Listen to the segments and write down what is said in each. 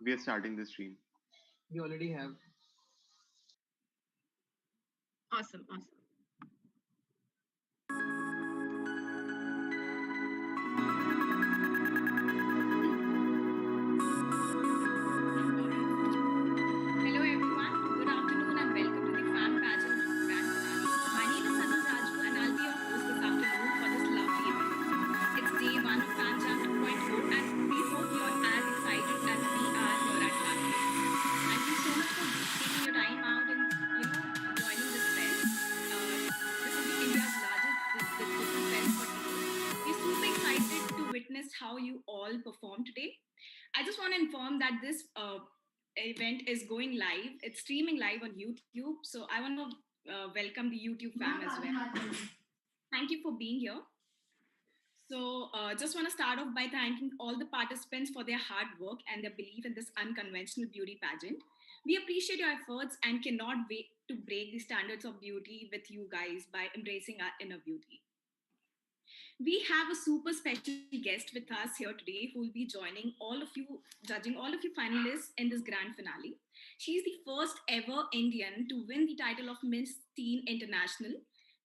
we are starting the stream. We already have. Awesome, awesome. Hello everyone, good afternoon and welcome to the FamPageant grand finale. My name is Sanal Raju and I'll be your host this afternoon for this lovely event. It's day one of FamJam 2.0 and we hope you're as excited as we are here at FamPay. Thank you so much for taking your time out and joining this fest. This is the India's largest digital fest for teens. We're super excited to witness how you all perform today. I just want to inform that this event is going live. It's streaming live on YouTube. So I want to welcome the YouTube fam as well. Thank you for being here. So just want to start off by thanking all the participants for their hard work and their belief in this unconventional beauty pageant. We appreciate your efforts and cannot wait to break the standards of beauty with you guys by embracing our inner beauty. We have a super special guest with us here today who will be joining all of you, judging all of you finalists in this grand finale. She's the first ever Indian to win the title of Miss Teen International.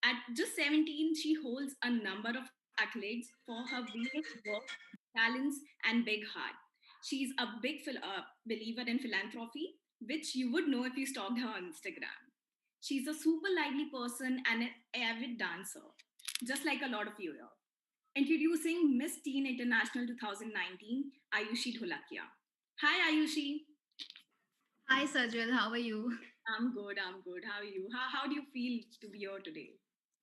At just 17, she holds a number of accolades for her brilliant work, talents, and big heart. She's a big believer in philanthropy, which you would know if you stalked her on Instagram. She's a super lively person and an avid dancer, just like a lot of you here. Introducing Miss Teen International 2019, Ayushi Dholakia. Hi, Ayushi. Hi Sajal, how are you? I'm good. I'm good. How are you? How do you feel to be here today?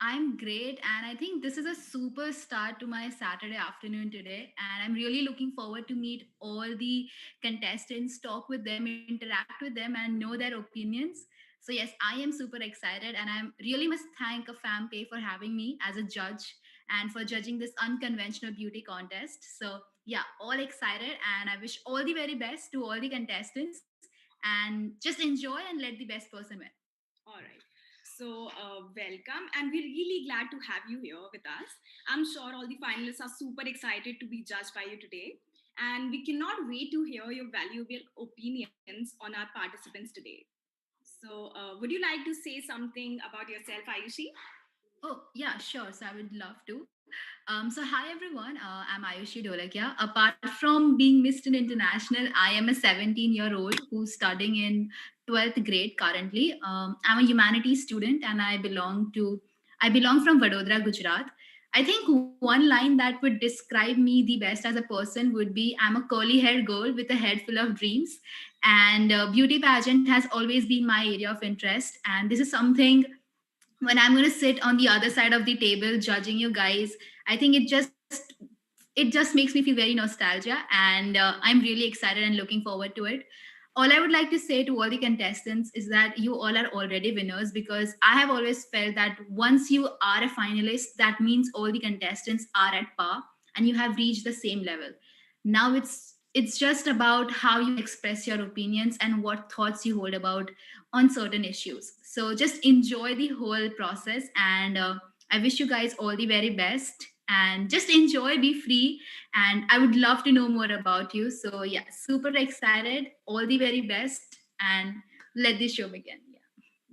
I'm great, and I think this is a super start to my Saturday afternoon today. And I'm really looking forward to meet all the contestants, talk with them, interact with them, and know their opinions. So yes, I am super excited, and I'm really must thank a FamPay for having me as a judge and for judging this unconventional beauty contest. So yeah, all excited, and I wish all the very best to all the contestants. And just enjoy and let the best person win. All right. So, welcome, and we're really glad to have you here with us. I'm sure all the finalists are super excited to be judged by you today, and we cannot wait to hear your valuable opinions on our participants today. So, would you like to say something about yourself, Ayushi? Oh, yeah, sure. So I would love to. So hi everyone. I'm Ayushi Dolakia. Apart from being Miss Teen International, I am a 17-year-old who's studying in 12th grade currently. I'm a humanities student and I belong from Vadodara, Gujarat. I think one line that would describe me the best as a person would be I'm a curly haired girl with a head full of dreams. And beauty pageant has always been my area of interest. And this is something when I'm going to sit on the other side of the table judging you guys, I think it just makes me feel very nostalgia, and I'm really excited and looking forward to it. All I would like to say to all the contestants is that you all are already winners, because I have always felt that once you are a finalist, that means all the contestants are at par and you have reached the same level. Now it's just about how you express your opinions and what thoughts you hold about on certain issues. So just enjoy the whole process, and I wish you guys all the very best. And just enjoy, be free, and I would love to know more about you. So yeah, super excited. All the very best, and let this show begin. Yeah.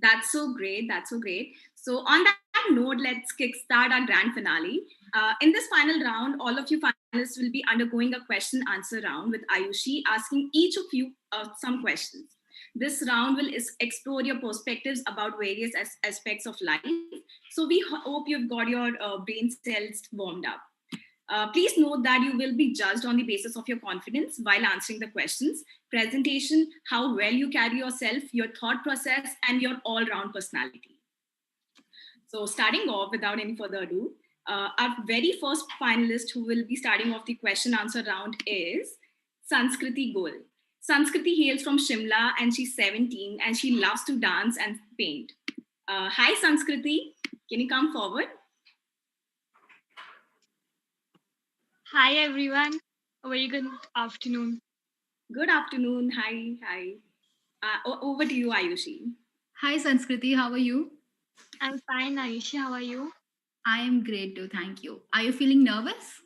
That's so great. That's so great. So, on that note, let's kickstart our grand finale. In this final round, all of you finalists will be undergoing a question answer round with Ayushi asking each of you some questions. This round will explore your perspectives about various aspects of life. So, we hope you've got your brain cells warmed up. Please note that you will be judged on the basis of your confidence while answering the questions, presentation, how well you carry yourself, your thought process, and your all round personality. So, starting off without any further ado, our very first finalist who will be starting off the question answer round is Sanskriti Gol. Sanskriti hails from Shimla and she's 17 and she loves to dance and paint. Hi, Sanskriti. Can you come forward? Hi everyone, a very good afternoon. Good afternoon. Hi, hi. Over to you, Ayushi. Hi Sanskriti, how are you? I'm fine, Ayushi. How are you? I am great too, thank you. Are you feeling nervous?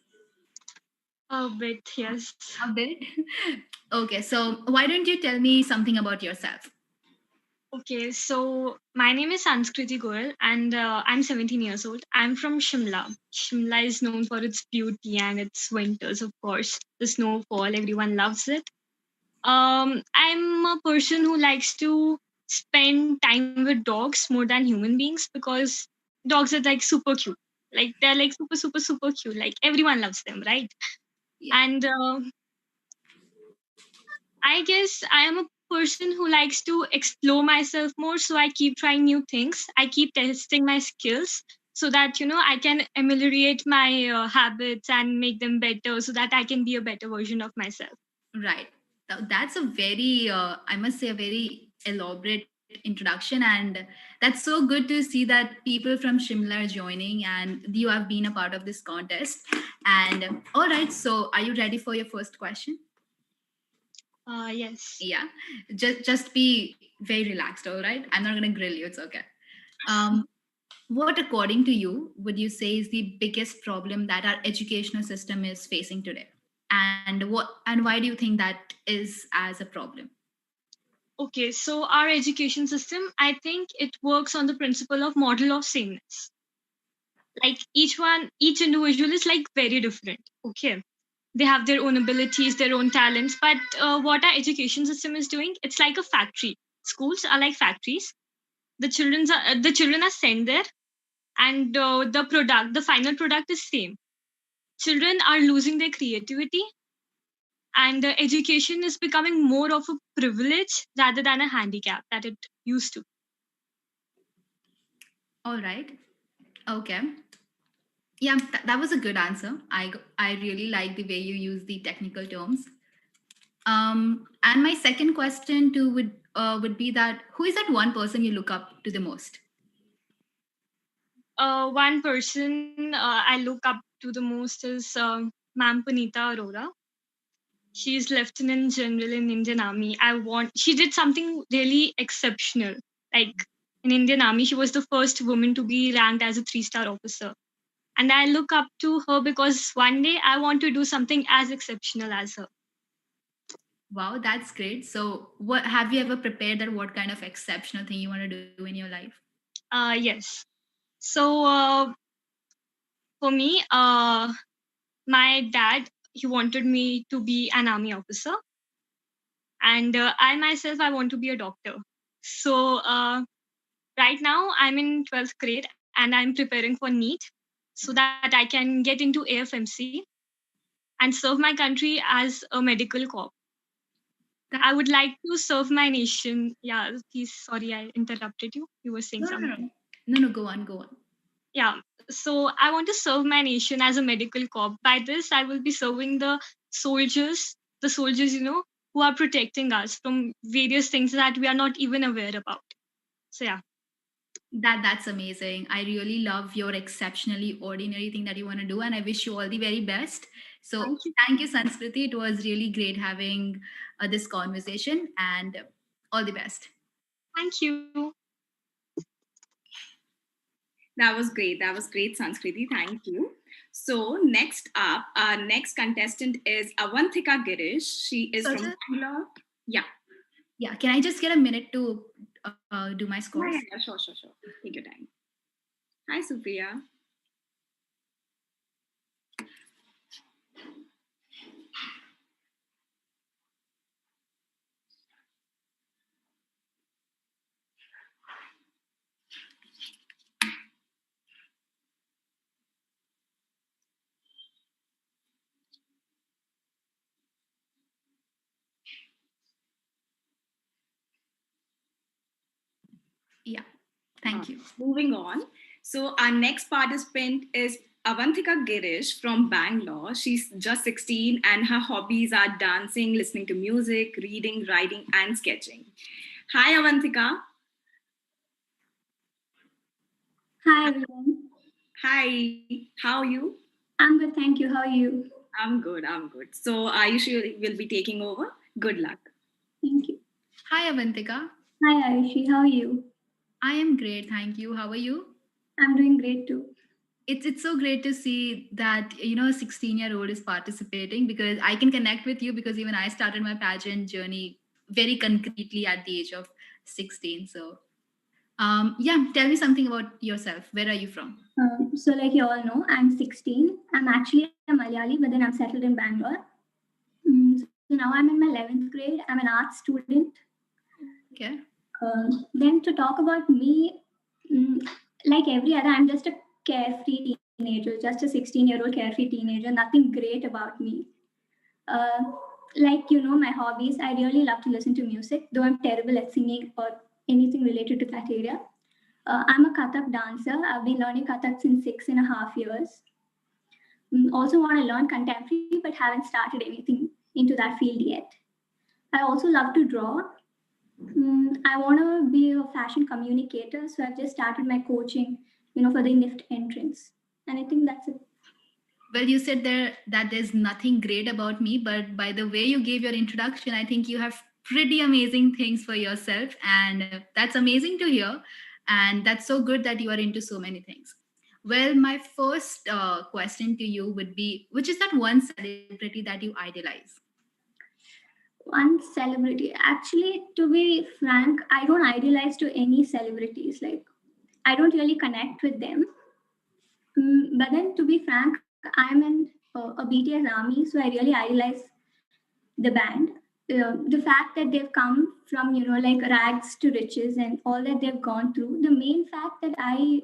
A bit, yes. A bit. Okay, so why don't you tell me something about yourself? Okay, so my name is Sanskriti Goyal and I'm 17 years old. I'm from Shimla. Shimla is known for its beauty and its winters, of course. The snowfall, everyone loves it. I'm a person who likes to spend time with dogs more than human beings because dogs are like super cute. Like they're like super, super, super cute. Like everyone loves them, right? Yeah. And I guess I am a person who likes to explore myself more. So I keep trying new things. I keep testing my skills so that, I can ameliorate my habits and make them better so that I can be a better version of myself. Right. That's a very, I must say, a very elaborate introduction. And that's so good to see that people from Shimla are joining and you have been a part of this contest. And all right, so are you ready for your first question? Yes. Yeah. Just be very relaxed, all right? I'm not going to grill you. It's okay. Um, what, according to you, would you say is the biggest problem that our educational system is facing today? And why do you think that is as a problem? Okay, so our education system, I think it works on the principle of model of sameness. Like each individual is like very different. Okay, they have their own abilities, their own talents, but what our education system is doing, it's like a factory. Schools are like factories. The children are sent there, and the final product is same. Children are losing their creativity, and education is becoming more of a privilege rather than a handicap that it used to. All right. Okay. Yeah, that was a good answer. I really like the way you use the technical terms. And my second question too would be that who is that one person you look up to the most? One person I look up to the most is Ma'am Punita Arora. She's Lieutenant General in Indian Army. She did something really exceptional. Like in Indian Army, she was the first woman to be ranked as a 3-star officer. And I look up to her because one day I want to do something as exceptional as her. Wow, that's great. So, what have you ever prepared that? What kind of exceptional thing you want to do in your life? Yes. So for me, my dad, he wanted me to be an army officer, and I myself, I want to be a doctor. So right now I'm in 12th grade and I'm preparing for NEET so that I can get into AFMC and serve my country as a medical corp. That, I would like to serve my nation. Yeah, please, sorry, I interrupted you. You were saying no, no, something. no, no, no. Go on, go on. Yeah, so I want to serve my nation as a medical corp. By this, I will be serving the soldiers, who are protecting us from various things that we are not even aware about. So, yeah, That's amazing. I really love your exceptionally ordinary thing that you want to do, and I wish you all the very best. So, thank you. thank you, Sanskriti. It was really great having this conversation, and all the best. Thank you. That was great. That was great, Sanskriti. Thank you. So, next up, our next contestant is Avantika Girish. She is So, from Bangalore. Yeah. yeah, can I just get a minute to do my scores? Yeah, sure. Take your time. Hi, Supriya. Yeah, thank you. Moving on. So, our next participant is Avantika Girish from Bangalore. She's just 16 and her hobbies are dancing, listening to music, reading, writing, and sketching. Hi, Avantika. Hi everyone. Hi, how are you? I'm good, thank you. How are you? I'm good. So, Ayush will be taking over. Good luck. Thank you. Hi, Avantika. Hi Ayushi, how are you? I am great, thank you. How are you? I'm doing great too. it's so great to see that a 16-year-old is participating, because I can connect with you, because even I started my pageant journey very concretely at the age of 16. So yeah, tell me something about yourself. Where are you from? So, like you all know, I'm 16. I'm actually a Malayali, but then I'm settled in Bangalore. So now I'm in my 11th grade. I'm an arts student. Okay. Then to talk about me, mm, like every other, I'm just a carefree teenager, just a 16-year-old carefree teenager. Nothing great about me. Uh, like my hobbies, I really love to listen to music, though I'm terrible at singing or anything related to that area. I'm a Kathak dancer. I've been learning Kathak since 6.5 years. Also want to learn contemporary, but haven't started anything into that field yet. I also love to draw. I want to be a fashion communicator, so I've just started my coaching, for the NIFT entrance. And I think that's it. Well, you said there that there's nothing great about me, but by the way you gave your introduction, I think you have pretty amazing things for yourself, and that's amazing to hear. And that's so good that you are into so many things. Well, my first question to you would be, which is that one celebrity that you idolize? One celebrity. Actually, to be frank, I don't idealize to any celebrities. Like, I don't really connect with them. But then, to be frank, I'm in a BTS army, so I really idolize the band. The fact that they've come from, like rags to riches and all that they've gone through, the main fact that I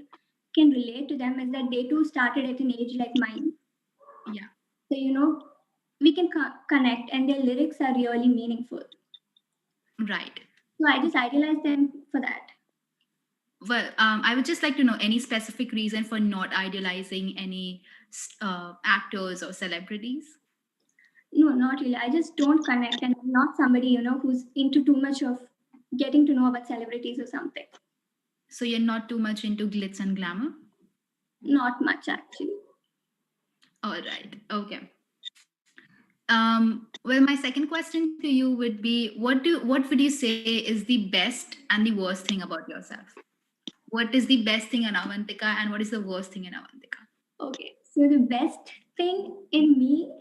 can relate to them is that they too started at an age like mine. Yeah. So, we can connect, and their lyrics are really meaningful. Right. So I just idealize them for that. Well, I would just like to know any specific reason for not idealizing any actors or celebrities. No, not really. I just don't connect, and I'm not somebody, who's into too much of getting to know about celebrities or something. So you're not too much into glitz and glamour? Not much, actually. All right. Okay. Well, my second question to you would be, what would you say is the best and the worst thing about yourself? What is the best thing in Avantika, and what is the worst thing in Avantika? Okay, so the best thing in me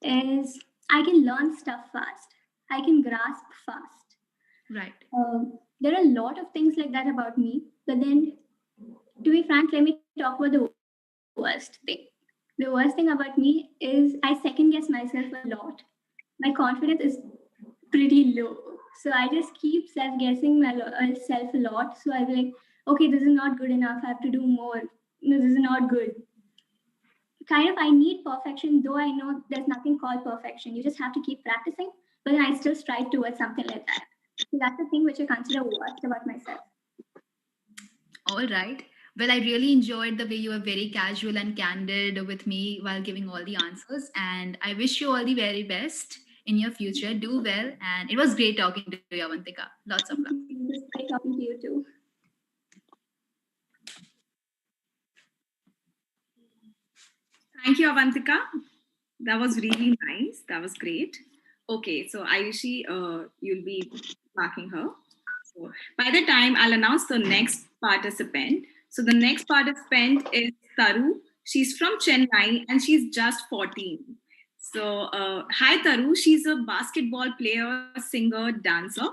is I can learn stuff fast. I can grasp fast. Right. There are a lot of things like that about me, but then, to be frank, let me talk about the worst thing. The worst thing about me is I second guess myself a lot. My confidence is pretty low. So I just keep self guessing myself a lot. So I'll be like, okay, this is not good enough. I have to do more. No, this is not good. Kind of, I need perfection, though I know there's nothing called perfection. You just have to keep practicing. But then I still strive towards something like that. So that's the thing which I consider worst about myself. All right. Well, I really enjoyed the way you were very casual and candid with me while giving all the answers. And I wish you all the very best in your future. Do well. And it was great talking to you, Avantika. Lots of love. It was great talking to you too. Thank you, Avantika. That was really nice. That was great. Okay, so Ayushi, you'll be marking her. So by the time I'll announce the next participant. So the next participant is Taru. She's from Chennai and she's just 14. So hi Taru, she's a basketball player, singer, dancer.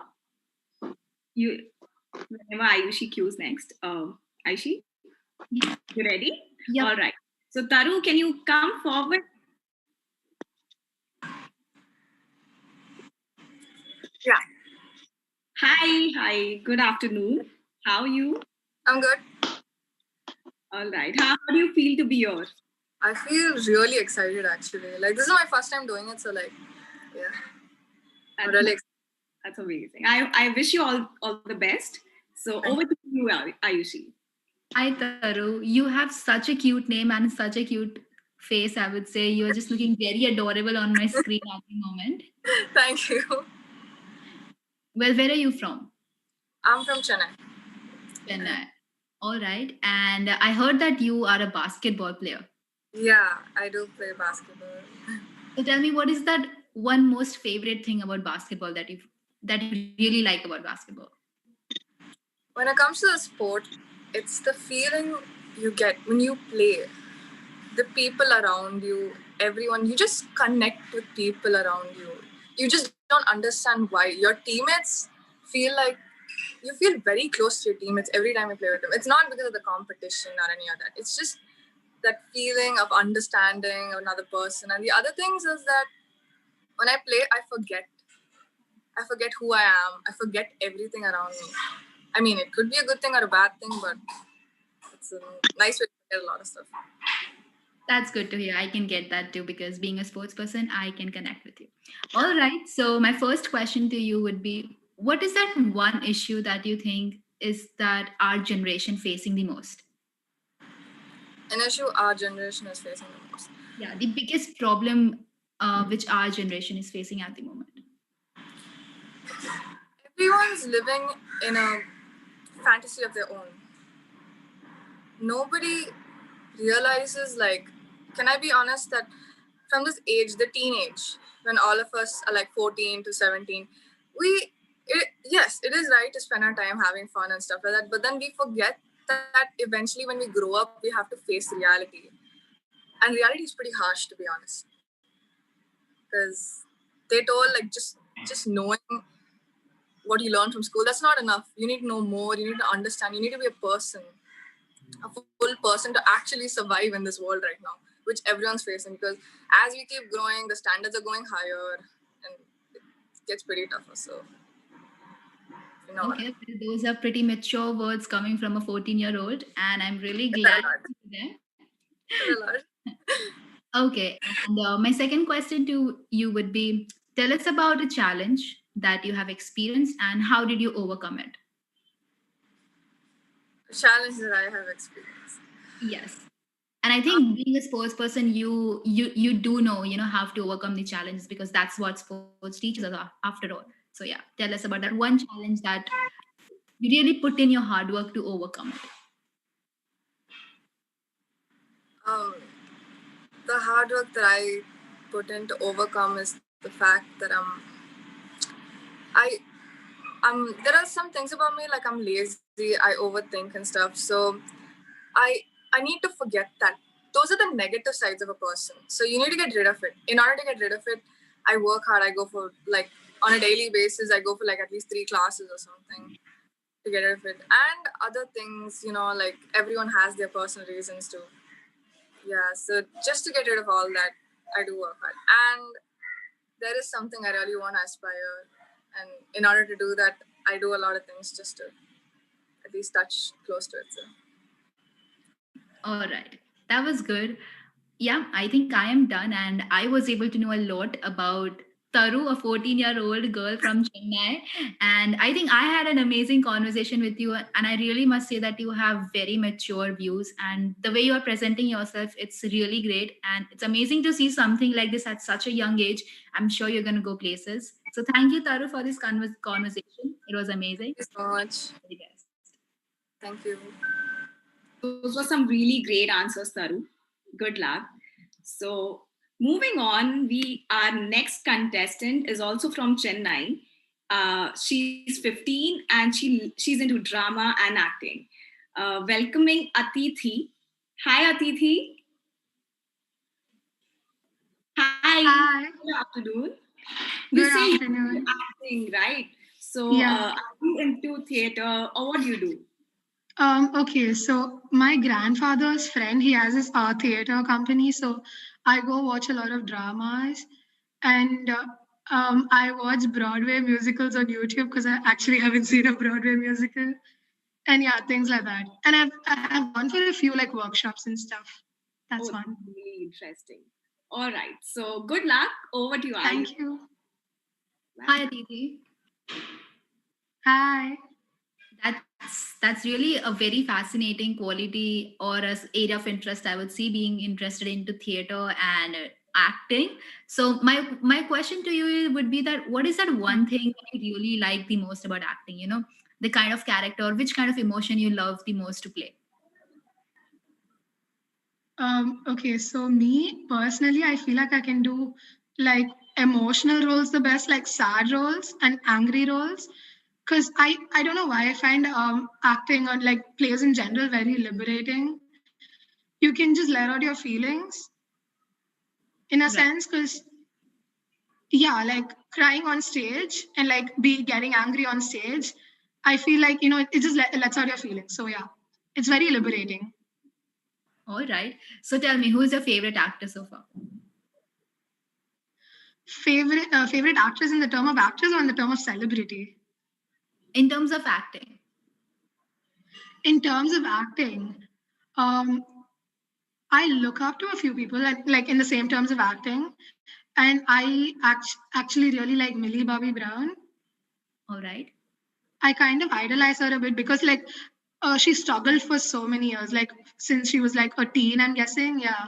You, whenever Ayushi cues next. Ayushi, Yeah. you ready? Yep. All right. So Taru, can you come forward? Yeah. Hi. Good afternoon. How are you? I'm good. All right. How do you feel to be here? I feel really excited actually. Like this is my first time doing it, so like, yeah. I'm really excited. That's amazing. I wish you all the best. So Thank over to you, Ayushi. Hi, Taru. You have such a cute name and such a cute face, I would say. You're just looking very adorable on my screen at the moment. Thank you. Well, where are you from? I'm from Chennai. Chennai. All right. And I heard that you are a basketball player. Yeah, I do play basketball. So tell me, what is that one most favorite thing about basketball that you really like about basketball? When it comes to the sport, it's the feeling you get when you play, the people around you, everyone, you just connect with people around you. You just don't understand why. Your teammates feel like you feel very close to your teammates every time you play with them. It's not because of the competition or any of that. It's just that feeling of understanding another person. And the other things is that when I play, I forget who I am. I forget everything around me. I mean, it could be a good thing or a bad thing, but it's a nice way to forget a lot of stuff. That's good to hear. I can get that too because being a sports person, I can connect with you. All right. So my first question to you would be, what is that one issue that you think is that our generation facing the most? An issue our generation is facing the most. Yeah, the biggest problem which our generation is facing at the moment. Everyone's living in a fantasy of their own. Nobody realizes, like, can I be honest that from this age, the teenage, when all of us are like 14 to 17, yes, it is right to spend our time having fun and stuff like that, but then we forget that eventually when we grow up, we have to face reality. And reality is pretty harsh, to be honest. Because they told, like, just knowing what you learn from school, that's not enough. You need to know more, you need to understand, you need to be a person, a full person to actually survive in this world right now, which everyone's facing. Because as we keep growing, the standards are going higher and it gets pretty tougher. So, you know. Okay, well, those are pretty mature words coming from a 14-year-old, and I'm really It's glad a lot. to hear them. It's a lot. Okay, and my second question to you would be, tell us about a challenge that you have experienced and how did you overcome it? The challenge that I have experienced. Yes. And I think being a sports person, you do know, how to overcome the challenges because that's what sports teaches us after all. So yeah, tell us about that one challenge that you really put in your hard work to overcome it. The hard work that I put in to overcome is the fact that there are some things about me, like I'm lazy, I overthink and stuff. So I need to forget that. Those are the negative sides of a person. So you need to get rid of it. In order to get rid of it, I work hard. I go for, like, on a daily basis, I go for like at least 3 classes or something to get rid of it. And other things, like everyone has their personal reasons to. Yeah, so just to get rid of all that, I do work hard. And there is something I really want to aspire. And in order to do that, I do a lot of things just to at least touch close to it. So. All right. That was good. Yeah, I think I am done. And I was able to know a lot about Taru, a 14-year-old girl from Chennai. And I think I had an amazing conversation with you. And I really must say that you have very mature views. And the way you are presenting yourself, it's really great. And it's amazing to see something like this at such a young age. I'm sure you're going to go places. So thank you, Taru, for this conversation. It was amazing. Thank you so much. Very best. Thank you. Those were some really great answers, Taru. Good luck. So, moving on, our next contestant is also from Chennai. She's 15 and she's into drama and acting. Welcoming Atithi. Hi, Atithi. Hi. Good afternoon. You say you're acting, right? So, are you into theater or what do you do? Okay, so my grandfather's friend, he has his theater company, so I go watch a lot of dramas, and I watch Broadway musicals on YouTube because I actually haven't seen a Broadway musical, and yeah, things like that. And I've gone for a few like workshops and stuff. That's one. Really interesting. All right, so good luck. Over to you. Thank you. Hi, Aditi. Hi. That's really a very fascinating quality or a area of interest I would see, being interested into theater and acting. So my question to you would be that what is that one thing that you really like the most about acting? The kind of character, which kind of emotion you love the most to play. Okay, so me personally, I feel like I can do like emotional roles the best, like sad roles and angry roles. Because I don't know why I find acting or like plays in general very liberating. you can just let out your feelings in a sense, because yeah, like crying on stage and like be getting angry on stage, I feel like, it just lets out your feelings. So yeah, it's very liberating. All right. So tell me, who is your favorite actor so far? Favorite actress in the term of actress or in the term of celebrity? In terms of acting. In terms of acting, I look up to a few people, like in the same terms of acting, and I actually really like Millie Bobby Brown. All right. I kind of idolize her a bit because like she struggled for so many years, like since she was like a teen, I'm guessing, yeah.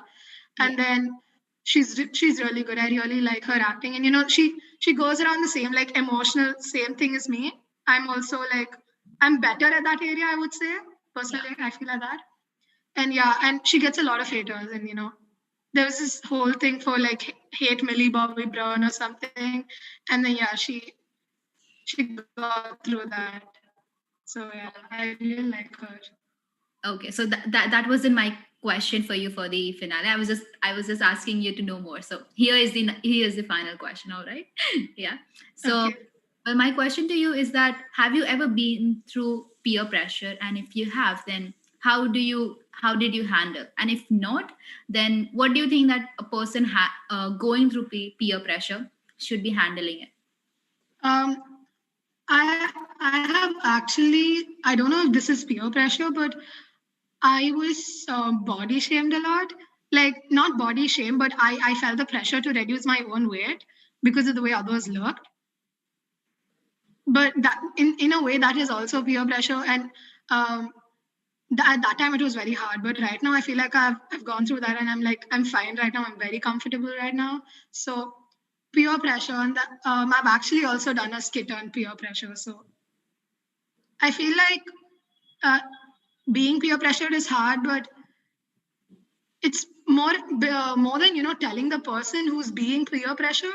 And then she's really good. I really like her acting, and she goes around the same like emotional same thing as me. I'm also like I'm better at that area, I would say personally. I feel like that, and yeah, and she gets a lot of haters, and there was this whole thing for like hate Millie Bobby Brown or something, and then yeah, she got through that. So yeah, I really like her. Okay, so that wasn't my question for you for the finale. I was just asking you to know more. So here is the final question. All right, yeah. So, Okay. well, my question to you is that have you ever been through peer pressure, and if you have, then how did you handle? And if not, then what do you think that a person going through peer pressure should be handling it? Um, I have actually, I don't know if this is peer pressure, but I was body shamed a lot. Like not body shame, but I felt the pressure to reduce my own weight because of the way others looked. But that in a way that is also peer pressure, and um, at that time it was very hard. But right now I feel like I've gone through that, and I'm fine right now. I'm very comfortable right now. So peer pressure, and that I've actually also done a skit on peer pressure. So I feel like uh, being peer pressured is hard, but it's more than telling the person who's being peer pressured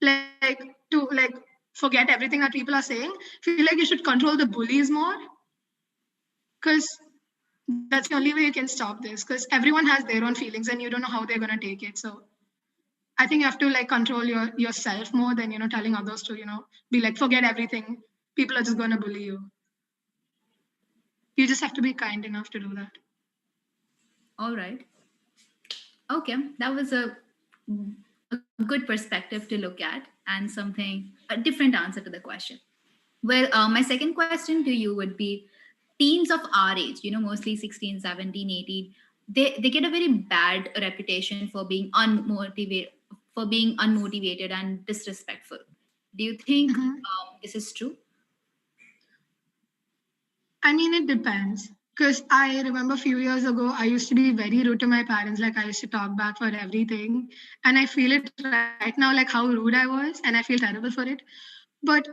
like to like forget everything that people are saying. Feel like you should control the bullies more, because that's the only way you can stop this, because everyone has their own feelings and you don't know how they're going to take it. So I think you have to like control yourself more than telling others to be like forget everything. People are just going to bully you. You just have to be kind enough to do that. All right. Okay, that was a good perspective to look at and a different answer to the question. Well, my second question to you would be teens of our age, mostly 16, 17, 18, they get a very bad reputation for being unmotivated and disrespectful. Do you think Mhm. this is true? I mean, it depends. Because I remember a few years ago, I used to be very rude to my parents. Like, I used to talk back for everything. And I feel it right now, like how rude I was. And I feel terrible for it. But,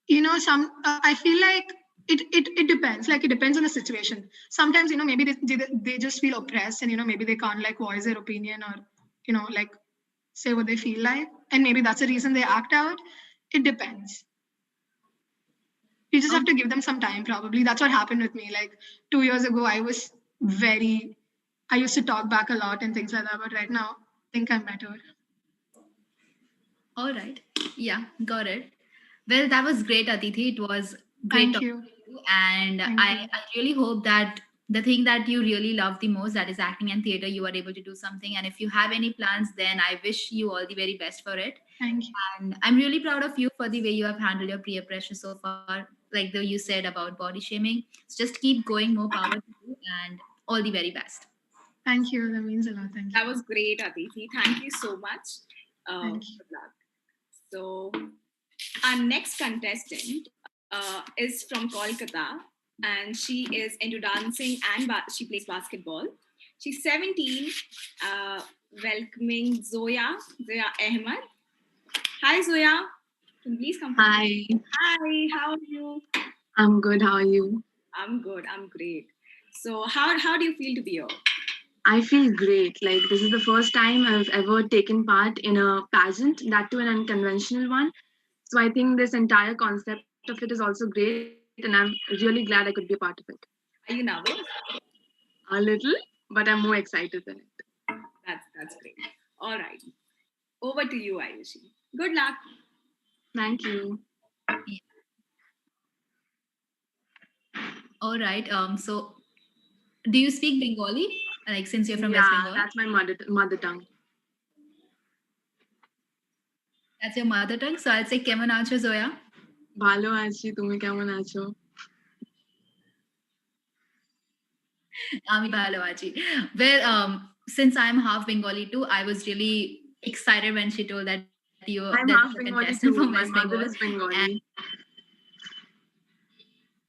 I feel like it depends. Like, it depends on the situation. Sometimes, maybe they just feel oppressed and, maybe they can't, like, voice their opinion or, like, say what they feel like. And maybe that's the reason they act out. It depends. You just have to give them some time, probably. That's what happened with me. Like 2 years ago, I used to talk back a lot and things like that. But right now, I think I'm better. All right. Yeah, got it. Well, that was great, Aditi. It was great Thank talking you. to you. And Thank I, you. I really hope that the thing that you really love the most, that is acting and theater, you are able to do something. And if you have any plans, then I wish you all the very best for it. Thank you. And I'm really proud of you for the way you have handled your peer pressure so far, like though you said about body shaming. So just keep going, more power to you, and all the very best. Thank you. That means a lot. Thank you. That was great, Aditi. Thank you so much. Thank you. Good luck. So, our next contestant is from Kolkata, and she is into dancing and she plays basketball. She's 17. Welcoming Zoya Ahmed. Hi, Zoya. Can you please come? Hi, Hi, how are you? I'm good. How are you? I'm good. I'm great. So, how do you feel to be here? I feel great. Like, this is the first time I've ever taken part in a pageant, that too an unconventional one. So I think this entire concept of it is also great, and I'm really glad I could be a part of it. Are you nervous? A little. but I'm more excited than it. That's great. All right. Over to you, Ayushi. Good luck. Thank you. All right. So do you speak Bengali? Like since you're from West Yeah, Bengal? that's my mother tongue. That's your mother tongue. So I'll say Keman acho Zoya. ভালো আছি, তুমি কেমন আছো? Ami bhalo achi. Well, since I'm half Bengali too, I was really excited when she told that you're I'm that half you're a Bengali contestant too. from My West mother Bengal. is Bengali.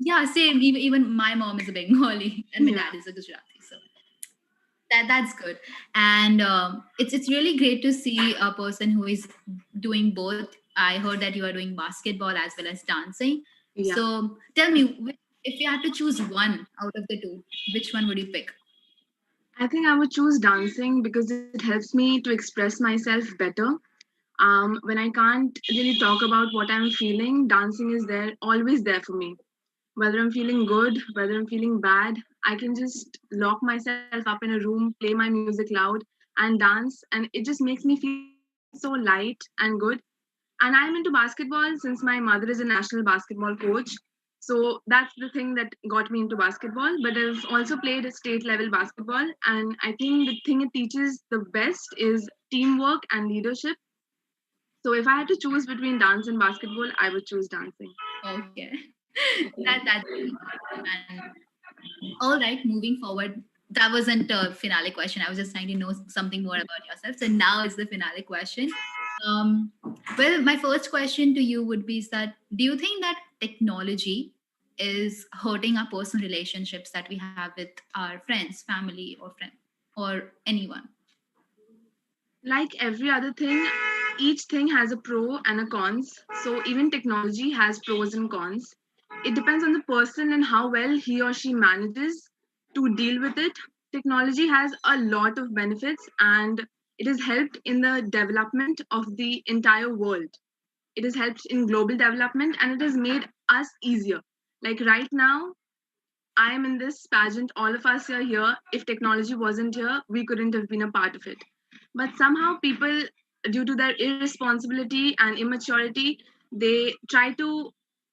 Yeah, same. Even my mom is a Bengali and my dad is a Gujarati. So that's good. And it's really great to see a person who is doing both. I heard that you are doing basketball as well as dancing. Yeah. So tell me, if you had to choose one out of the two, which one would you pick? I think I would choose dancing because it helps me to express myself better. When I can't really talk about what I'm feeling, dancing is there, always there for me. Whether I'm feeling good, whether I'm feeling bad, I can just lock myself up in a room, play my music loud, and dance, and it just makes me feel so light and good. And I'm into basketball since my mother is a national basketball coach. So that's the thing that got me into basketball. But I've also played a state level basketball. And I think the thing it teaches the best is teamwork and leadership. So if I had to choose between dance and basketball, I would choose dancing. Okay. That's really good. And all right, moving forward. That wasn't a finale question. I was just trying to know something more about yourself. So now it's the finale question. Um, well, my first question to you would be is that do you think that technology is hurting our personal relationships that we have with our friends, family, or anyone? Like every other thing, each thing has a pro and a cons. So even technology has pros and cons. It depends on the person and how well he or she manages to deal with it. Technology has a lot of benefits and it has helped in the development of the entire world. It has helped in global development and it has made us easier. Like right now, I am in this pageant, all of us are here. If technology wasn't here, we couldn't have been a part of it. But somehow, people, due to their irresponsibility and immaturity, they try to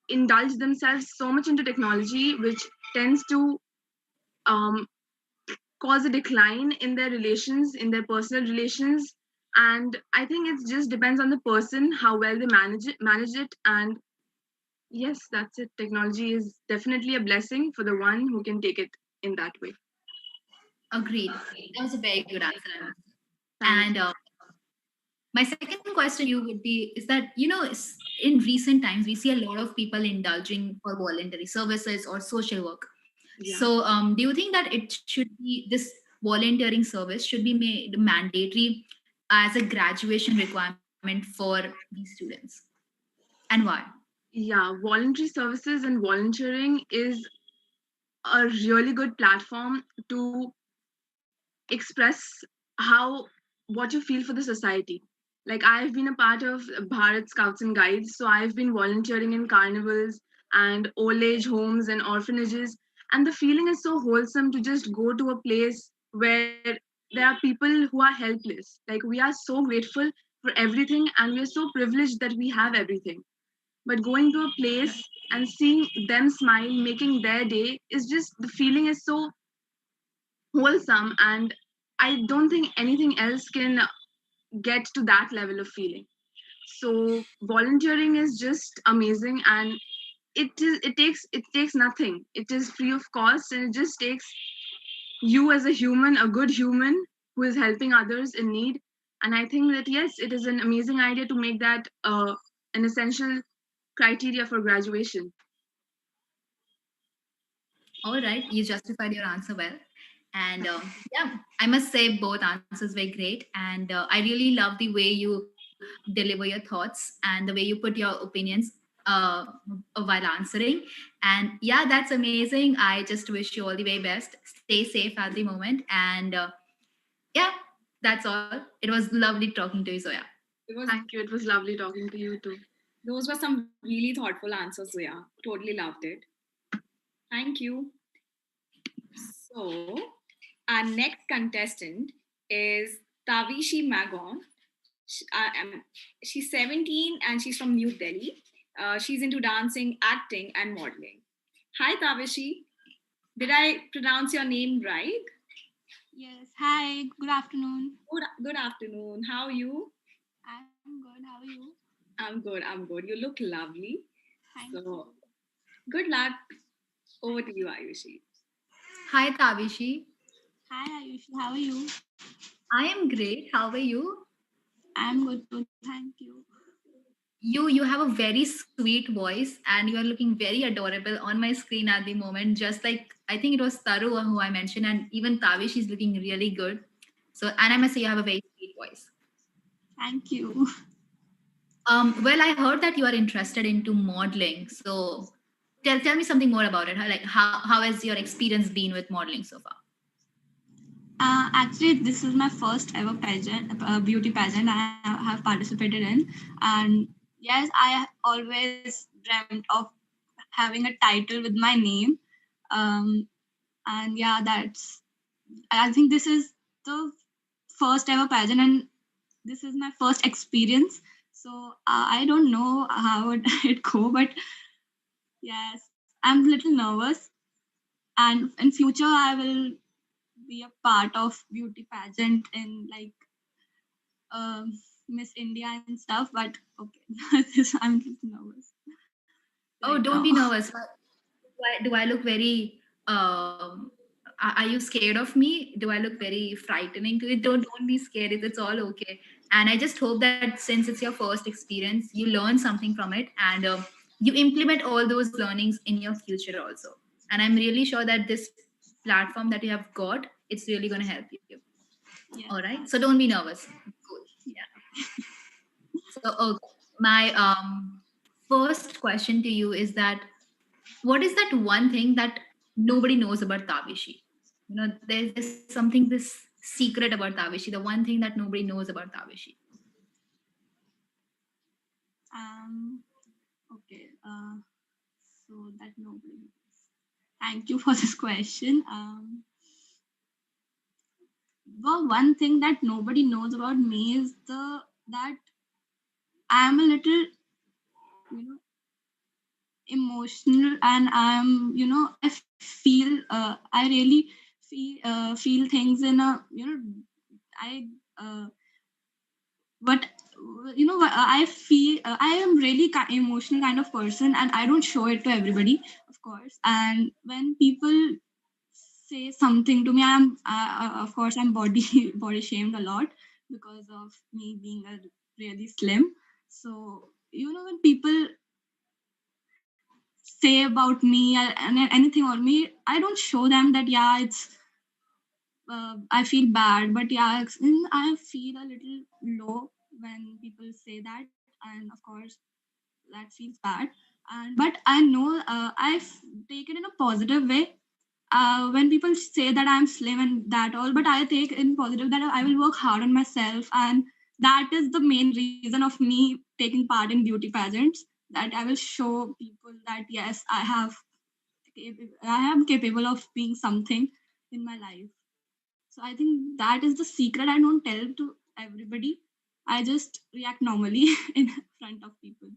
indulge themselves so much into technology, which tends to um, cause a decline in their relations, in their personal relations. And I think it just depends on the person how well they manage it, and yes, that's it. Technology is definitely a blessing for the one who can take it in that way. Agreed. That was a very good answer. I must say. Thank And you. my second question to you would be is that, in recent times, we see a lot of people indulging for voluntary services or social work. Yeah. So, do you think that it should be this volunteering service should be made mandatory as a graduation requirement for these students? And why? Yeah, voluntary services and volunteering is a really good platform to express how what you feel for the society. Like I've been a part of Bharat Scouts and Guides, so I've been volunteering in carnivals and old age homes and orphanages, and the feeling is so wholesome to just go to a place where there are people who are helpless. Like we are so grateful for everything and we are so privileged that we have everything. But going to a place and seeing them smile, making their day is just the feeling is so wholesome, and I don't think anything else can get to that level of feeling. So volunteering is just amazing, and it takes nothing. It is free of cost, and it just takes you as a human, a good human who is helping others in need. And I think that yes, it is an amazing idea to make that an essential criteria for graduation. All right, you justified your answer well. And yeah, I must say both answers were great. And I really love the way you deliver your thoughts and the way you put your opinions uh, while answering. And yeah, that's amazing. I just wish you all the very best. Stay safe at the moment. And yeah, that's all. It was lovely talking to you, Zoya. Thank you. It was lovely talking to you too. Those were some really thoughtful answers, Zoya. Totally loved it. Thank you. So, Our next contestant is Tavishi Magon. She's 17 and she's from New Delhi. She's into dancing, acting, and modeling. Hi, Tavishi. Did I pronounce your name right? Yes. Hi. Good afternoon. Good afternoon. How are you? I'm good. How are you? I'm good. I'm good. You look lovely. Thank So, you. good luck. Over to you, Ayushi. Hi, Tavishi. Hi, Ayushi. How are you? I am great. How are you? I'm good too. Thank you. You have a very sweet voice and you are looking very adorable on my screen at the moment. Just like I think it was Taru who I mentioned, and even Tavish is looking really good. So, and I must say you have a very sweet voice. Thank you. Well, I heard that you are interested into modeling. So, tell me something more about it. Like how has your experience been with modeling so far? Actually, this is my first ever pageant, beauty pageant I have participated in. And yes, I always dreamt of having a title with my name. Um, and yeah, I think this is the first ever pageant, and this is my first experience. So I don't know how would it go, but yes, I'm a little nervous. And in future, I will be a part of beauty pageant in like Miss India and stuff. But okay, I'm just nervous right Oh, now. don't be nervous. Do I look very are you scared of me? Do I look very frightening to you? Don't be scared. It's all okay. And I just hope that since it's your first experience, you learn something from it, and you implement all those learnings in your future also. And I'm really sure that this platform that you have got, it's really going to help you. Yes, All right. that, So don't be nervous. Cool. yeah. So okay. My first question to you is that what is that one thing that nobody knows about Tavishi? You know, there's something this secret about Tavishi, the one thing that nobody knows about Tavishi. Okay. So that nobody. Thank you for this question. Well, one thing that nobody knows about me is the that I am a little, you know, emotional, and I feel, I really feel things in a, I but I feel, I am really emotional kind of person, and I don't show it to everybody, of course. And when people say something to me, of course I'm body body shamed a lot because of me being a really slim. So when people say about me and anything on me, I don't show them that, yeah, it's I feel bad, but yeah, I feel a little low when people say that, and of course that feels bad. And but I know, take it in a positive way. When people say that I'm slim and that all, but I take in positive that I will work hard on myself, and that is the main reason of me taking part in beauty pageants. That I will show people that yes, I am capable of being something in my life. So I think that is the secret. I don't tell to everybody. I just react normally in front of people.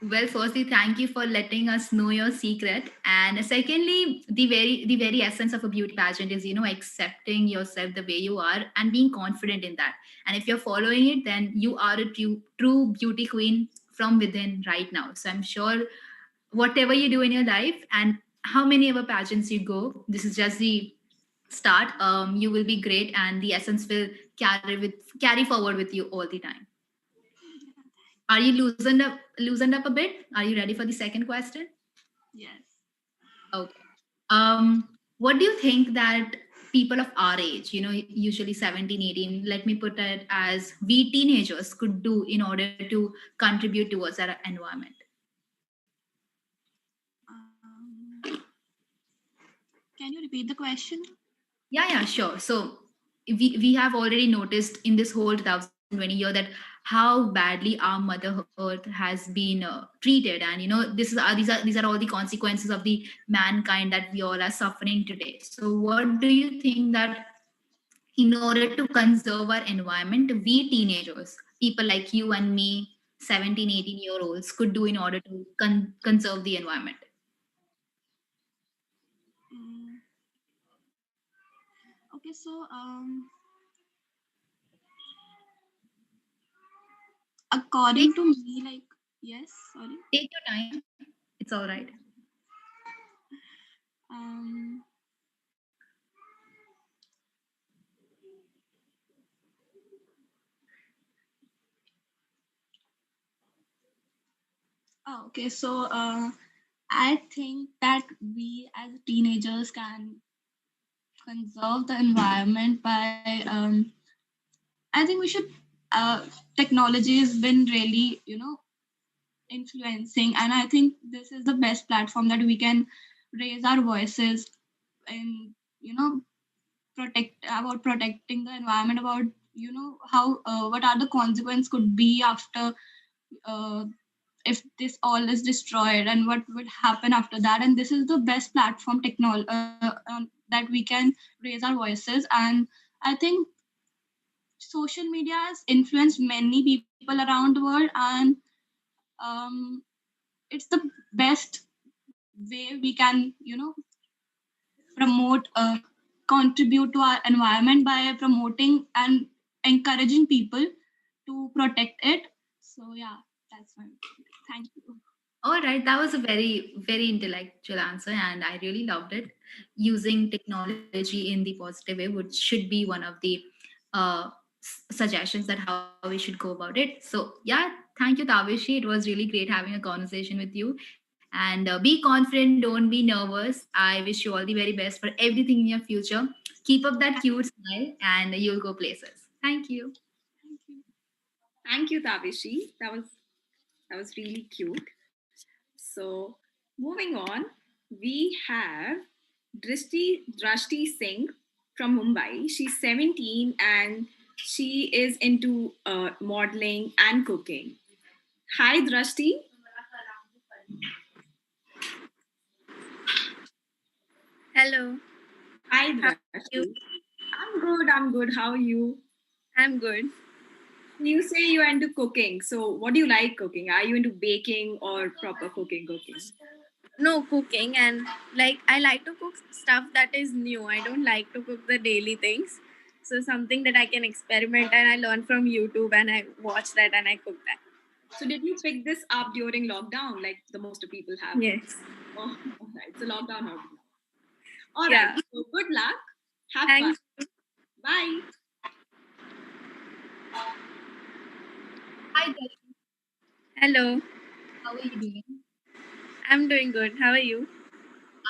Well, firstly, thank you for letting us know your secret. And secondly, the very essence of a beauty pageant is, accepting yourself the way you are and being confident in that. And if you're following it, then you are a true beauty queen from within right now. So I'm sure whatever you do in your life and how many ever pageants you go, this is just the start. You will be great, and the essence will carry forward with you all the time. Are you loosened up a bit? Are you ready for the second question? Yes. Okay. What do you think that people of our age, usually 17, 18, let me put it as we teenagers could do in order to contribute towards our environment? Um, can you repeat the question? Yeah, sure. So we have already noticed in this whole 2025 when you hear that how badly our mother earth has been treated, and these are all the consequences of the mankind that we all are suffering today. So what do you think that in order to conserve our environment, we teenagers, people like you and me, 17, 18-year olds, could do in order to conserve the environment? Mm, okay, so take, according to me, like, yes, sorry. take your time, it's all right. Um, okay, so I think that we as teenagers can conserve the environment by I think we should technology has been really, influencing, and I think this is the best platform that we can raise our voices and, protecting the environment, about, how what are the consequences could be after, uh, if this all is destroyed, and what would happen after that. And this is the best platform that we can raise our voices. And I think social media has influenced many people around the world, and um, it's the best way we can, promote contribute to our environment by promoting and encouraging people to protect it. So yeah, that's my thank you. All right, that was a very, very intellectual answer, and I really loved it. Using technology in the positive way would should be one of the uh, suggestions that how we should go about it. So, yeah, thank you, Tavishi. It was really great having a conversation with you. And be confident, don't be nervous. I wish you all the very best for everything in your future. Keep up that cute smile, and you'll go places. Thank you. Thank you. Thank you, Tavishi. That was really cute. So, moving on, we have Drashti Singh from Mumbai. She's 17 and she is into modeling and cooking. Hi, Drashti. Hello, Hi, how are you? Drashti. I'm good. I'm good. How are you? I'm good. You say you're into cooking. So, what do you like cooking? Are you into baking or proper cooking? Cooking. No cooking, and like I like to cook stuff that is new. I don't like to cook the daily things. So something that I can experiment and I learn from YouTube and I watch that and I cook that. So, did you pick this up during lockdown, like the most of people have? Yes. Oh, all right. So, lockdown hobby. All right. Yeah. So, good luck. Have fun. Thanks. Bye. Hi, Tavishi. Hello. How are you doing? I'm doing good. How are you?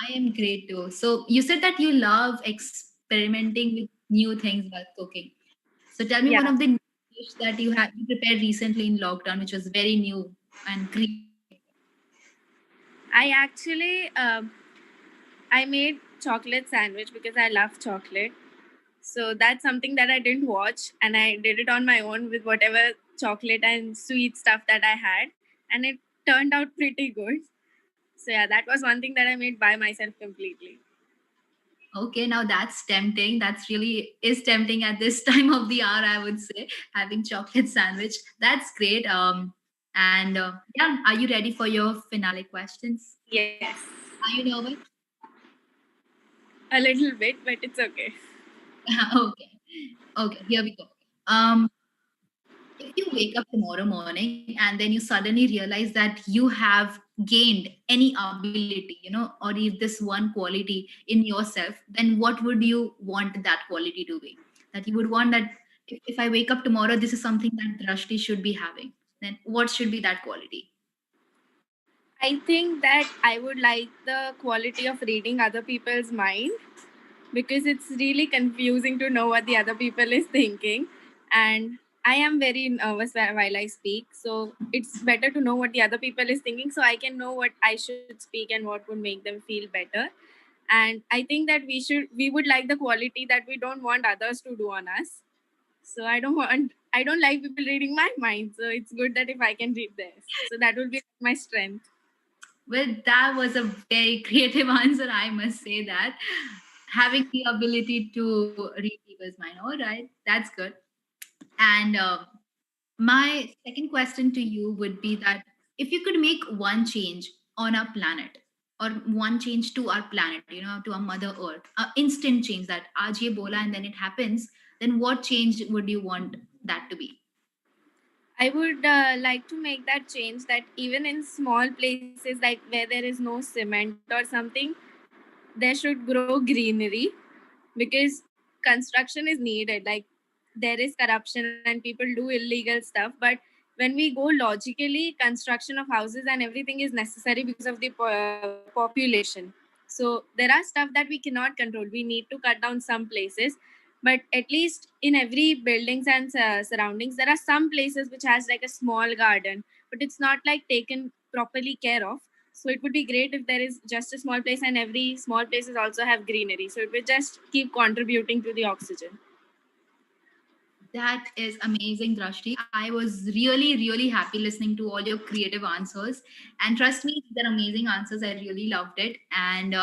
I am great too. So you said that you love experimenting with new things while cooking. So tell me one of Yeah. the dish that you prepared recently in lockdown, which was very new and creative. I actually I made chocolate sandwich because I love chocolate. So that's something that I didn't watch and I did it on my own with whatever chocolate and sweet stuff that I had and it turned out pretty good. So yeah, that was one thing that I made by myself completely. Okay, now that's tempting. That's really is tempting at this time of the hour, I would say, having chocolate sandwich. That's great. And yeah, are you ready for your finale questions? Yes. Are you nervous? A little bit, but it's okay. Okay. Okay, here we go. Um, if you wake up tomorrow morning and then you suddenly realize that you have gained any ability, or if this one quality in yourself, then what would you want that quality to be? That you would want that if I wake up tomorrow, this is something that Drashti should be having. Then what should be that quality? I think that I would like the quality of reading other people's mind because it's really confusing to know what the other people is thinking and I am very nervous while I speak, so it's better to know what the other people is thinking so I can know what I should speak and what would make them feel better. And I think that we would like the quality that we don't want others to do on us. So I don't like people reading my mind, so it's good that if I can read theirs. So that will be my strength. Well, that was a very creative answer, I must say that. Having the ability to read people's mind. All right, that's good. And my second question to you would be that if you could make one change on our planet, or one change to our planet, to our Mother Earth, an instant change that aaj ye bola and then it happens, then what change would you want that to be? I would like to make that change that even in small places like where there is no cement or something, there should grow greenery, because construction is needed. Like, there is corruption and people do illegal stuff, but when we go logically, construction of houses and everything is necessary because of the population. So there are stuff that we cannot control. We need to cut down some places, but at least in every buildings and surroundings there are some places which has like a small garden, but it's not like taken properly care of. So it would be great if there is just a small place and every small places also have greenery. So it will just keep contributing to the oxygen. That is amazing, Drashti. I was really, really happy listening to all your creative answers. And trust me, they're amazing answers. I really loved it. And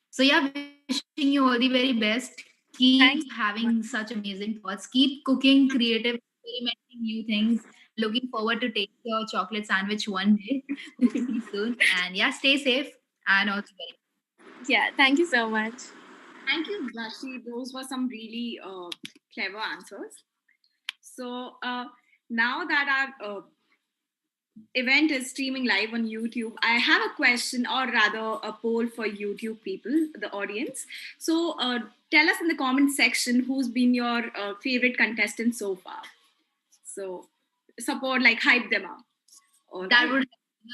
so, yeah, wishing you all the very best. Keep Thanks. having such amazing thoughts. Keep cooking creative, experimenting new things. Looking forward to taste your chocolate sandwich one day, hopefully soon. And yeah, stay safe and all the very. Yeah, thank you so much. Thank you, Drashti. Those were some really clever answers. So now that our event is streaming live on YouTube, I have a question, or rather a poll for YouTube people, the audience. So tell us in the comment section who's been your favorite contestant so far. So support, like hype them up. All That right. would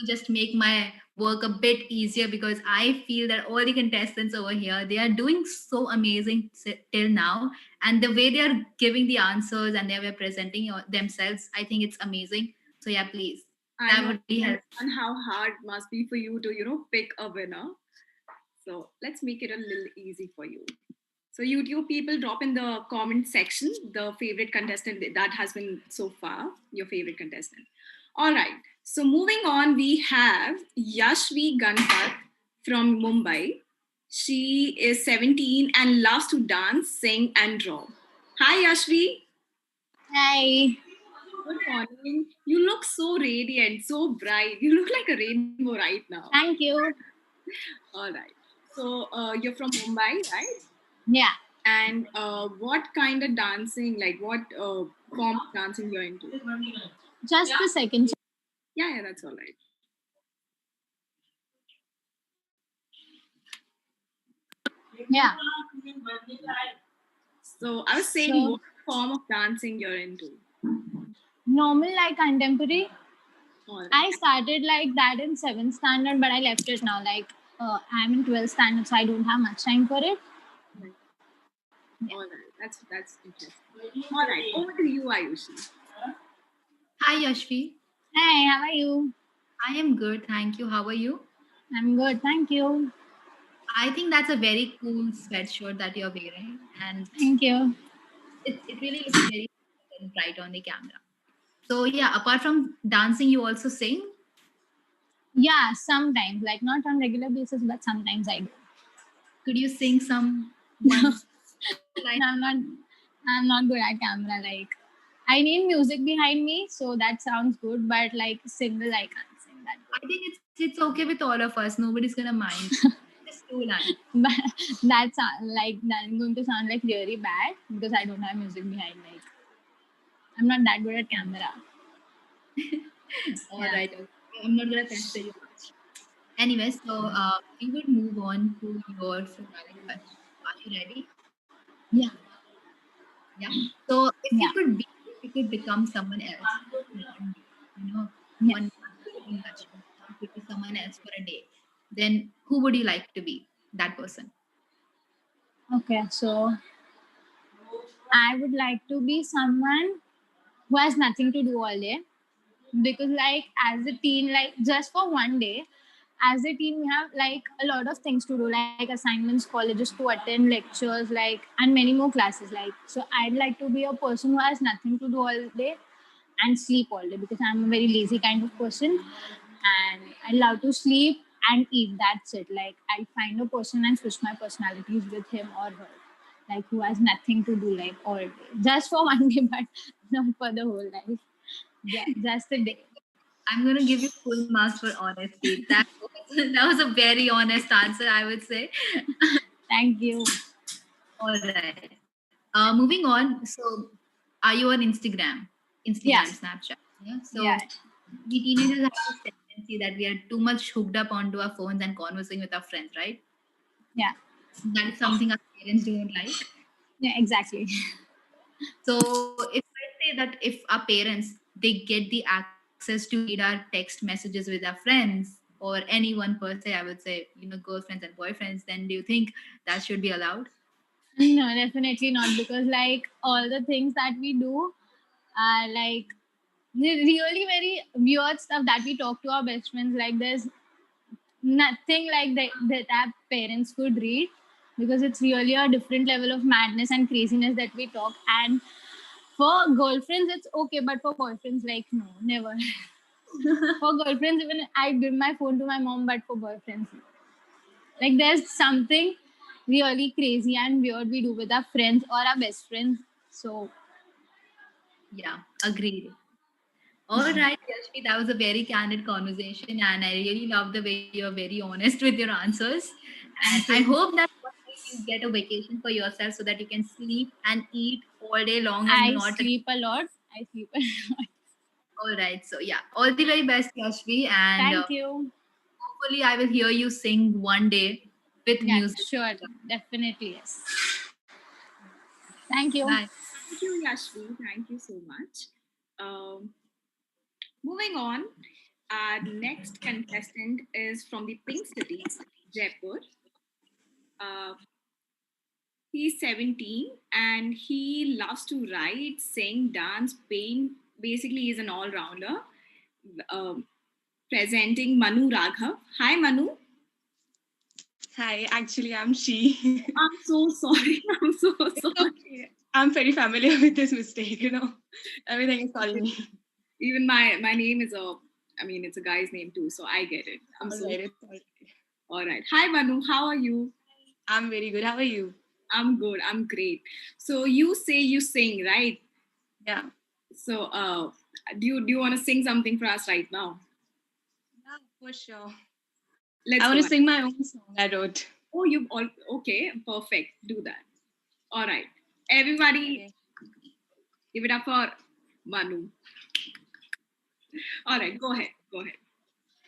just make my work a bit easier, because I feel that all the contestants over here, they are doing so amazing till now, and the way they are giving the answers and they were presenting themselves, I think it's amazing. So yeah, please, I that know, would be helpful. and how hard it must be for you to pick a winner. So let's make it a little easy for you. So YouTube people, drop in the comment section the favorite contestant that has been so far, your favorite contestant. All right. So moving on, we have Yashvi Ganpat from Mumbai. She is 17 and loves to dance, sing, and draw. Hi, Yashvi. Hi. Good morning. You look so radiant, so bright. You look like a rainbow right now. Thank you. All right. So you're from Mumbai, right? Yeah. And what kind of dancing, like what form of dancing you're into? Just a second. Yeah, that's all right. Yeah. So I was saying, So- what form of dancing you're into? Normal, like contemporary. All right. I started like that in 7th standard, but I left it now. Like I'm in 12th standard, so I don't have much time for it. Right. All right. That's interesting. All right. Over to you, Ayushi. Hi, Yashvi. Hey, how are you? I am good, thank you. How are you? I'm good, thank you. I think that's a very cool sweatshirt that you're wearing, and Thank you. it really looks very bright on the camera. So yeah, apart from dancing, you also sing. Yeah, sometimes, like not on regular basis, but sometimes I do. Could you sing some one line? I'm not good at camera. Like I need music behind me, so that sounds good. But like single, I can't sing that good. I think it's okay with all of us. Nobody's gonna mind. Just two lines. But that's like that's going to sound like really bad because I don't have music behind. Like I'm not that good at camera. All right. Okay. I'm not gonna pester you much. Anyway, so we would move on to your finale question. Are you ready? Yeah. Yeah. So if Yeah. you could become someone else, one day, Yeah. one you could be someone else for a day, then who would you like to be? That person. Okay, so I would like to be someone who has nothing to do all day, because like as a teen, like just for one day, as a teen we have like a lot of things to do, like assignments, colleges to attend, lectures, like, and many more classes. Like, so I'd like to be a person who has nothing to do all day and sleep all day, because I'm a very lazy kind of person and I love to sleep and eat. That's it. Like, I'll find a person and switch my personalities with him or her, like who has nothing to do like all day, just for one day, but not for the whole life. Just a day. I'm gonna give you full marks for honesty. That was a very honest answer, I would say. Thank you. All right. Moving on. So, are you on Instagram? Instagram, Yeah. Snapchat. Yeah. So, Yeah. we teenagers have this tendency that we are too much hooked up onto our phones and conversing with our friends, right? Yeah. That is something our parents don't like. Yeah, exactly. So, if I say that if our parents they get the access to read our text messages with our friends or anyone per se, I would say, girlfriends and boyfriends, then do you think that should be allowed? No, definitely not, because like all the things that we do are like really very weird stuff that we talk to our best friends. Like, there's nothing like that our parents could read, because it's really a different level of madness and craziness that we talk. And for girlfriends it's okay, but for boyfriends, like, no, never. For girlfriends, even I give my phone to my mom, but for boyfriends, no. Like, there's something really crazy and weird we do with our friends or our best friends. So Yeah, agreed. All right, Yashvi, that was a very candid conversation, and I really love the way you're very honest with your answers. And I thank you. hope that one day you get a vacation for yourself so that you can sleep and eat all day long and I not. sleep a lot. I sleep a lot. All right, so yeah, all the very best, Yashvi, and Thank you. hopefully I will hear you sing one day with Yeah, music. sure. Definitely, yes. Thank you. Bye. Thank you, Yashvi. Thank you so much. Um, Moving on, our next contestant is from the Pink City, Jaipur. Uh, he's 17 and he loves to write, sing, dance, paint. Basically, he's an all rounder. Um, Presenting Manu Raghav. Hi, Manu. Hi, actually, I'm she. I'm so sorry. I'm so It's sorry. okay. I'm very familiar with this mistake, Everything is calling me. Even my name is it's a guy's name too, so I get it. I'm so Alright, it's all right. all right. Hi, Manu. How are you? I'm very good. How are you? I'm good. I'm great. So you say you sing, right? Yeah. So do you want to sing something for us right now? Yeah, for sure. Let's I go want to ahead. sing my own song I wrote. Oh, you all okay? Perfect. Do that. All right. Everybody, Okay. give it up for Manu. All right. Go ahead. Go ahead.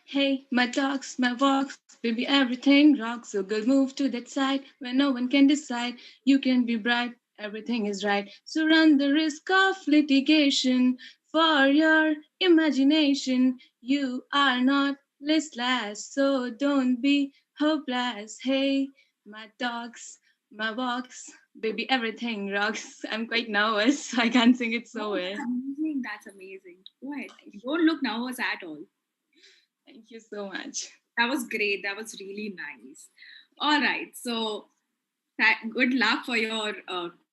Hey, my talks, my walks, baby, everything rocks. So good move to that side where no one can decide. You can be bright, everything is right. So run the risk of litigation for your imagination. You are not listless, so don't be hopeless. Hey, my talks, my walks, baby, everything rocks. I'm quite nervous, so I can't sing it so Oh, well. that's amazing. That's amazing. Go ahead. You don't look nervous at all. Thank you so much. That was great. That was really nice. All right. So good luck for your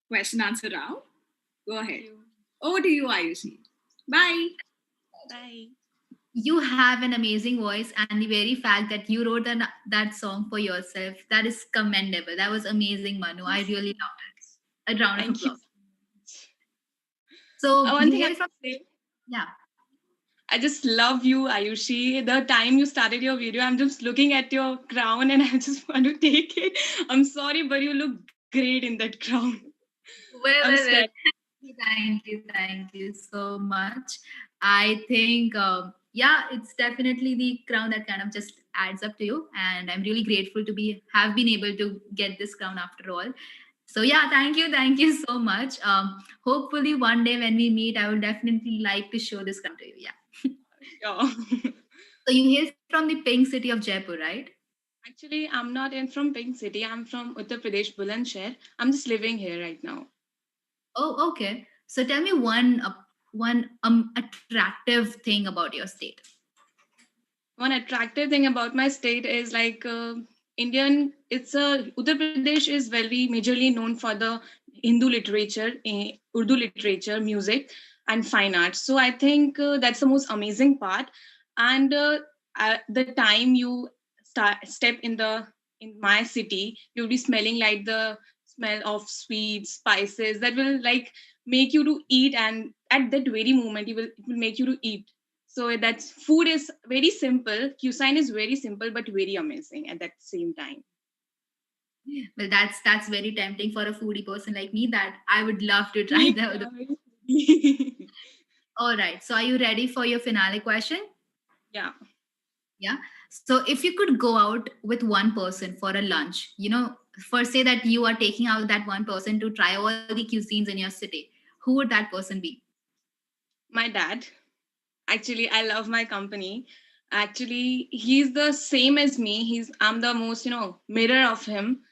question answer round. Go Thank ahead. you. Over to you, Ayushi. Bye. Bye. You have an amazing voice, and the very fact that you wrote that song for yourself, that is commendable. That was amazing, Manu. I really loved it. A round of Thank you applause. so much. So One you thing I hail have from, to say, yeah. I just love you, Ayushi. The time you started your video, I'm just looking at your crown and I just want to take it. I'm sorry, but you look great in that crown. I'm Well. scared. Thank you so much. I think, yeah, it's definitely the crown that kind of just adds up to you, and I'm really grateful to be have been able to get this crown after all. So yeah, thank you so much. Hopefully one day when we meet, I will definitely like to show this crown to you. Yeah. Yeah. So you hail from the pink city of Jaipur, right? Actually, I'm not in from Pink City. I'm from Uttar Pradesh, Bulandshahr. I'm just living here right now. Oh, okay. So tell me one attractive thing about your state. one attractive thing about my state is like Indian. Uttar Pradesh is very majorly known for the Hindu literature, Urdu literature, music, and fine arts. So I think that's the most amazing part. And the time you step in my city, you'll be smelling like the smell of sweets, spices that will like make you to eat, and at that very moment, it will make you to eat. So that's food is very simple. Cuisine is very simple but very amazing at that same time. Well, that's very tempting for a foodie person like me that I would love to try the. All right. So are you ready for your finale question? Yeah. Yeah. So if you could go out with one person for a lunch, for say that you are taking out that one person to try all the cuisines in your city, who would that person be? My dad. Actually, I love my company. Actually, he's the same as me. I'm the most, mirror of him.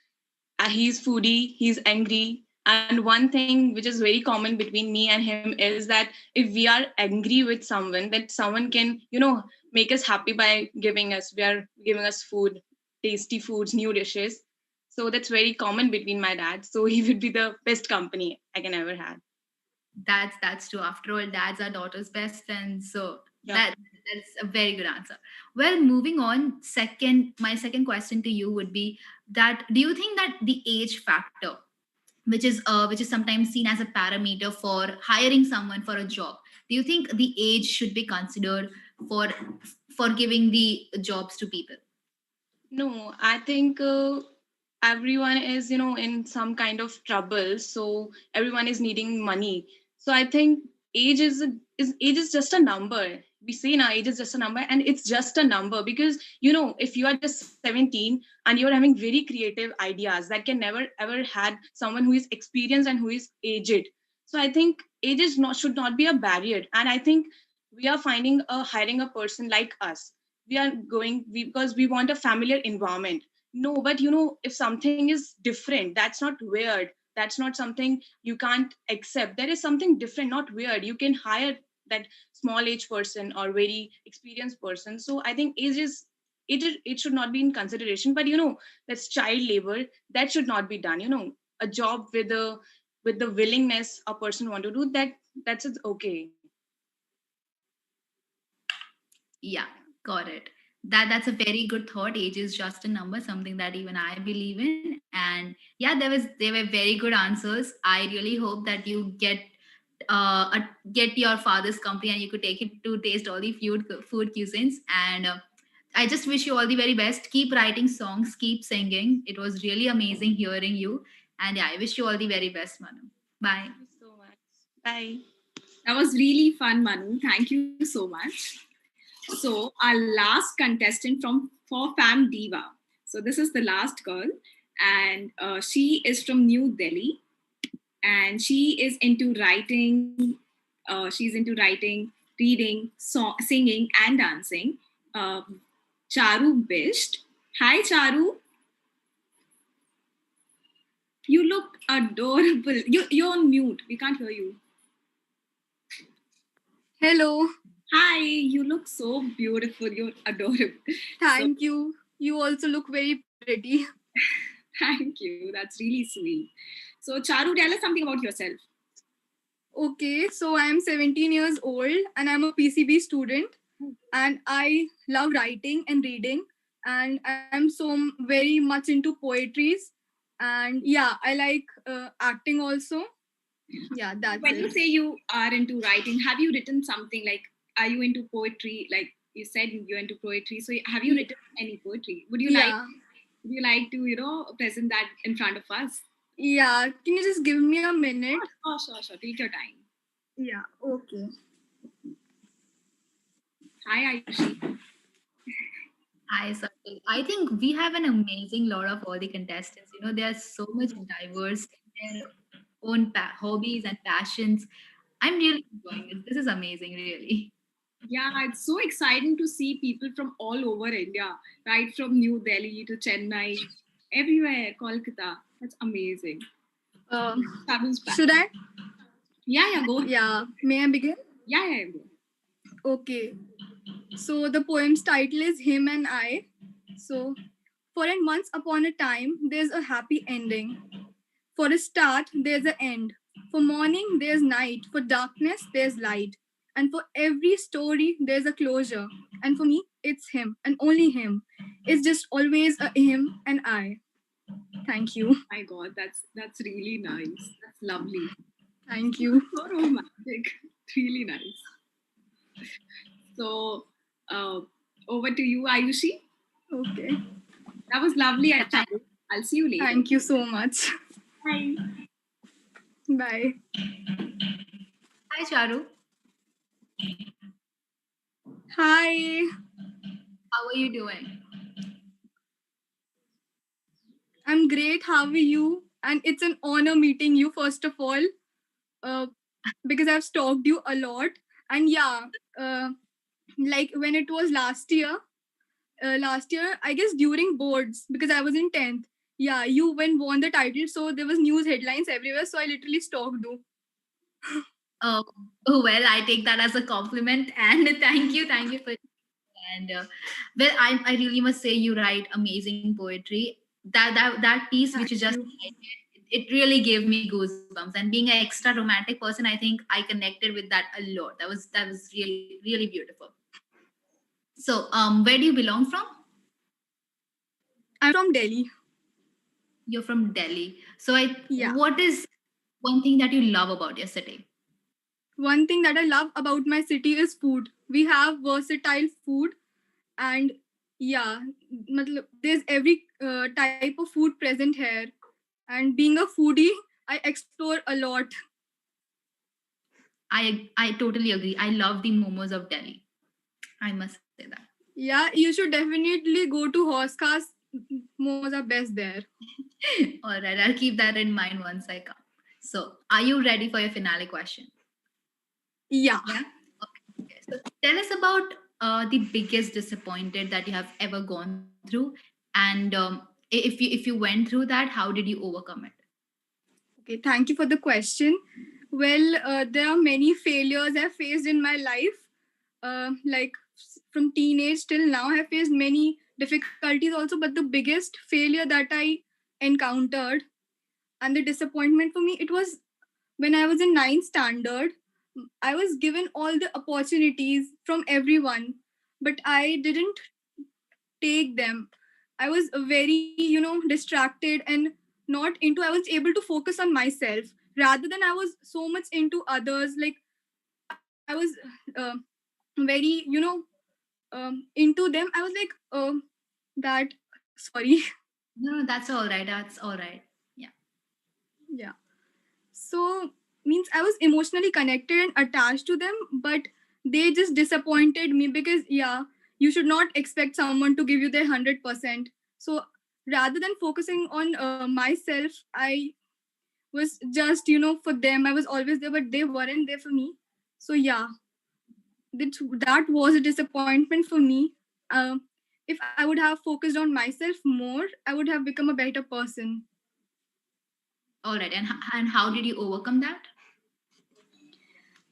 He's foodie, he's angry. And one thing which is very common between me and him is that if we are angry with someone, that someone can, make us happy by giving us food, tasty foods, new dishes. So that's very common between my dad. So he would be the best company I can ever have. That's true. After all, dads are daughters' best friends. So Yeah. that's a very good answer. Well, moving on, my second question to you would be that do you think that the age factor, which is sometimes seen as a parameter for hiring someone for a job, do you think the age should be considered for giving the jobs to people? No, I think everyone is, in some kind of trouble. So everyone is needing money. So I think age is just a number. We say now age is just a number, and it's just a number because if you are just 17 and you're having very creative ideas that can never ever had someone who is experienced and who is aged. So I think age is not should not be a barrier, and I think we are hiring a person like us. Because we want a familiar environment. No, but if something is different, that's not weird, that's not something you can't accept. There is something different, not weird. You can hire that small age person or very experienced person. So I think it should not be in consideration. But that's child labor, that should not be done. A job with the willingness a person want to do that, that's okay. Yeah, got it. That's a very good thought. Age is just a number, something that even I believe in. And yeah, there were very good answers. I really hope that you get your father's company and you could take him to taste all the food cuisines. And I just wish you all the very best. Keep writing songs, keep singing. It was really amazing hearing you. And yeah, I wish you all the very best, Manu. Bye. Thank you so much. Bye. That was really fun, Manu. Thank you so much. So our last contestant for Fam Diva. So this is the last girl, and she is from New Delhi, and she is into writing. She's into writing, reading, singing, and dancing. Charu Bisht. Hi, Charu. You look adorable. You're on mute. We can't hear you. Hello. Hi, you look so beautiful. You're adorable. Thank you. You also look very pretty. Thank you. That's really sweet. So, Charu, tell us something about yourself. Okay, so I am 17 years old and I'm a PCB student and I love writing and reading and I'm so very much into poetries and yeah, I like acting also. Yeah, that's when it. you say you are into writing, have you written something like, are you into poetry? Like you said, you're into poetry. So have you written any poetry? Would you like to, present that in front of us? Yeah, can you just give me a minute? Oh, sure. Take your time. Yeah, okay. Hi, Ayushi. Hi, Sakil. I think we have an amazing lot of all the contestants. They are so much diverse in their own hobbies and passions. I'm really enjoying it. This is amazing, really. Yeah, it's so exciting to see people from all over India, right from New Delhi to Chennai, everywhere, Kolkata. That's amazing. Should I? Yeah, go ahead. Yeah, may I begin? Yeah. Okay. So the poem's title is Him and I. So, for an once upon a time, there's a happy ending. For a start, there's an end. For morning, there's night. For darkness, there's light. And for every story, there's a closure. And for me, it's him and only him. It's just always a him and I. Thank you. My God, that's really nice. That's lovely. Thank you. So romantic. Really nice. So, over to you, Ayushi. Okay. That was lovely. I'll see you later. Thank you so much. Bye. Bye. Hi, Charu. Hi. How are you doing? I'm great. How are you? And it's an honor meeting you, first of all, because I've stalked you a lot. And yeah, like when it was last year, I guess during boards, because I was in 10th. Yeah, you won the title, so there was news headlines everywhere. So I literally stalked you. Oh, well, I take that as a compliment, and thank you for. And well, I really must say you write amazing poetry. That piece which you just recited, it really gave me goosebumps. And being an extra romantic person, I think I connected with that a lot. That was really beautiful. So, where do you belong from? I'm from Delhi. You're from Delhi. So, Yeah. what is one thing that you love about your city? One thing that I love about my city is food. We have versatile food, and yeah, there's every type of food present here. And being a foodie, I explore a lot. I totally agree. I love the momos of Delhi. I must say that. Yeah, you should definitely go to Horse Cars. Momos are best there. All right, I'll keep that in mind once I come. So, are you ready for your finale question? Yeah. Okay. So, tell us about the biggest disappointed that you have ever gone through, and if you went through that, how did you overcome it? Okay, thank you for the question. Well, there are many failures I've faced in my life. Like from teenage till now, I have faced many difficulties also. But the biggest failure that I encountered and the disappointment for me, it was when I was in ninth standard. I was given all the opportunities from everyone, but I didn't take them. I was very, distracted and not into, I was able to focus on myself rather than I was so much into others. Like I was very, into them. I was like, that, sorry. No, that's all right. That's all right. Yeah. Yeah. So means I was emotionally connected and attached to them, but they just disappointed me because you should not expect someone to give you their 100%. So rather than focusing on myself, I was just for them. I was always there, but they weren't there for me. So yeah, that was a disappointment for me. If I would have focused on myself more, I would have become a better person. All right, and how did you overcome that?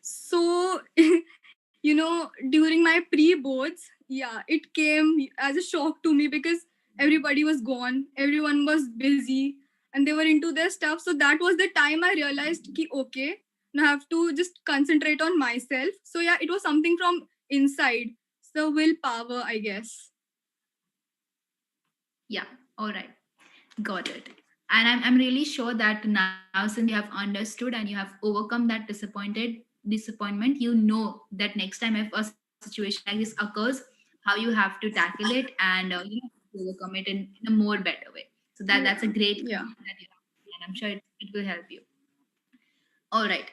So, during my pre-boards, it came as a shock to me because everybody was gone, everyone was busy, and they were into their stuff. So that was the time I realized ki okay, now I have to just concentrate on myself. So yeah, it was something from inside. So willpower, I guess. Yeah. All right. Got it. And I'm really sure that now, since you have understood and you have overcome that disappointment, you know that next time if a situation like this occurs, how you have to tackle it and overcome it in a more better way. So that's a great feeling that you have, and I'm sure it will help you. All right.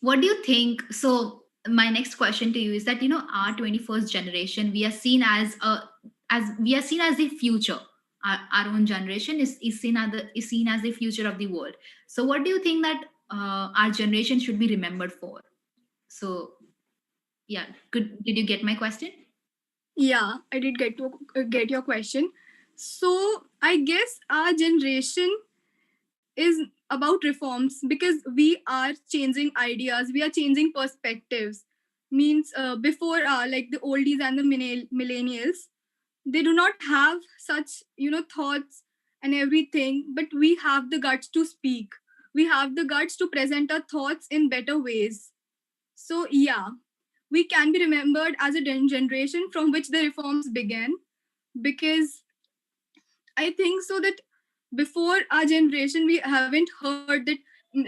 What do you think? So my next question to you is that our 21st generation, we are seen as the future. Our own generation is seen as the future of the world. So what do you think that our generation should be remembered for? So yeah, did you get my question? Yeah, I did get your question. So I guess our generation is about reforms because we are changing ideas, we are changing perspectives. means before like the oldies and the millennials, they do not have such thoughts and everything, but we have the guts to speak. We have the guts to present our thoughts in better ways. So yeah, we can be remembered as a generation from which the reforms began, because I think so that before our generation, we haven't heard that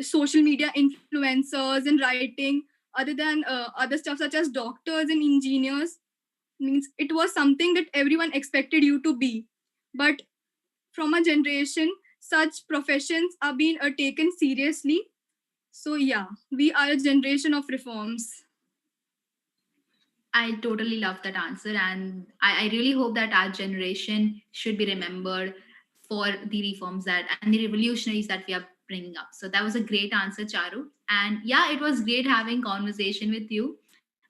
social media influencers and writing, other than other stuff such as doctors and engineers, means it was something that everyone expected you to be. But from a generation, such professions are being taken seriously. So yeah, we are a generation of reforms. I totally love that answer, and I really hope that our generation should be remembered for the reforms that and the revolutionaries that we are bringing up. So that was a great answer, Charu. And yeah, it was great having conversation with you.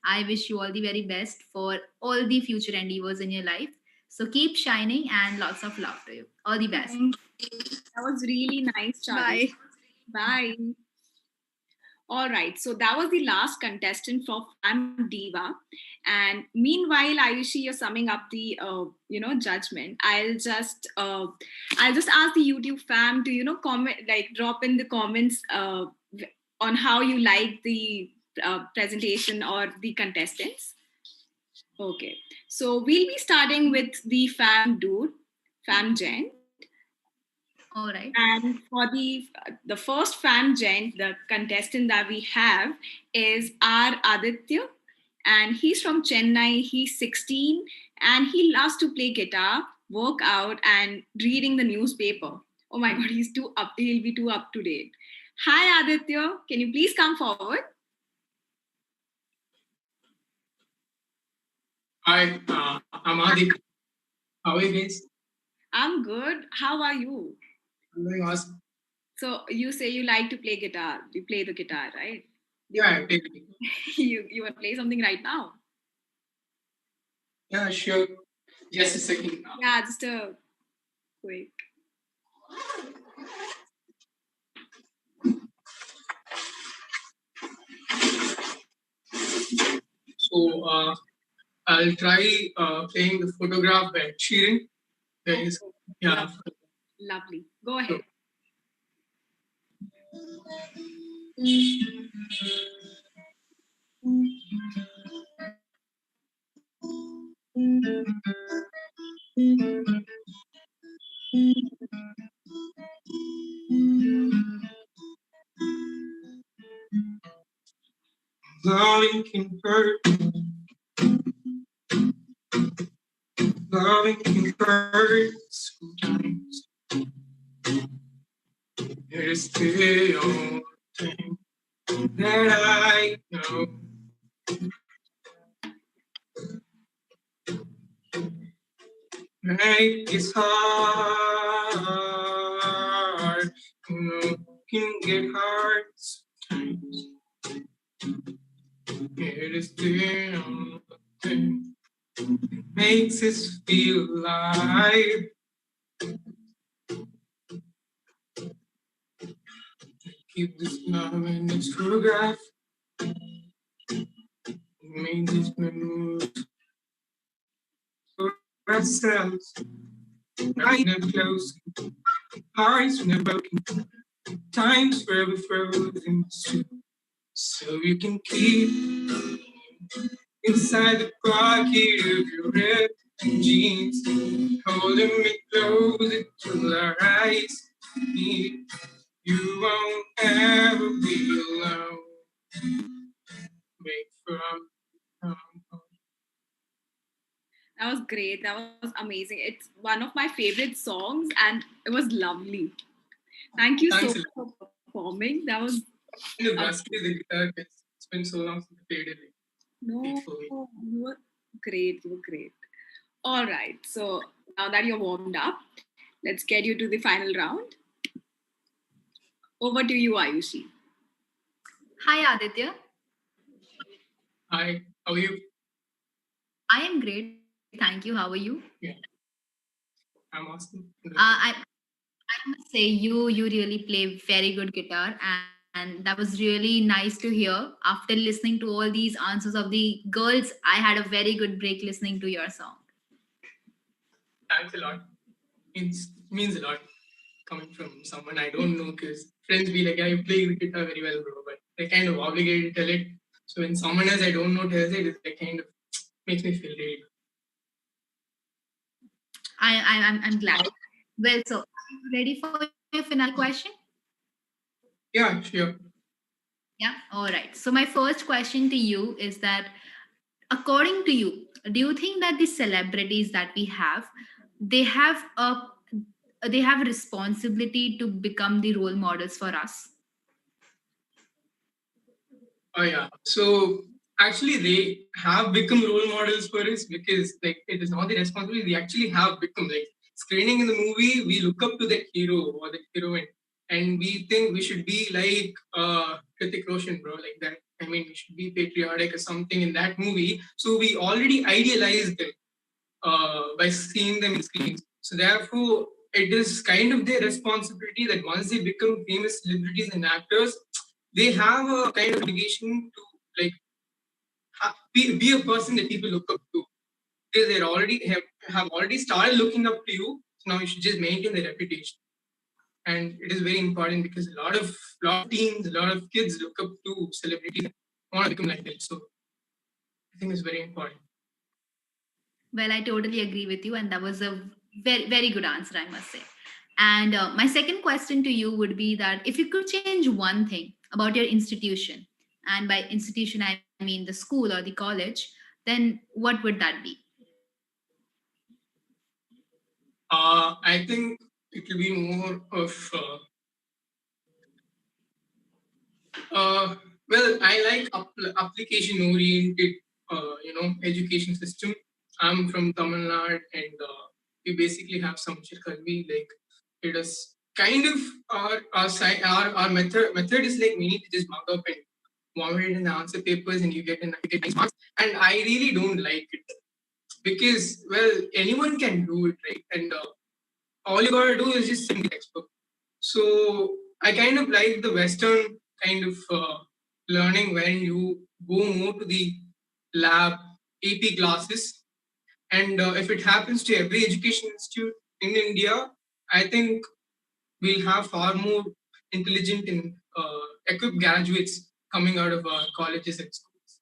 I wish you all the very best for all the future endeavors in your life. So keep shining and lots of love to you. All the best. Thank That was really nice, you. Charu. Bye. Bye. All right, so that was the last contestant for Fam Diva, and meanwhile, Ayushi, you're summing up the judgment. I'll just ask the YouTube fam to comment, like drop in the comments on how you like the presentation or the contestants. Okay, so we'll be starting with the fam dude, FamJam. All right. And for the first fan gent, the contestant that we have is R. Aditya, and he's from Chennai. He's 16, and he loves to play guitar, work out, and reading the newspaper. Oh my God, he'll be too up to date. Hi, Aditya. Can you please come forward? Hi, I'm Adi. How are you guys? I'm good. How are you? I'm doing awesome. So you say you like to play guitar. You play the guitar, right? Yeah, I take it. You want to play something right now? Yeah, sure. Just a second. Yeah, just a quick. So I'll try playing the photograph by cheering. There is, yeah. Lovely. Go ahead. Loving can hurt. Loving can hurt sometimes. It is the only thing that I know. Life is hard, can get hard sometimes. It is the only thing that makes us feel alive. Keep this love in its photograph. Make these memories for ourselves. Eyes never close, hearts never broken, time's forever frozen. So you can keep inside the pocket of your red jeans, holding me closer till our eyes meet. You won't ever be alone. Wait from That was great. That was amazing. It's one of my favorite songs, and it was lovely. Thank you so much for performing. That was. Rusty the guitar. It's been so long since I played it. No, you were great. You were great. All right. So now that you're warmed up, let's get you to the final round. Over to you, Ayushi. Hi, Aditya. Hi, how are you? I am great. Thank you. How are you? Yeah. I'm awesome. I must say you really play very good guitar, and that was really nice to hear. After listening to all these answers of the girls, I had a very good break listening to your song. Thanks a lot. It means a lot coming from someone I don't know, because friends be like, "Yeah, you play the guitar very well, bro," but they're kind of obligated to tell it. So when someone else I don't know tells it, it kind of makes me feel really good. I'm glad. Well, so ready for your final question? Yeah, sure. Yeah. All right. So my first question to you is that, according to you, do you think that the celebrities that we have, they have a they have a responsibility to become the role models for us? Oh yeah. So actually, they have become role models for us, because like it is not the responsibility. They actually have become, like, screening in the movie. We look up to that hero or the heroine, and we think we should be like Hrithik Roshan, bro, like that. I mean, we should be patriotic or something in that movie. So we already idealize them by seeing them in screens. So therefore, it is kind of their responsibility that once they become famous celebrities and actors, they have a kind of obligation to, like, be a person that people look up to, because they already have already started looking up to you. So now you should just maintain the reputation, and it is very important, because a lot of teens, a lot of kids look up to celebrities and want to become like them. So I think it's very important. Well, I totally agree with you, and that was a very good answer, I must say. And my second question to you would be that if you could change one thing about your institution, and by institution I mean the school or the college, then what would that be? I think it will be more of well, I like application oriented, education system. I'm from Tamil Nadu, and we basically have some Kalvi. Like, it is kind of our method is like, we need to just mug up and vomit it in the answer papers, and you get nice marks. And I really don't like it, because, well, anyone can do it, right? And all you gotta do is just send the textbook. So I kind of like the Western kind of learning, when you go more to the lab, AP classes. And if it happens to every education institute in India, I think we'll have far more intelligent and equipped graduates coming out of our colleges and schools.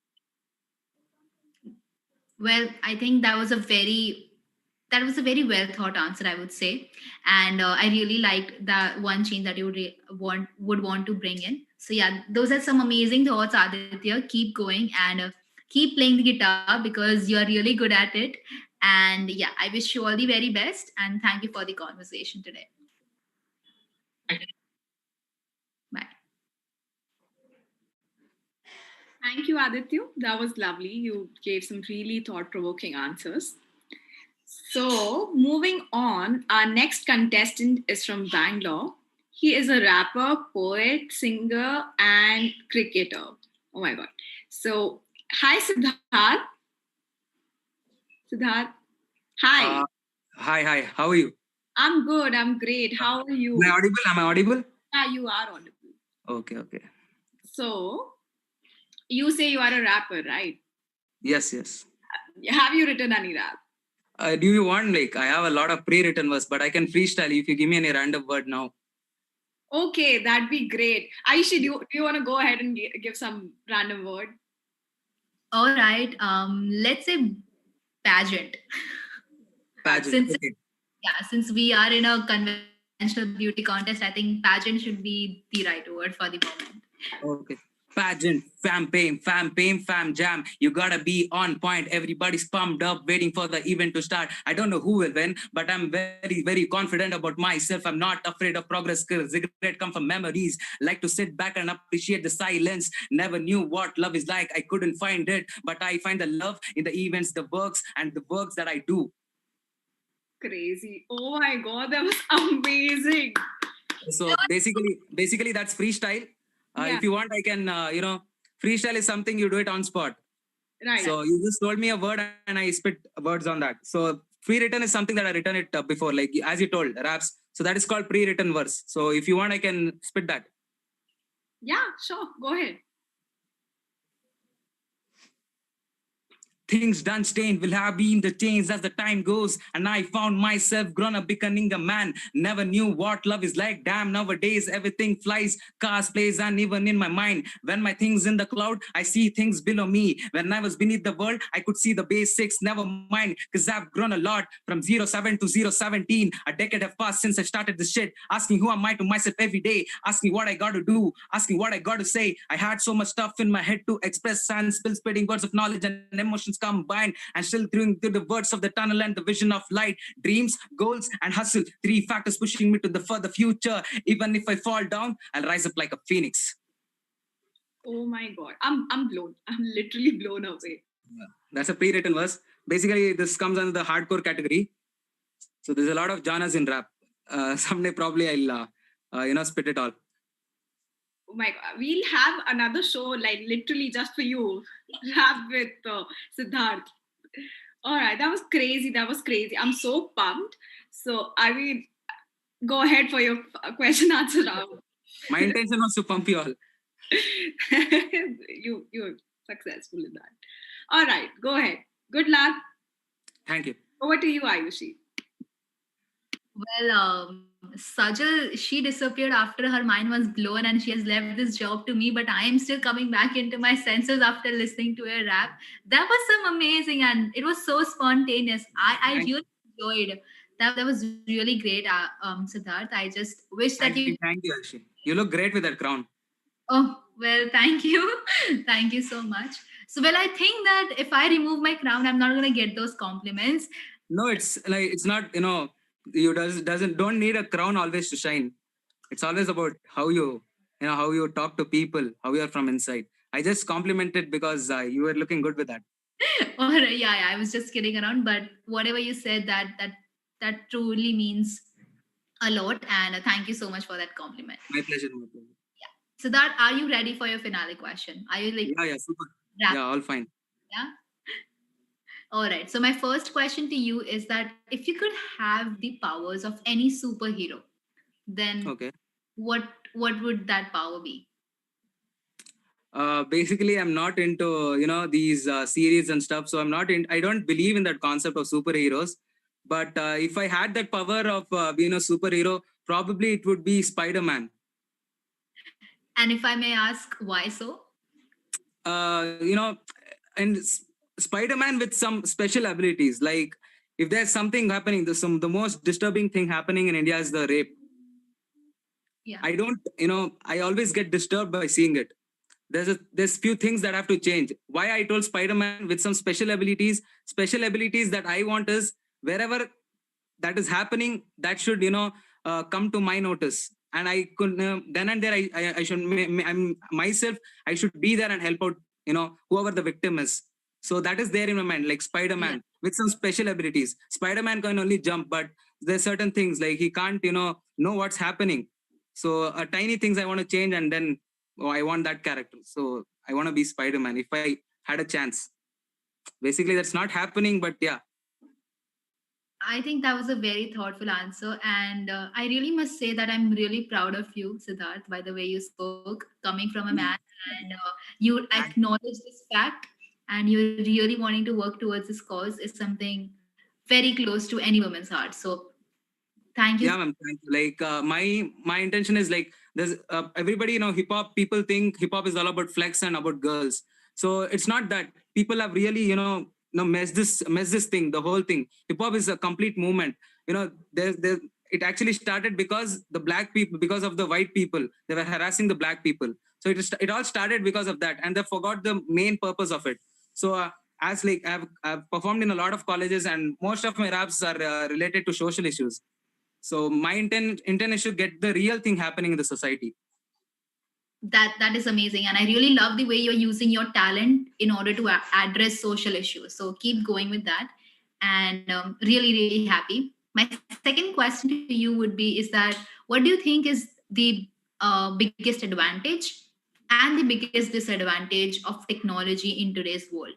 Well, I think that was a very well thought answer, I would say, and I really liked that one change that you would want to bring in. So yeah, those are some amazing thoughts, Aditya. Keep going and keep playing the guitar because you are really good at it. And yeah, I wish you all the very best, and thank you for the conversation today. Bye. Thank you, Aditya. That was lovely. You gave some really thought provoking answers. So, moving on, our next contestant is from Bangalore. He is a rapper, poet, singer, and cricketer. Oh my God. So, hi, Siddharth. Siddharth. Hi. Hi. How are you? I'm good. I'm great. How are you? Am I audible? Am I audible? Yeah, you are audible. Okay. So, you say you are a rapper, right? Yes. Have you written any rap? Do you want, like, I have a lot of pre-written verse, but I can freestyle if you give me any random word now. Okay, that'd be great. Aisha, do you want to go ahead and give some random word? All right. Let's say pageant. Pageant. Since we are in a conventional beauty contest, I think pageant should be the right word for the moment. Okay. Pageant, FamPay, FamJam. You gotta be on point. Everybody's pumped up, waiting for the event to start. I don't know who will win, but I'm very confident about myself. I'm not afraid of progress, because regret come from memories. Like to sit back and appreciate the silence. Never knew what love is like. I couldn't find it, but I find the love in the events, the works, and the works that I do. Crazy. Oh my God, that was amazing. So basically that's freestyle. If you want, I can, freestyle is something you do it on spot. Right. So you just told me a word and I spit words on that. So pre-written is something that I written it before, like as you told, raps. So that is called pre-written verse. So if you want, I can spit that. Yeah, sure. Go ahead. Things done stained will have been the change as the time goes, and I found myself grown up becoming a man. Never knew what love is like. Damn, nowadays everything flies, cars, plays, and even in my mind. When my things in the cloud, I see things below me. When I was beneath the world, I could see the basics. Never mind, cause I've grown a lot from 07 to 017. A decade have passed since I started this shit. Asking who am I to myself every day. Asking what I got to do. Asking what I got to say. I had so much stuff in my head to express and spill, spreading words of knowledge and emotions combined, and still through the words of the tunnel and the vision of light, dreams, goals, and hustle. Three factors pushing me to the further future. Even if I fall down, I'll rise up like a phoenix. Oh my god, I'm blown. I'm literally blown away. That's a pre-written verse. Basically, this comes under the hardcore category. So there's a lot of genres in rap. Someday probably I'll spit it all. Oh my god, we'll have another show like literally just for you. Rap with Siddharth. All right, that was crazy. That was crazy. I'm so pumped. So I mean, go ahead for your question answer round. My intention was to pump you all. You're successful in that. All right, go ahead. Good luck. Thank you. Over to you, Ayushi. Well, Sajal, she disappeared after her mind was blown and she has left this job to me, but I am still coming back into my senses after listening to her rap. That was some amazing and it was so spontaneous. I really enjoyed that. That was really great, Siddharth. I just wish that you. Thank you, Ayushi. You look great with that crown. Oh, well, thank you. Thank you so much. So, well, I think that if I remove my crown, I'm not going to get those compliments. No, it's like, it's not, you don't need a crown always to shine. It's always about how you talk to people, how you are from inside. I just complimented because you were looking good with that. Or yeah, I was just kidding around, but whatever you said, that truly means a lot, and thank you so much for that compliment. My pleasure. Yeah. So that, are you ready for your finale question? Are you like? Yeah, super. Yeah, all fine. Yeah. All right. So my first question to you is that if you could have the powers of any superhero, then okay, what would that power be? Basically, I'm not into these series and stuff, so I don't believe in that concept of superheroes. But if I had that power of being a superhero, probably it would be Spider-Man. And if I may ask, why so? And Spider-Man with some special abilities. Like if there's something happening, the most disturbing thing happening in India is the rape. Yeah. I always get disturbed by seeing it. There's few things that have to change. Why I told Spider-Man with some special abilities that I want is wherever that is happening, that should come to my notice, and I could then and there I should I'm myself, I should be there and help out whoever the victim is. So that is there in my mind, like Spider-Man with some special abilities. Spider-Man can only jump, but there's certain things like he can't know what's happening. So tiny things I want to change, and then I want that character. So I want to be Spider-Man if I had a chance. Basically, that's not happening, but yeah. I think that was a very thoughtful answer. And I really must say that I'm really proud of you, Siddharth, by the way you spoke, coming from a man. And you acknowledge this fact and you're really wanting to work towards this cause is something very close to any woman's heart. So thank you. Yeah, ma'am. Like my intention is like there's everybody hip hop people think hip hop is all about flex and about girls. So it's not that. People have really mess this thing, the whole thing. Hip hop is a complete movement. It actually started because the black people, because of the white people, they were harassing the black people. So it all started because of that, and they forgot the main purpose of it. So as like I've performed in a lot of colleges, and most of my raps are related to social issues. So my intent is to get the real thing happening in the society. That is amazing, and I really love the way you're using your talent in order to address social issues. So keep going with that, and really happy. My second question to you would be: is that what do you think is the biggest advantage and the biggest disadvantage of technology in today's world?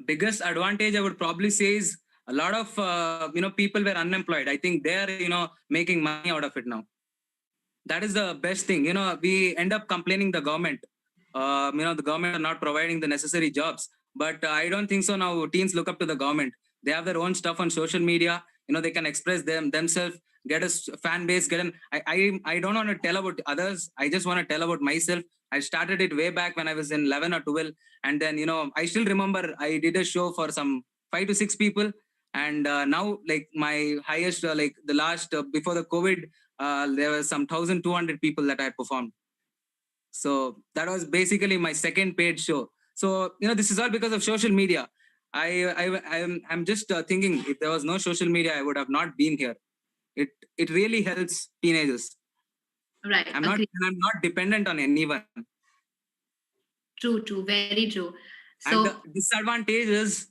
Biggest advantage I would probably say is a lot of people were unemployed. I think they're making money out of it now. that is the best thing. We end up complaining the government. The government are not providing the necessary jobs. But I don't think so. Now teens look up to the government. They have their own stuff on social media. They can express themselves, get a fan base. I don't want to tell about others. I just want to tell about myself. I started it way back when I was in 11 or 12, and then I still remember I did a show for some 5 to 6 people, and now like my highest like the last before the COVID, there were some 1,200 people that I had performed. So that was basically my second paid show. So this is all because of social media. I'm just thinking, if there was no social media, I would have not been here. It really helps teenagers. Right. I'm not dependent on anyone. True, very true. And the disadvantage is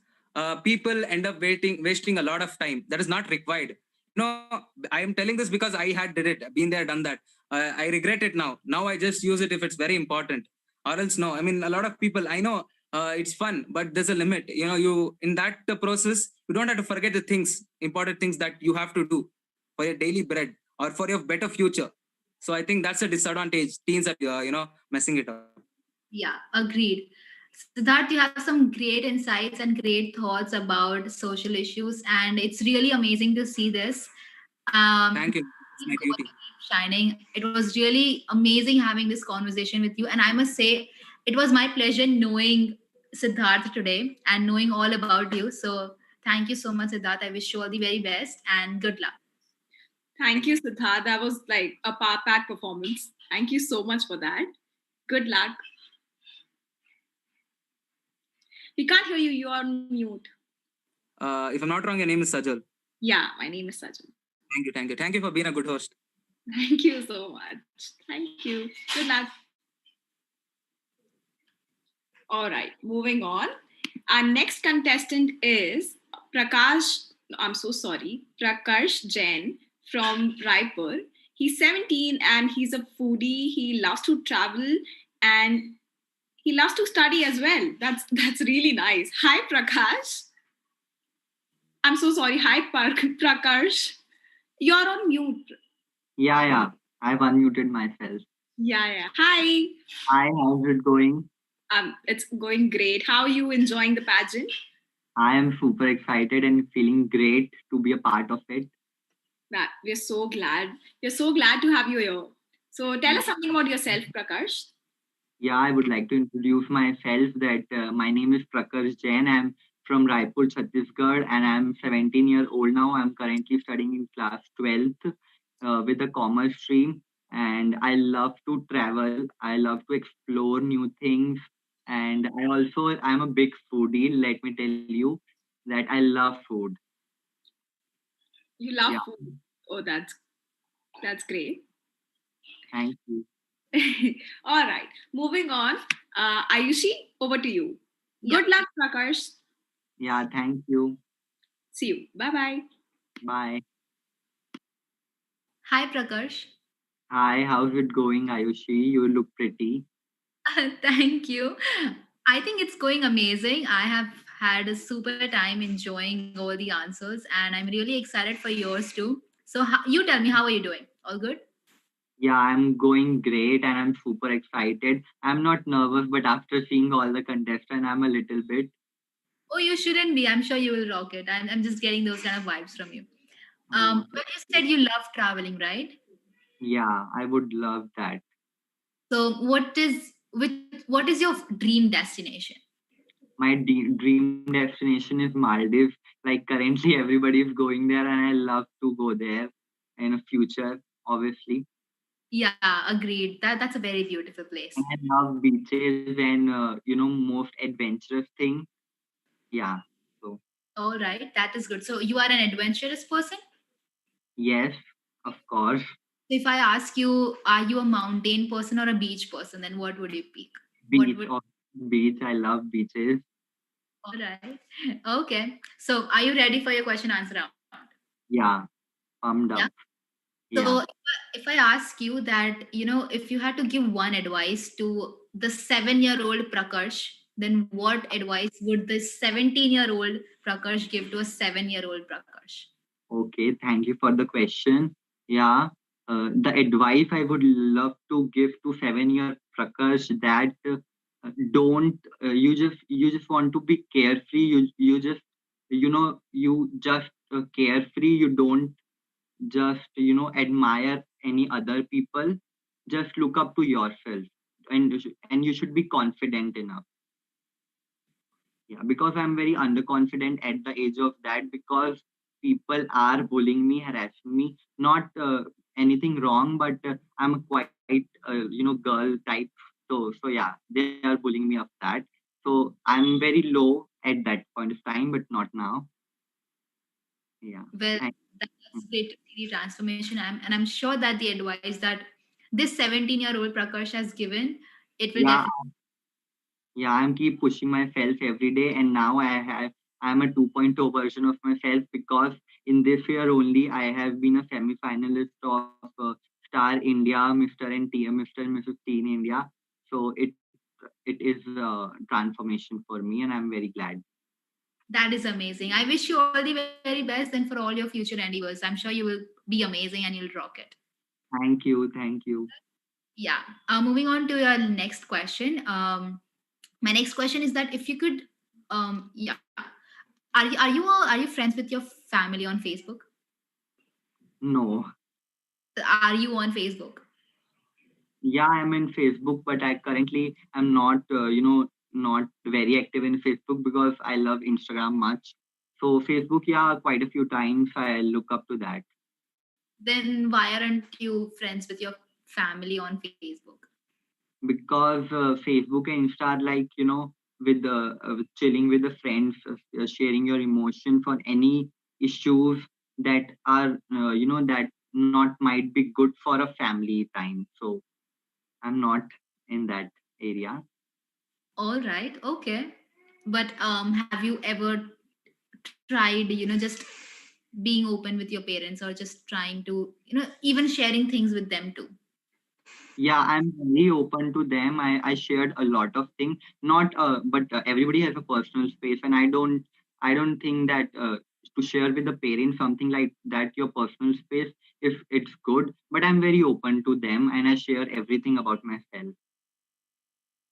people end up wasting a lot of time that is not required. I am telling this because I had did it, been there, done that. I regret it now. Now I just use it if it's very important, or else no. I mean, a lot of people I know, it's fun, but there's a limit. You in that process, you don't have to forget the things, important things that you have to do for your daily bread or for your better future. So I think that's a disadvantage. Teens are messing it up. Yeah, agreed. So that you have some great insights and great thoughts about social issues, and it's really amazing to see this. Thank you. It's my duty. Keep shining. It was really amazing having this conversation with you, and I must say, it was my pleasure knowing Siddharth today and knowing all about you. So thank you so much, Siddharth. I wish you all the very best and good luck. Thank you, Siddharth. That was like a power pack performance. Thank you so much for that. Good luck. We can't hear you. You are on mute. If I'm not wrong, your name is Sajal. Yeah, my name is Sajal. Thank you for being a good host. Thank you so much. Thank you. Good luck. All right, moving on. Our next contestant is Prakash Jain from Raipur. He's 17 and he's a foodie. He loves to travel and he loves to study as well. That's really nice. Hi, Prakash. I'm so sorry. Hi, Prakash. You're on mute. Yeah. I've unmuted myself. Yeah. Hi. Hi, how's it going? It's going great. How are you enjoying the pageant? I am super excited and feeling great to be a part of it. We're so glad. We're so glad to have you here. So tell us something about yourself, Prakash. Yeah, I would like to introduce myself that my name is Prakash Jain. I'm from Raipur, Chhattisgarh, and I'm 17 years old now. I'm currently studying in class 12th with a commerce stream. And I love to travel. I love to explore new things. And I'm a big foodie. Let me tell you that I love food. You love food. Oh, that's great. Thank you. All right. Moving on. Ayushi, over to you. Good luck, Prakash. Yeah, thank you. See you. Bye-bye. Bye. Hi, Prakash. Hi, how's it going, Ayushi? You look pretty. Thank you. I think it's going amazing. I have had a super time enjoying all the answers, and I'm really excited for yours too. So, you tell me, how are you doing? All good? Yeah, I'm going great and I'm super excited. I'm not nervous, but after seeing all the contestants, I'm a little bit. Oh, you shouldn't be. I'm sure you will rock it. I'm just getting those kind of vibes from you. But you said you love traveling, right? Yeah, I would love that. So, what is your dream destination? My dream destination is Maldives. Like currently, everybody is going there, and I love to go there in the future, obviously. Yeah, agreed. That's a very beautiful place. And I love beaches and most adventurous thing. Yeah. So. All right, that is good. So you are an adventurous person? Yes, of course. If I ask you, are you a mountain person or a beach person, then what would you pick? Beach. I love beaches. All right. Okay. So are you ready for your question answer round? Yeah. Pumped up. So if I ask you that, if you had to give one advice to the 7-year-old Prakash, then what advice would the 17-year-old Prakash give to a 7-year-old Prakash? Okay, thank you for the question. Yeah, the advice I would love to give to 7-year Prakash that don't you just want to be carefree. You just you just carefree. You don't just admire any other people. Just look up to yourself, and you should be confident enough. Yeah, because I'm very underconfident at the age of that, because people are bullying me, harassing me. Not anything wrong, but I'm a quite girl type. So yeah, they are bullying me of that. So I'm very low at that point of time, but not now. Yeah. Well, Thank- that's great to see the transformation. And I'm sure that the advice that this 17-year-old Prakash has given, it will yeah, definitely. yeah, I'm keep pushing myself every day, and now I'm a 2.0 version of myself, because in this year only I have been a semi-finalist of Star India, Mr. and Mrs. Teen India. So it is a transformation for me, and I'm very glad. That is amazing. I wish you all the very best and for all your future endeavors. I'm sure you will be amazing and you'll rock it. Thank you, thank you. Yeah. Moving on to your next question. My next question is that if you could, yeah, are you friends with your family on Facebook? No, Are you on Facebook? yeah, I'm in Facebook, but I currently am not, not very active in Facebook because I love Instagram much. So Facebook, yeah, quite a few times I look up to that, Then why aren't you friends with your family on Facebook? because Facebook and Insta are like, with chilling with the friends, sharing your emotions on any issues that are, that not might be good for a family time. So I'm not in that area. All right, okay. But have you ever tried, just being open with your parents or just trying to, even sharing things with them too? Yeah, I'm very open to them. I shared a lot of things, not but everybody has a personal space, and I don't think that to share with the parents something like that, your personal space, if it's good, but I'm very open to them, and I share everything about myself.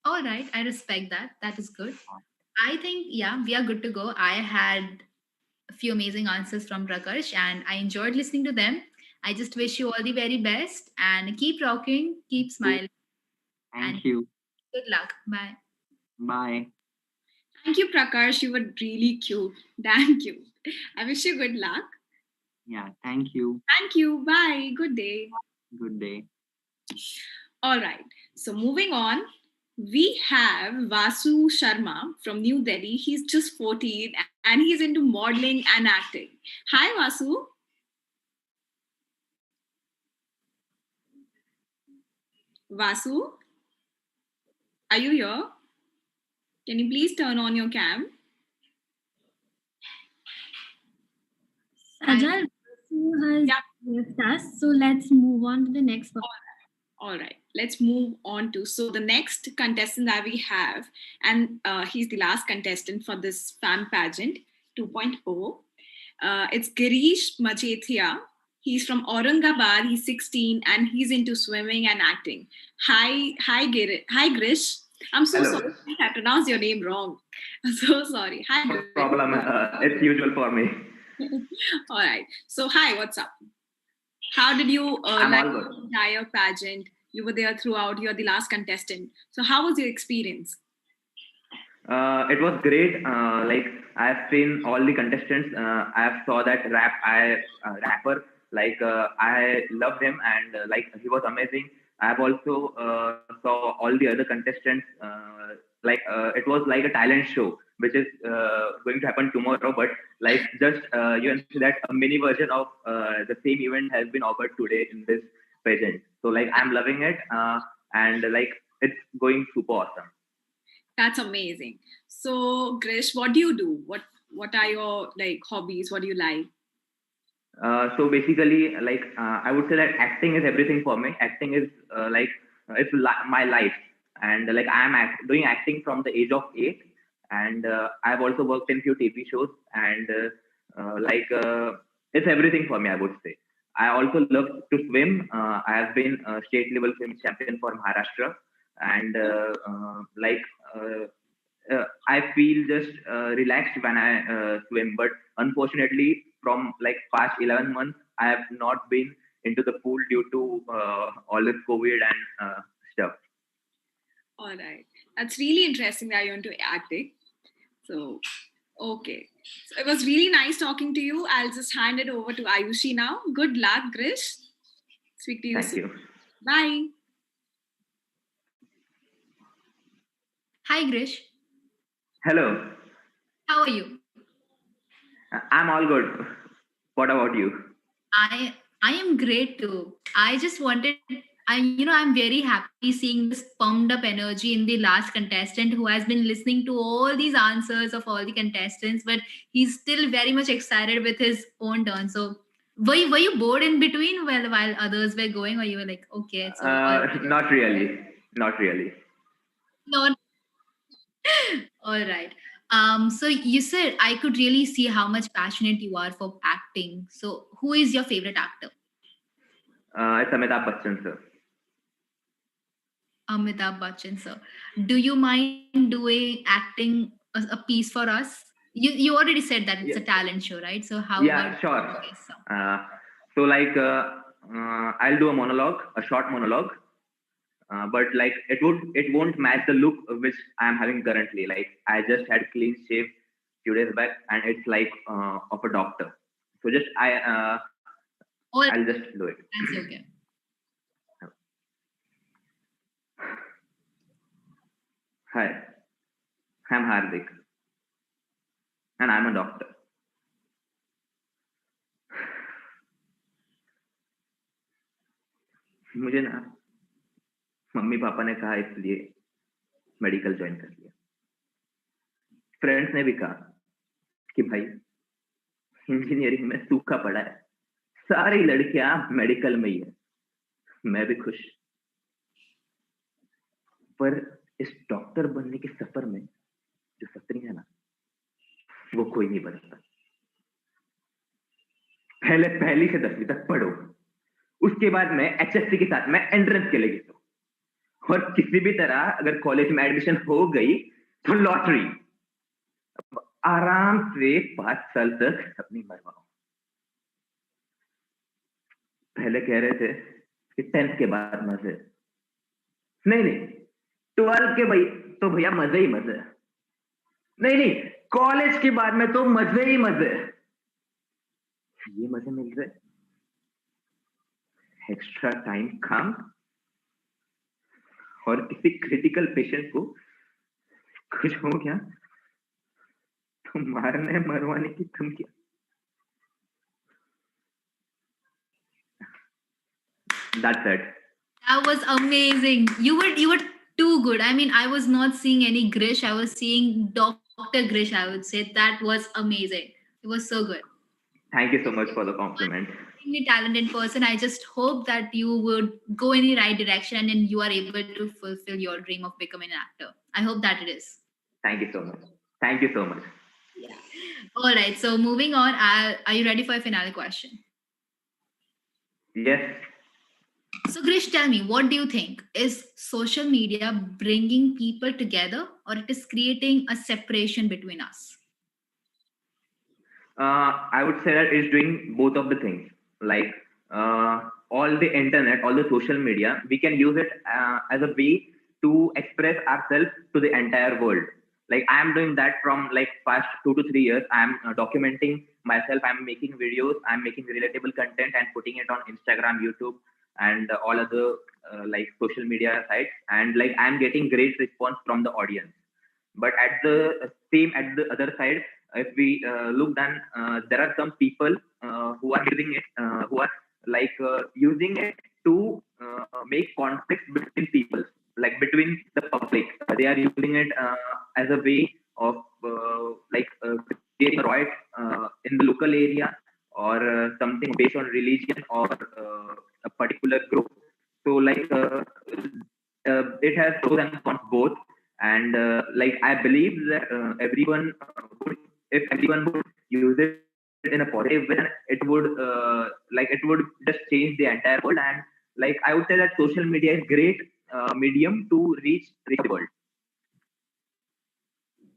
All right, I respect that. That is good. I think, yeah, we are good to go. I had a few amazing answers from Prakash and I enjoyed listening to them. I just wish you all the very best and keep rocking, keep smiling, and Thank you. good luck. Bye. Bye. Thank you, Prakash. You were really cute. Thank you. I wish you good luck. Yeah, thank you. Thank you. Bye. Good day. Good day. All right. So moving on, we have Vasu Sharma from New Delhi. He's just 14 and he's into modeling and acting. Hi, Vasu. Vasu, are you here? Can you please turn on your cam? Sajal, Vasu has left us, so let's move on to the next one. All right, let's move on to. So the next contestant that we have, and he's the last contestant for this Fan Pageant 2.0. It's Girish Majethia. He's from Aurangabad. He's 16 and he's into swimming and acting. Hi, Girish. I'm so Hello. sorry if I pronounced your name wrong. I'm so sorry. Hi, No Girish. problem. It's usual for me. All right. So, hi, what's up? How did you I'm like all the good. entire pageant? You were there throughout. You're the last contestant. So, how was your experience? It was great. Like I've seen all the contestants. I've saw that rapper. Like I loved him, and like he was amazing. I've also saw all the other contestants. It was like a talent show, which is going to happen tomorrow. But like just you can see that a mini version of the same event has been offered today in this pageant. So like I'm loving it, and like it's going super awesome. That's amazing. So, Grish, what do you do? What are your like hobbies? What do you like? So basically, like I would say that acting is everything for me. Acting is my life, and like doing acting from the age of 8, and I've also worked in few TV shows, and it's everything for me. I would say. I also love to swim. I have been a state level swim champion for Maharashtra, and I feel just relaxed when I swim. But unfortunately, from like past 11 months, I have not been into the pool due to all this COVID and stuff. All right. That's really interesting that you're into acting. So, okay. So it was really nice talking to you. I'll just hand it over to Ayushi now. Good luck, Grish. Speak to you Thank soon. you. Bye. Hi, Grish. Hello. How are you? I'm all good. What about you? I am great too. I just wanted I'm very happy seeing this pumped up energy in the last contestant who has been listening to all these answers of all the contestants, but he's still very much excited with his own turn. So were you bored in between while others were going, or you were like, okay, so Not really. Not really. not all right. So you said I could really see how much passionate you are for acting. So who is your favorite actor? It's Amitabh Bachchan, sir. Amitabh Bachchan, sir. Do you mind doing acting a piece for us? You already said that it's a talent show, right? So how Yeah, about sure. okay, so So like I'll do a monologue, a short monologue, but like it won't match the look which I'm having currently. Like I just had clean shave few days back, and it's like of a doctor. So just all I'll just do it. that's okay. Hi, I'm Hardik, and I'm a doctor. मुझे ना mummy papa ने कहा इसलिए medical join कर लिया. Friends ने भी कहा कि भाई इंजीनियरिंग में सूखा पड़ा है, सारी लड़कियां मेडिकल में ही है, मैं भी खुश. पर इस डॉक्टर बनने के सफर में जो सफरी है ना, वो कोई नहीं बनता. पहले पहली से 10वीं तक पढ़ो, उसके बाद में एचएससी के साथ में एंट्रेंस के लिए तो, और किसी भी तरह अगर कॉलेज में एडमिशन हो गई तो लॉटरी. आराम से 5 साल तक अपनी मरवाओ. पहले कह रहे थे कि 10th के बाद मजे, नहीं 12th के भाई तो भैया मजे ही मजे. नहीं कॉलेज के बाद में तो मजे ही मजे. ये मजे मिल रहे, एक्स्ट्रा टाइम काम, और किसी क्रिटिकल पेशेंट को कुछ हो गया तो मारने मरवाने की धमकी. That's it. That was amazing. You were too good. I mean, I was not seeing any Grish. I was seeing Dr. Grish, I would say. That was amazing. It was so good. Thank you so much for the compliment. Extremely talented person. I just hope that you would go in the right direction and then you are able to fulfill your dream of becoming an actor. I hope that it is. Thank you so much. Thank you so much. Yeah. All right. So moving on, are you ready for a finale question? Yes. So Grish, tell me, what do you think? Is social media bringing people together, or it is creating a separation between us? I would say that it's doing both of the things. Like all the internet, all the social media, we can use it as a way to express ourselves to the entire world. Like I am doing that from like past 2 to 3 years. I am documenting myself. I'm making videos. I'm making relatable content and putting it on Instagram, YouTube, and all other like social media sites. And like I'm getting great response from the audience. But at the other side, if we look, then there are some people who are using it, who are like using it to make conflicts between people, like between the public. They are using it as a way of creating a riot in the local area, or something based on religion or a particular group. So like it has pros and cons both. And like I believe that everyone would, if everyone would use it in a positive way, then it would it would just change the entire world. And like I would say that social media is great medium to reach the world.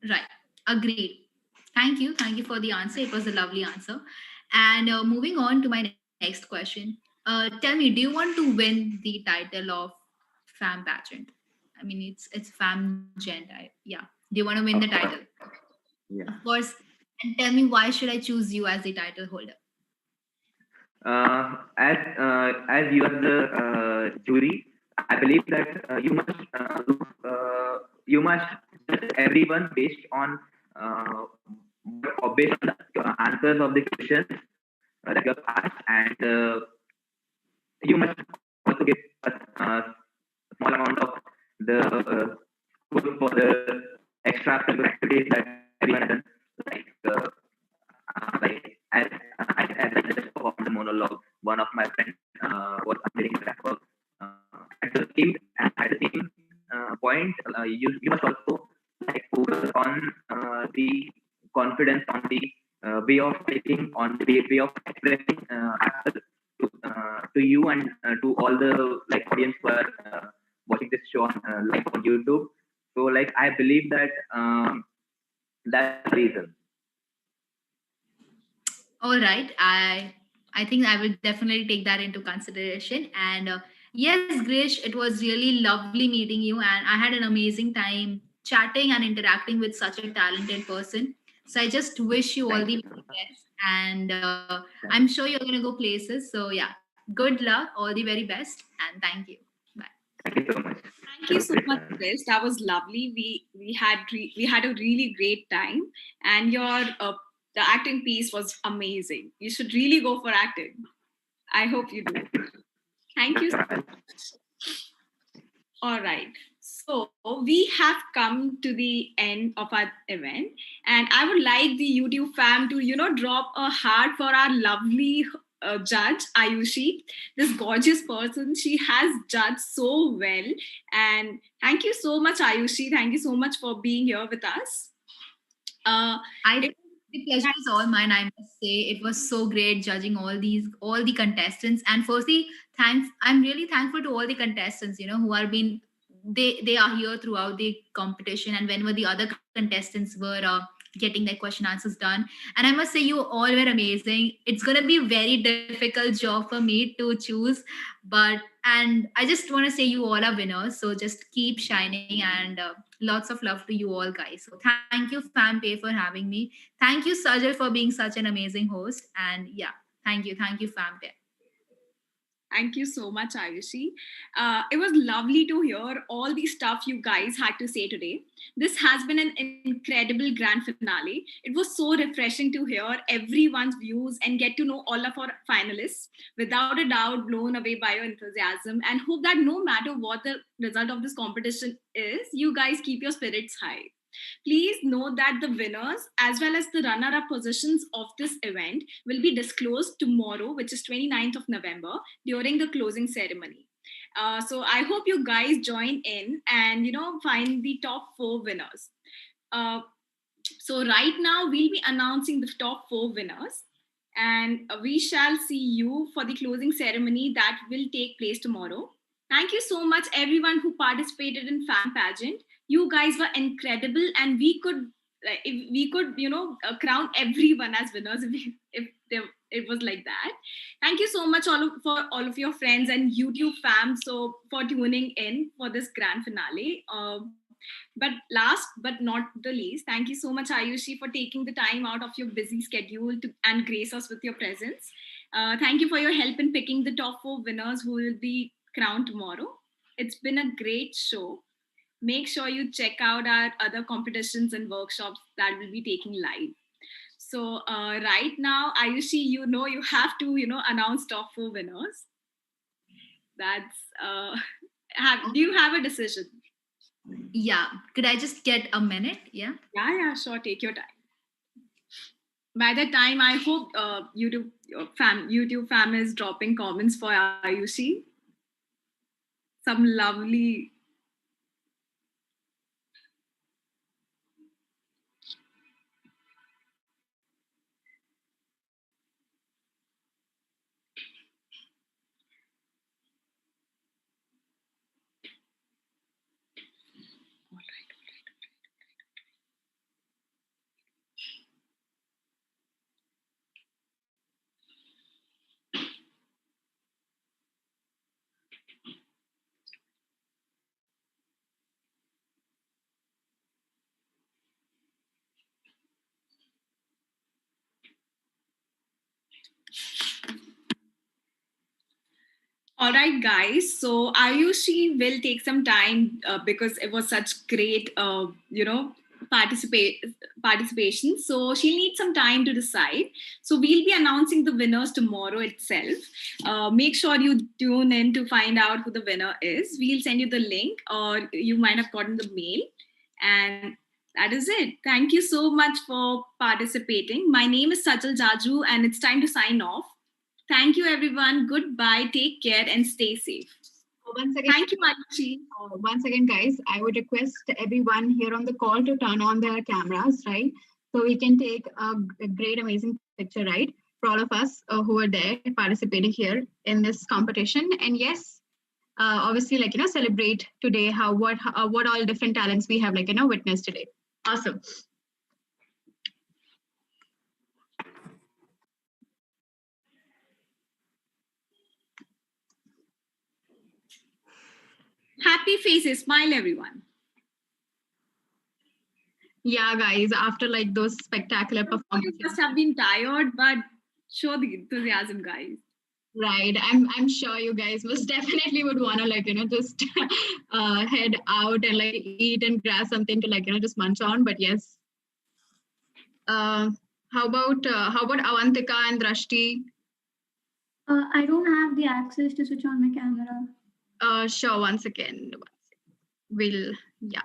Right. Agreed. Thank you for the answer. It was a lovely answer. And moving on to my next question. Tell me, do you want to win the title of Fam Pageant? I mean, it's FamJam. Yeah. Do you want to win the Of title? course. Yeah. Of course. And tell me, why should I choose you as the title holder? As you are the jury, I believe that you must judge everyone based on the answers of the questions that you have asked, and you must also give a small amount of the food for the extra activities that everyone has done, like as I just performed the monologue. One of my friends was updating the network. At the same point, you must also focus on the confidence, on the way of speaking, on the way of expressing to you and to all the audience who are watching this show on live on YouTube. So I believe that that's the reason. All right. I think I will definitely take that into consideration. And yes, Grish, it was really lovely meeting you, and I had an amazing time chatting and interacting with such a talented person. So I just wish you all the very best, and I'm sure you're gonna go places. So yeah, good luck, all the very best, and thank you. Bye. Thank you so much. Thank you so much, Chris. That was lovely. We had a really great time, and your the acting piece was amazing. You should really go for acting. I hope you do. Thank you so much. All right. So we have come to the end of our event, and I would like the YouTube fam to, drop a heart for our lovely judge, Ayushi, this gorgeous person. She has judged so well. And thank you so much, Ayushi. Thank you so much for being here with us. The pleasure is all mine. I must say it was so great judging all the contestants. And firstly, thanks. I'm really thankful to all the contestants, who are being they are here throughout the competition, and whenever the other contestants were getting their question answers done. And I must say you all were amazing. It's gonna be a very difficult job for me to choose, and I just want to say you all are winners. So just keep shining, and lots of love to you all, guys. So thank you, FamPay, for having me. Thank you, Sajal, for being such an amazing host. And yeah, thank you, FamPay. Thank you so much, Ayushi. It was lovely to hear all the stuff you guys had to say today. This has been an incredible grand finale. It was so refreshing to hear everyone's views and get to know all of our finalists. Without a doubt, blown away by your enthusiasm, and hope that no matter what the result of this competition is, you guys keep your spirits high. Please note that the winners as well as the runner-up positions of this event will be disclosed tomorrow, which is 29th of November, during the closing ceremony. So I hope you guys join in and find the top 4 winners. So right now we'll be announcing the top 4 winners, and we shall see you for the closing ceremony that will take place tomorrow. Thank you so much, everyone who participated in FamPageant. You guys were incredible, and we could crown everyone as winners it was like that. Thank you so much for all of your friends and YouTube fam for tuning in for this grand finale. But last but not the least, thank you so much, Ayushi, for taking the time out of your busy schedule and grace us with your presence. Thank you for your help in picking the top 4 winners who will be crowned tomorrow. It's been a great show. Make sure you check out our other competitions and workshops that will be taking live. So right now, Ayushi, you have to, announce top 4 winners. That's, do you have a decision? Yeah. Could I just get a minute? Yeah. Yeah, sure. Take your time. By that time, I hope YouTube fam is dropping comments for Ayushi. Some lovely All right, guys. So Ayushi will take some time because it was such great, participation. So she'll need some time to decide. So we'll be announcing the winners tomorrow itself. Make sure you tune in to find out who the winner is. We'll send you the link, or you might have gotten the mail. And that is it. Thank you so much for participating. My name is Sajal Jaju, and it's time to sign off. Thank you, everyone. Goodbye. Take care and stay safe. Once again, Thank you, Ayushi. Once again, guys, I would request everyone here on the call to turn on their cameras, right? So we can take a great, amazing picture, right? For all of us who are there participating here in this competition. And yes, obviously, celebrate today what all different talents we have, witnessed today. Awesome. Happy faces. Smile, everyone. Yeah, guys, after those spectacular performances. You must have been tired, but show the enthusiasm, guys. Right. I'm sure you guys most definitely would want to just head out and eat and grab something to just munch on. But yes. How about Avantika and Drashti? I don't have the access to switch on my camera. Sure, one second. Yeah.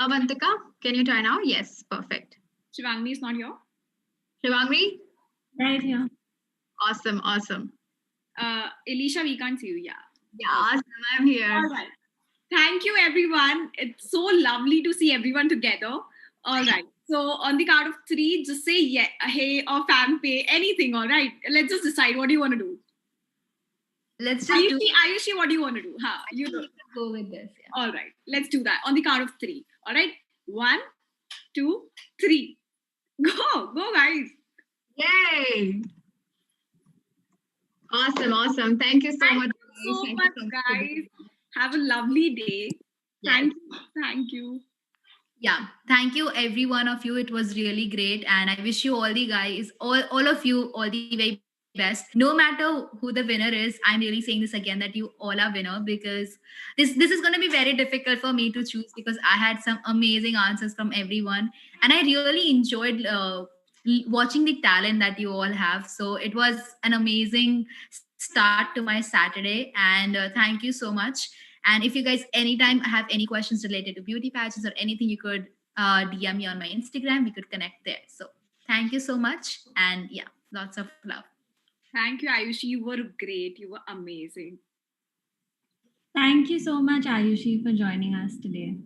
Avantika, can you try now? Yes, perfect. Shivangni is not here. Shivangni? Right here. Awesome. Elisha, we can't see you. Yeah. Yeah, awesome. I'm here. All right. Thank you, everyone. It's so lovely to see everyone together. All right. So on the count of 3, just say yeah, hey, or FamPay, anything. All right. Let's just decide. What do you want to do? Let's just Ayushi, what do you want to do? You go with this. Yeah. All right. Let's do that on the count of 3. All right. 1, 2, 3. Go, guys. Yay. Awesome. Thank you so much. So much, guys. Have a lovely day. Yes. Thank you. Yeah, thank you, every one of you. It was really great, and I wish you all the guys, all of you, all the very best. No matter who the winner is, I'm really saying this again that you all are winner, because this is going to be very difficult for me to choose, because I had some amazing answers from everyone, and I really enjoyed watching the talent that you all have. So it was an amazing start to my Saturday, and thank you so much. And if you guys anytime have any questions related to beauty pageants or anything, you could DM me on my Instagram. We could connect there. So thank you so much. And yeah, lots of love. Thank you, Ayushi. You were great. You were amazing. Thank you so much, Ayushi, for joining us today.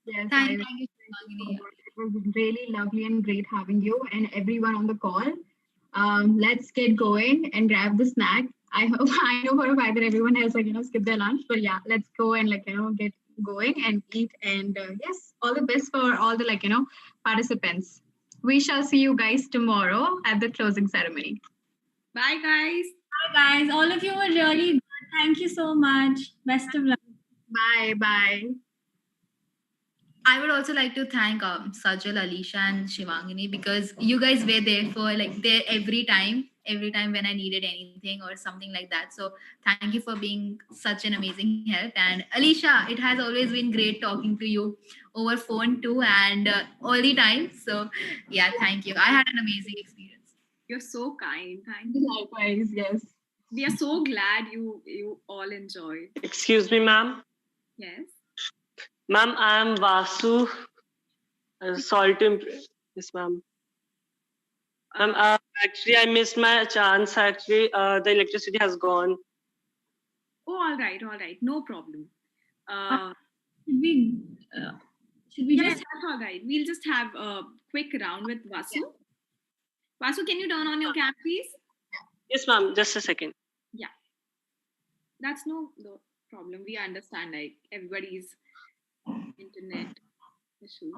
Yes, thank you. It was really lovely and great having you and everyone on the call. Let's get going and grab the snack. I know for a fact that everyone has skipped their lunch, but yeah, let's go and get going and eat. And yes, all the best for all the participants. We shall see you guys tomorrow at the closing ceremony. Bye, guys. Bye, guys. All of you were really good. Thank you so much. Best of luck. Bye. I would also like to thank Sajal, Alisha, and Shivangini, because you guys were there for there every time when I needed anything or something like that. So thank you for being such an amazing help. And Alisha, it has always been great talking to you over phone too, and all the time. So yeah, thank you. I had an amazing experience. You're so kind. Thank you. Likewise, yes. We are so glad you all enjoyed. Excuse me, ma'am. Yes. Ma'am, I am Vasu. Sorry to yes, ma'am. Ma'am, actually, I missed my chance. Actually, the electricity has gone. Oh, all right. No problem. Should we just? That's all right. We'll just have a quick round with Vasu. Yeah. Vasu, can you turn on your cam, please? Yes, ma'am. Just a second. Yeah. That's no problem. We understand, everybody's internet issue.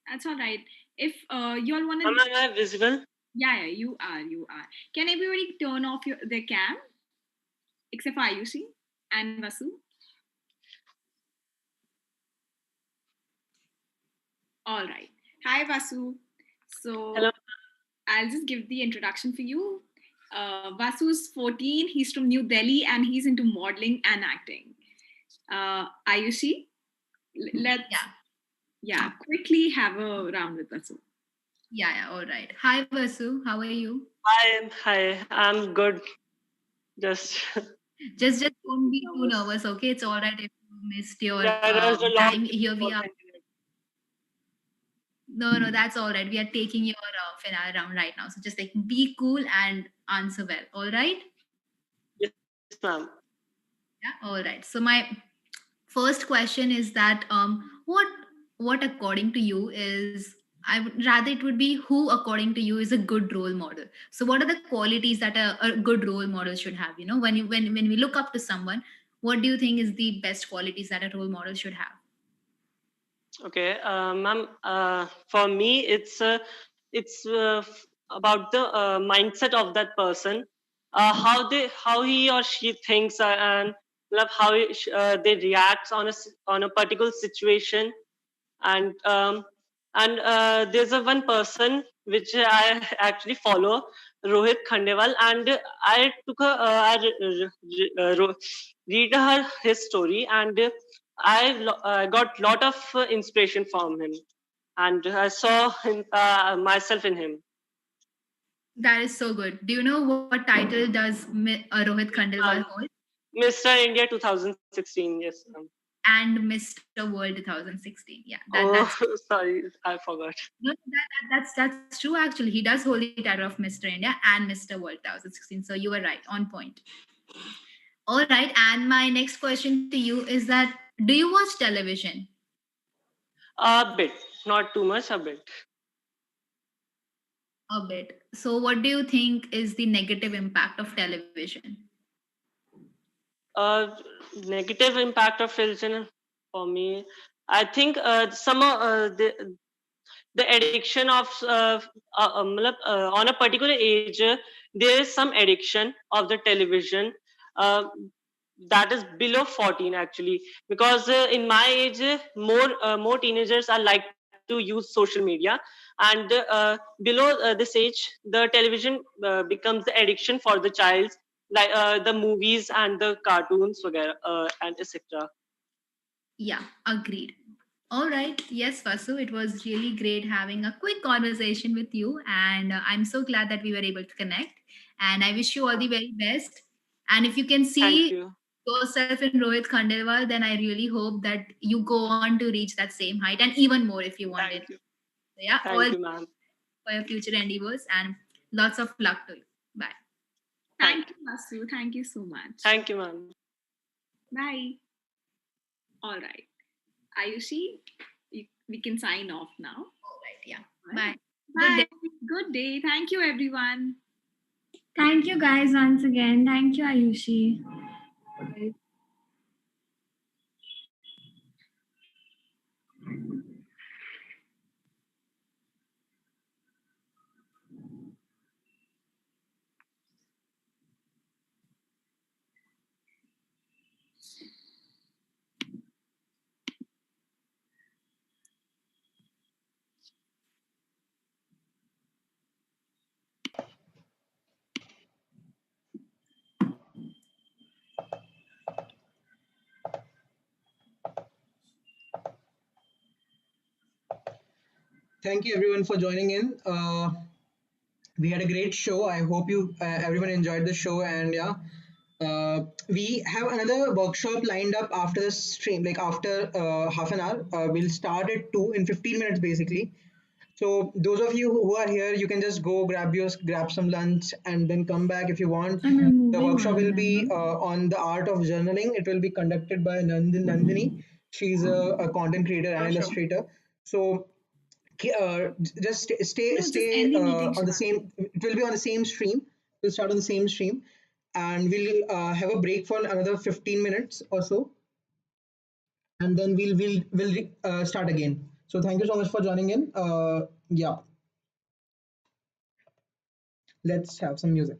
That's all right. If you all want to... Am I visible? Yeah, you are. Can everybody turn off their cam? Except for Ayushi and Vasu. All right. Hi, Vasu. So... Hello. I'll just give the introduction for you. Vasu's 14. He's from New Delhi and he's into modeling and acting. Ayushi, let's quickly have a round with Vasu. Yeah, all right. Hi, Vasu. How are you? Hi. I'm good. Just Don't be too nervous, okay? It's all right if you missed your there's a lot time. Here we are. No, that's all right. We are taking your finale round right now. So just like be cool and answer well. All right? Yes, ma'am. Yeah. All right. So my first question is that what according to you is I would rather it would be who according to you is a good role model. So what are the qualities that a good role model should have? You know, when we look up to someone, what do you think is the best qualities that a role model should have? Okay, ma'am. For me, it's about the mindset of that person, how he or she thinks, and how they react on a particular situation, and there's a one person which I actually follow, Rohit Khandewal, and I took a read his story, and I got lot of inspiration from him, and I saw myself in him. That is so good. Do you know what title does Rohit Khandelwal hold? Mr. India 2016, yes, ma'am. And Mr. World 2016. Yeah, that's sorry, I forgot. No, that's true. Actually, he does hold the title of Mr. India and Mr. World 2016. So you were right, on point. All right, and my next question to you is that do you watch television? A bit, not too much, a bit. A bit. So, what do you think is the negative impact of television? Negative impact of television for me, I think some the addiction of on a particular age, there is some addiction of the television that is below 14 actually, because in my age more teenagers are like to use social media, and below this age the television becomes the addiction for the child, like the movies and the cartoons and etc. Yeah, agreed. All right. Yes, Vasu, it was really great having a quick conversation with you. And I'm so glad that we were able to connect. And I wish you all the very best. And if you can see yourself in Rohit Khandelwal, then I really hope that you go on to reach that same height and even more if you wanted. So yeah, Thank you, ma'am. For your future endeavors and lots of luck to you. Bye. Thank you, Vasu. Thank you so much. Thank you, ma'am. Bye. All right. Ayushi, we can sign off now. All right. Yeah. Bye. Bye. Good day. Thank you, everyone. Thank you, guys, once again. Thank you, Ayushi. Okay. Thank you everyone for joining in. We had a great show. I hope you everyone enjoyed the show, and yeah, we have another workshop lined up after the stream, like after half an hour. We'll start at 2 in 15 minutes basically. So those of you who are here, you can just go grab some lunch and then come back if you want. The workshop will be on the art of journaling. It will be conducted by Nandini. She's a content creator and illustrator. So just stay on the same. It will be on the same stream. We'll start on the same stream, and we'll have a break for another 15 minutes or so, and then we'll start again. So thank you so much for joining in. Yeah, let's have some music.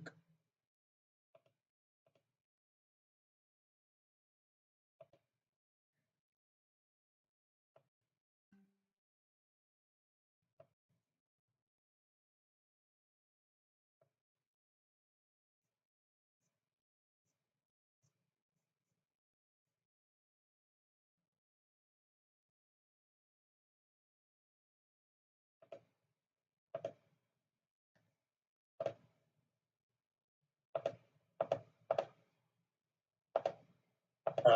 Take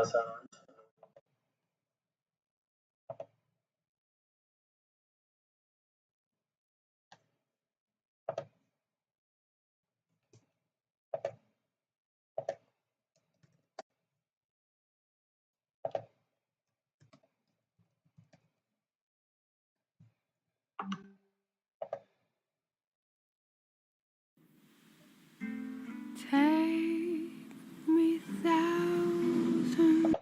me 1,000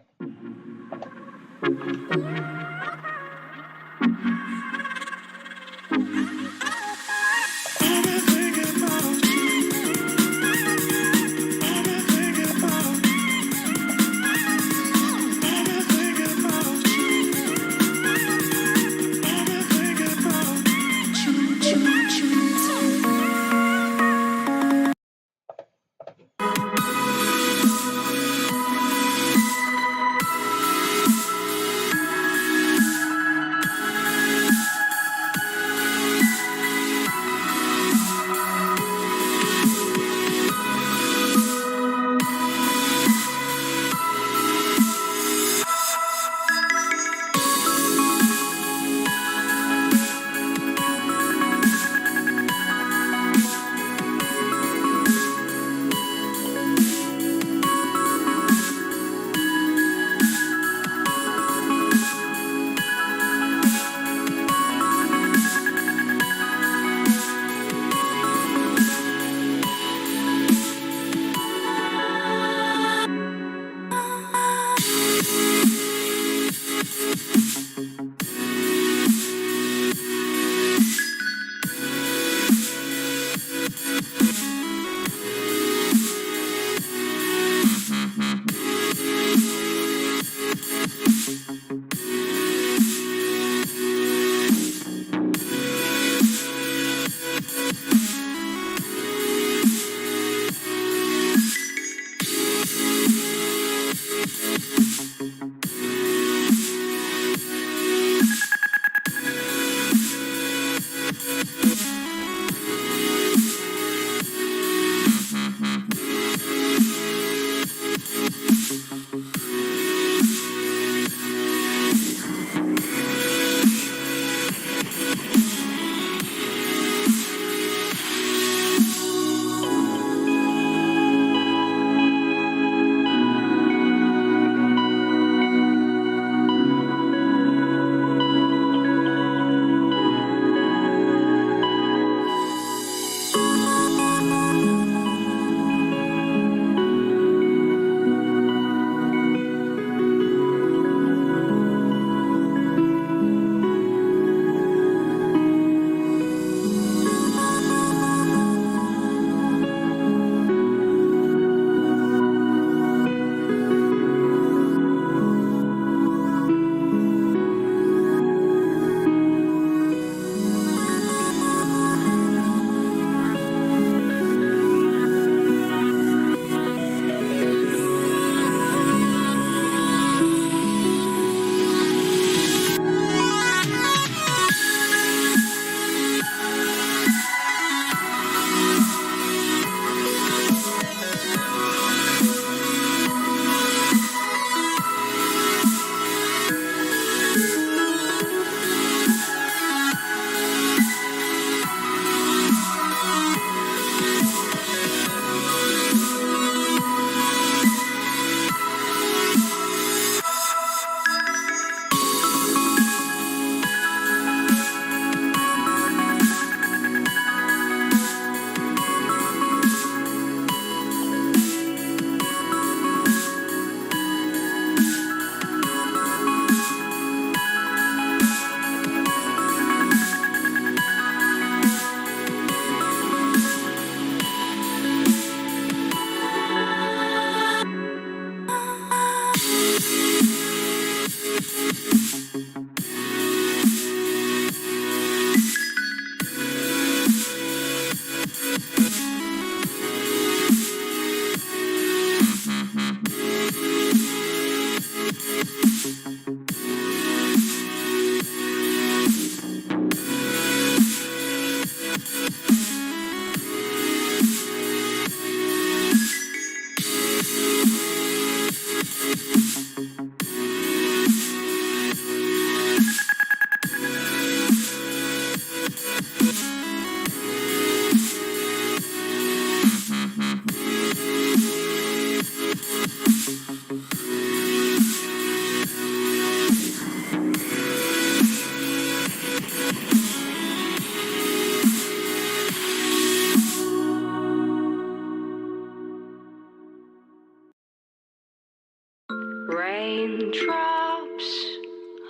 Raindrops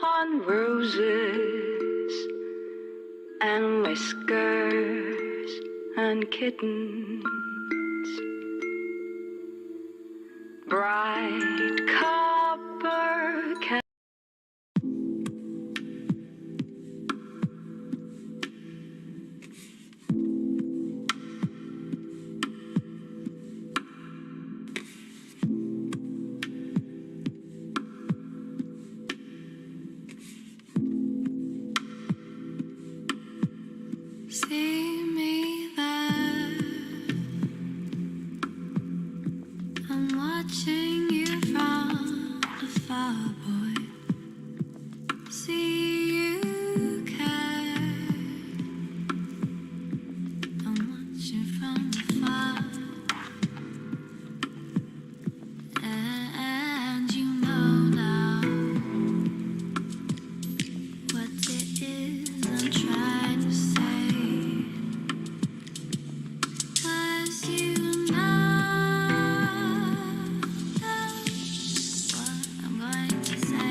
on roses and whiskers and kittens. Bright copper can see me there. I'm watching you from afar, boy. See you care. I'm watching from afar, and you know now what it is I'm trying to say. 'Cause you know what I'm going to say.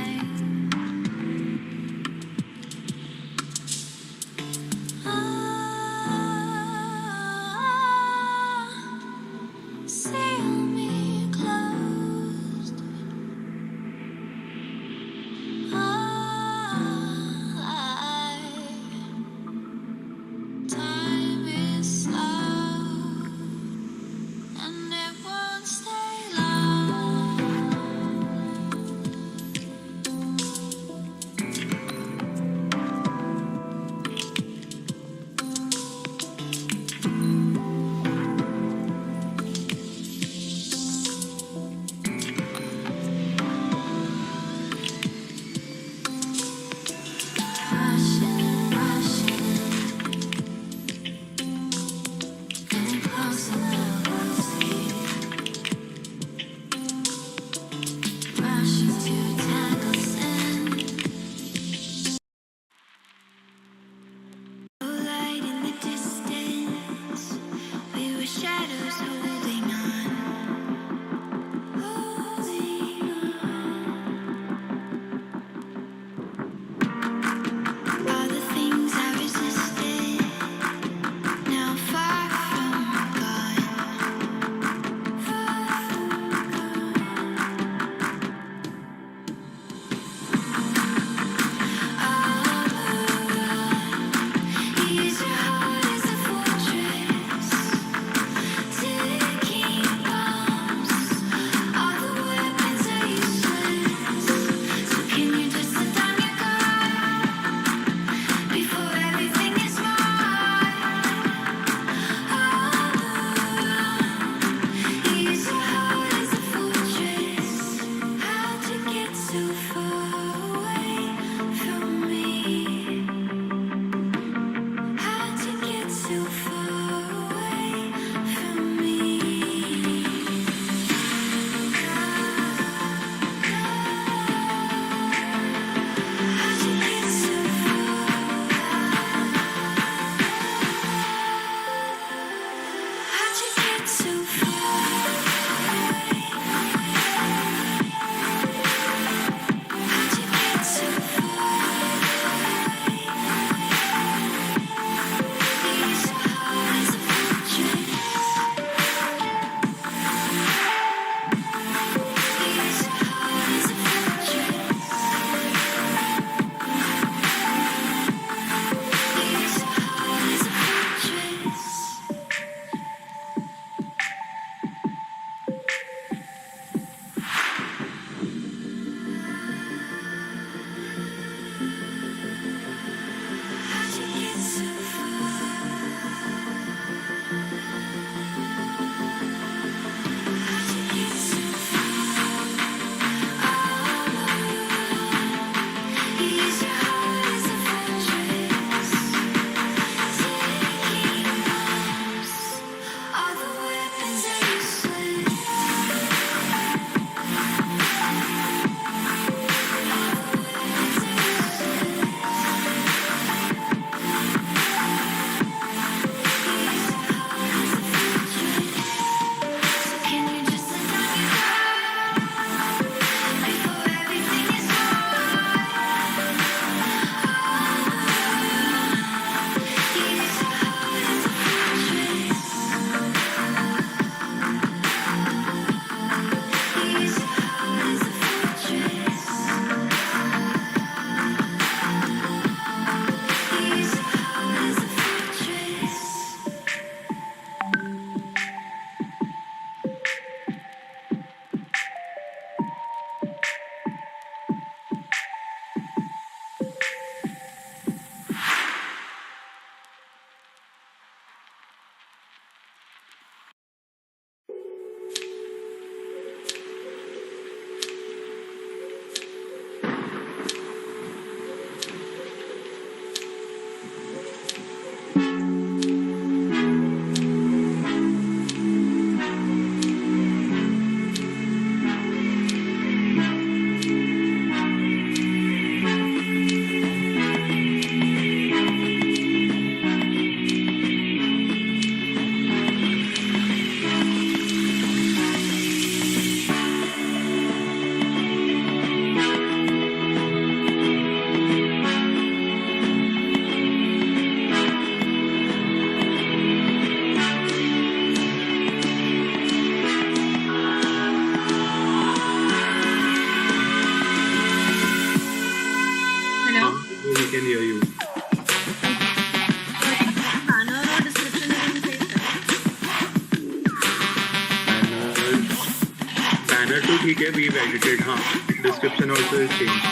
other two ठीक है, we've edited. हाँ, description also is changed.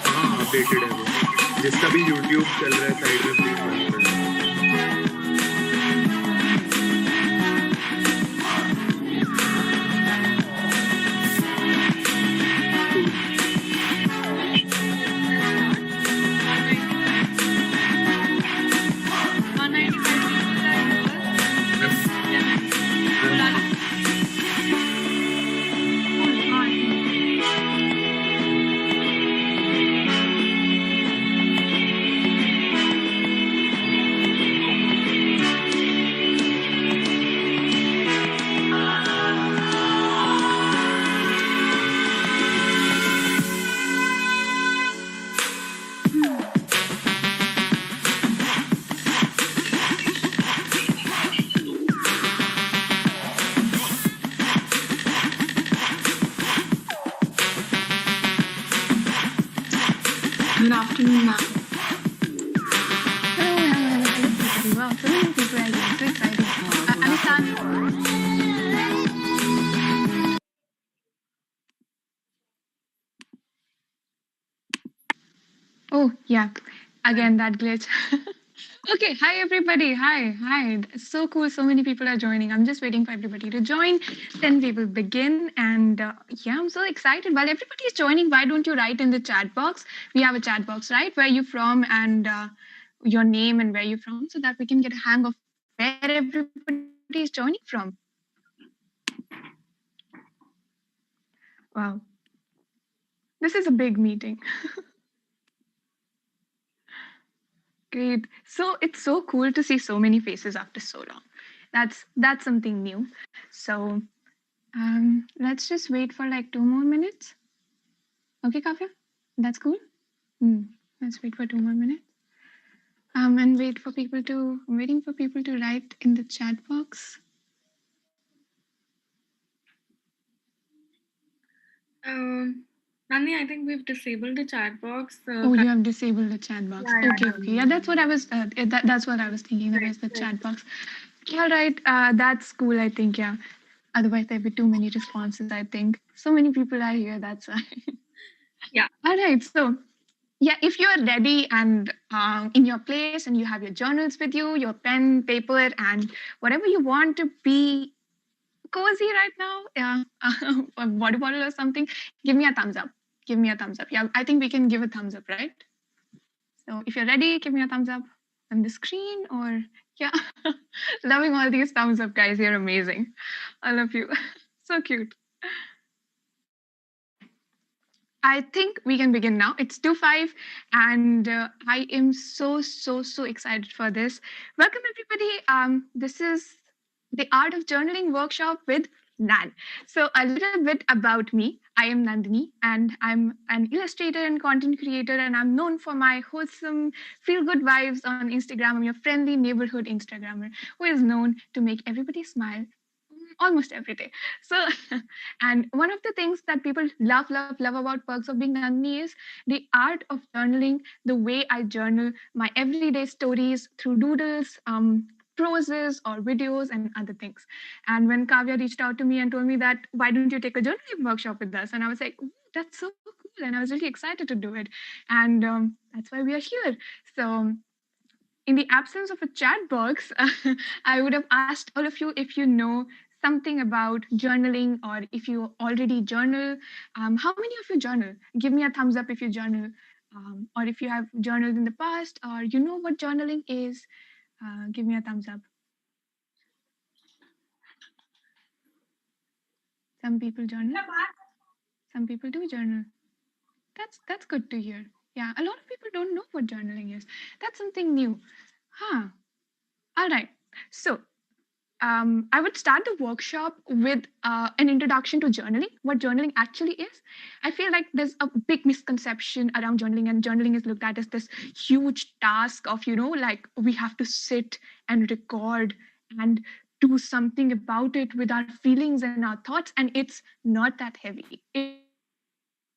हाँ, updated है वो. जिसका भी YouTube चल रहा है साइड में प्लीज बंद कर दो. Good afternoon, ma'am. Wow, so many people are here. So excited. Oh, yeah. Again, that glitch. Okay, hi everybody. Hi. It's so cool. So many people are joining. I'm just waiting for everybody to join. Then we will begin. And yeah, I'm so excited. While everybody is joining, why don't you write in the chat box? We have a chat box, right? Where you from and your name and where you're from, so that we can get a hang of where everybody is joining from. Wow. This is a big meeting. Great. So it's so cool to see so many faces after so long. That's something new. So let's just wait for like 2 more minutes. Okay, Kavya? That's cool? Let's wait for 2 more minutes. And I'm waiting for people to write in the chat box. Nandini, I think we've disabled the chat box. Oh, you have disabled the chat box. Yeah, Okay. Yeah, that's what I was. That's what I was thinking. There is the chat box. All right. That's cool. I think. Yeah. Otherwise, there'd be too many responses. I think so many people are here. That's why. Yeah. All right. So, yeah, if you are ready and in your place and you have your journals with you, your pen, paper, and whatever you want to be cozy right now, a water bottle or something, give me a thumbs up. Give me a thumbs up. Yeah, I think we can give a thumbs up, right? So if you're ready, give me a thumbs up on the screen or yeah. Loving all these thumbs up, guys. You're amazing. I love you. So cute. I think we can begin now. It's 2:05 and I am so excited for this. Welcome everybody. This is the Art of Journaling workshop with Nan. So a little bit about me. I am Nandini and I'm an illustrator and content creator, and I'm known for my wholesome feel-good vibes on Instagram. I'm your friendly neighborhood Instagrammer who is known to make everybody smile almost every day. So, and one of the things that people love about Perks of Being Nandini is the art of journaling, the way I journal my everyday stories through doodles, proses or videos and other things. And when Kavya reached out to me and told me that, why don't you take a journaling workshop with us? And I was like, "Ooh, that's so cool." And I was really excited to do it. And that's why we are here. So in the absence of a chat box, I would have asked all of you if you know something about journaling or if you already journal. How many of you journal? Give me a thumbs up if you journal. Or if you have journaled in the past or you know what journaling is, give me a thumbs up. Some people journal. Some people do journal. That's good to hear. Yeah, a lot of people don't know what journaling is. That's something new. Huh. All right. So I would start the workshop with an introduction to journaling, what journaling actually is. I feel like there's a big misconception around journaling, and journaling is looked at as this huge task of, like we have to sit and record and do something about it with our feelings and our thoughts. And it's not that heavy.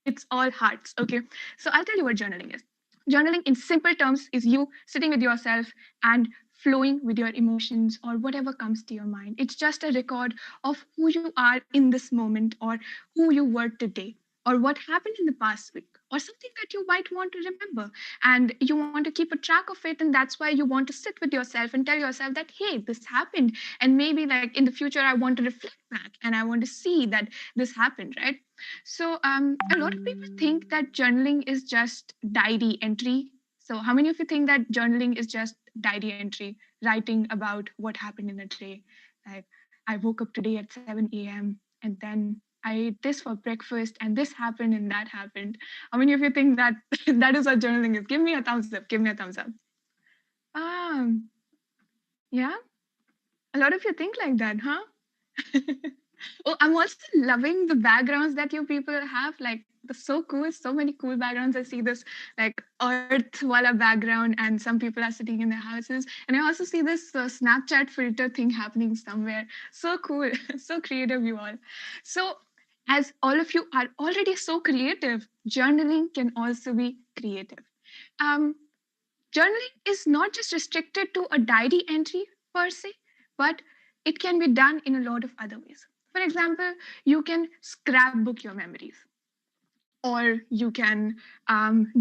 It's all hearts. Okay. So I'll tell you what journaling is. Journaling, in simple terms, is you sitting with yourself and flowing with your emotions or whatever comes to your mind. It's just a record of who you are in this moment, or who you were today, or what happened in the past week, or something that you might want to remember. And you want to keep a track of it. And that's why you want to sit with yourself and tell yourself that, hey, this happened. And maybe like in the future, I want to reflect back and I want to see that this happened, right? So a lot of people think that journaling is just diary entry. So how many of you think that journaling is just diary entry, writing about what happened in a day? Like, I woke up today at 7 a.m. and then I ate this for breakfast and this happened and that happened. How many of you think that that is what journaling is? Give me a thumbs up. Give me a thumbs up. Um, yeah, a lot of you think like that, huh? Oh, I'm also loving the backgrounds that you people have. Like, they're so cool. So many cool backgrounds. I see this like earth wala background, and some people are sitting in their houses. And I also see this Snapchat filter thing happening somewhere. So cool. So creative, you all. So, as all of you are already so creative, journaling can also be creative. Um, Journaling is not just restricted to a diary entry per se, but it can be done in a lot of other ways. For example, you can scrapbook your memories, or you can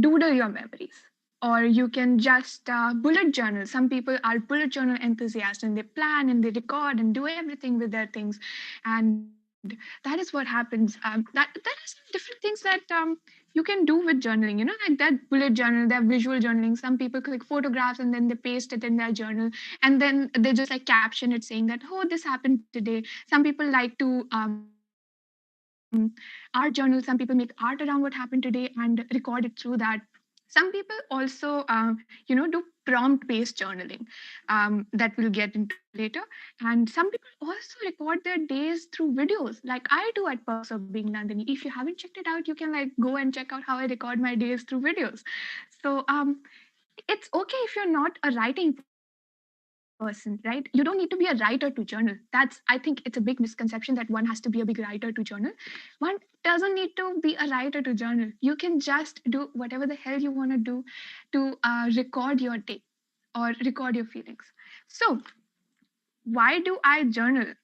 doodle your memories, or you can just bullet journal. Some people are bullet journal enthusiasts and they plan and they record and do everything with their things. And that is what happens. That are some different things that you can do with journaling, like that bullet journal, that visual journaling. Some people click photographs and then they paste it in their journal, and then they just like caption it saying that, oh, this happened today. Some people like to art journal. Some people make art around what happened today and record it through that. Some people also do prompt based journaling, that we'll get into later. And some people also record their days through videos, like I do at Perks of Being Nandini. If you haven't checked it out, you can like go and check out how I record my days through videos. So it's okay if you're not a writing person, right? You don't need to be a writer to journal. That's, I think, it's a big misconception that one has to be a big writer to journal. One doesn't need to be a writer to journal. You can just do whatever the hell you want to do to record your day or record your feelings. So, why do I journal?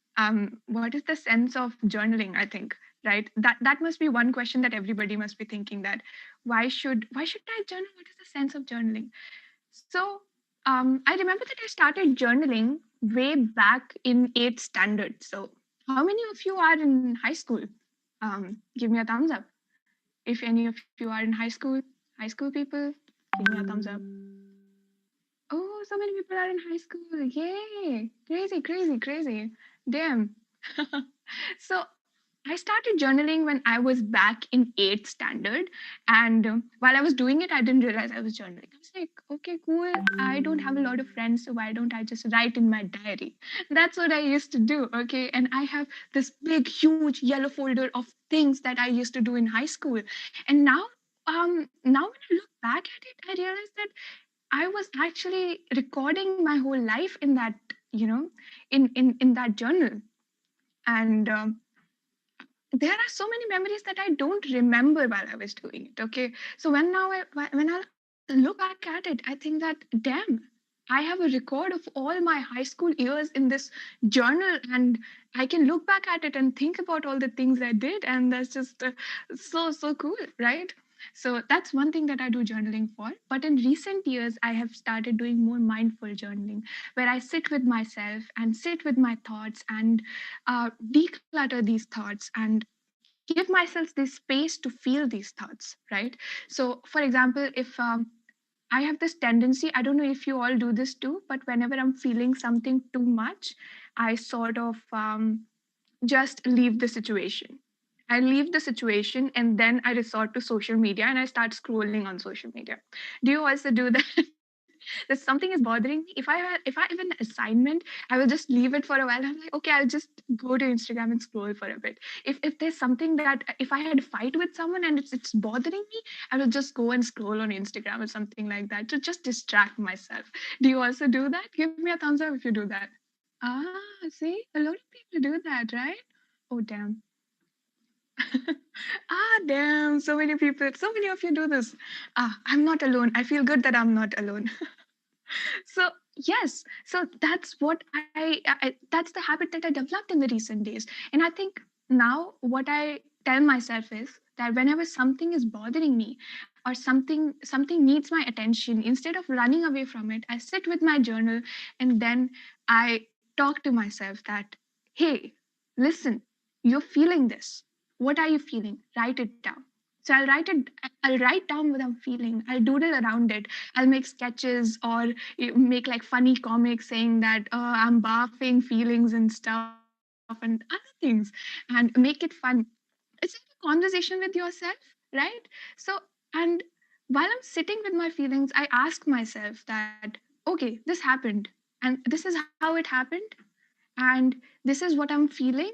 What is the sense of journaling? I think, right, that must be one question that everybody must be thinking, that why should I journal? What is the sense of journaling? So I remember that I started journaling way back in 8th standard. So how many of you are in high school? Give me a thumbs up if any of you are in high school. High school people, give me a thumbs up. Oh, so many people are in high school. Yay! Crazy, crazy, crazy. Damn. So I started journaling when I was back in 8th standard. And while I was doing it, I didn't realize I was journaling. I was like, okay, cool. I don't have a lot of friends, so why don't I just write in my diary? That's what I used to do. Okay. And I have this big, huge yellow folder of things that I used to do in high school. And now when I look back at it, I realized that I was actually recording my whole life in that, in that journal. And there are so many memories that I don't remember while I was doing it. Okay, so when I look back at it, I think that, damn, I have a record of all my high school years in this journal, and I can look back at it and think about all the things I did, and that's just so cool, right? So that's one thing that I do journaling for. But in recent years, I have started doing more mindful journaling, where I sit with myself and sit with my thoughts and declutter these thoughts and give myself this space to feel these thoughts, right? So, for example, if I have this tendency, I don't know if you all do this too, but whenever I'm feeling something too much, I sort of just leave the situation. I leave the situation and then I resort to social media and I start scrolling on social media. Do you also do that? If something is bothering me, if I have an assignment, I will just leave it for a while. I'm like, okay, I'll just go to Instagram and scroll for a bit. If there's something that if I had a fight with someone and it's bothering me, I will just go and scroll on Instagram or something like that to just distract myself. Do you also do that? Give me a thumbs up if you do that. Ah, see, a lot of people do that, right? Oh, damn. Damn, so many people, so many of you do this. I'm not alone. I feel good that I'm not alone. So yes, so that's what that's the habit that I developed in the recent days. And I think now what I tell myself is that whenever something is bothering me or something needs my attention, instead of running away from it, I sit with my journal and then I talk to myself that, hey, listen, you're feeling this. What are you feeling? Write it down. So I'll write down what I'm feeling. I'll doodle around it. I'll make sketches or make like funny comics saying that I'm barfing feelings and stuff and other things and make it fun. It's like a conversation with yourself, right? So, and while I'm sitting with my feelings, I ask myself that, okay, this happened and this is how it happened and this is what I'm feeling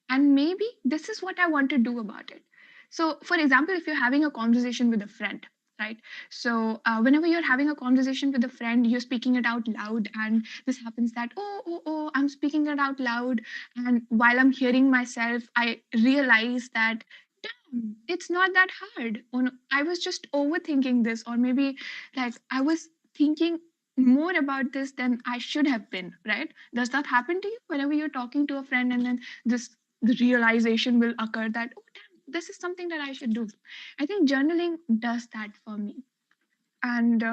and maybe this is what I want to do about it. So for example, if you're having a conversation with a friend, right? So whenever you're having a conversation with a friend, you're speaking it out loud and this happens that, oh, I'm speaking it out loud, and while I'm hearing myself, I realize that, damn, it's not that hard, or no, I was just overthinking this, or maybe like I was thinking more about this than I should have been, right? Does that happen to you whenever you're talking to a friend and then this the realization will occur that, oh damn, this is something that I should do? I think journaling does that for me. And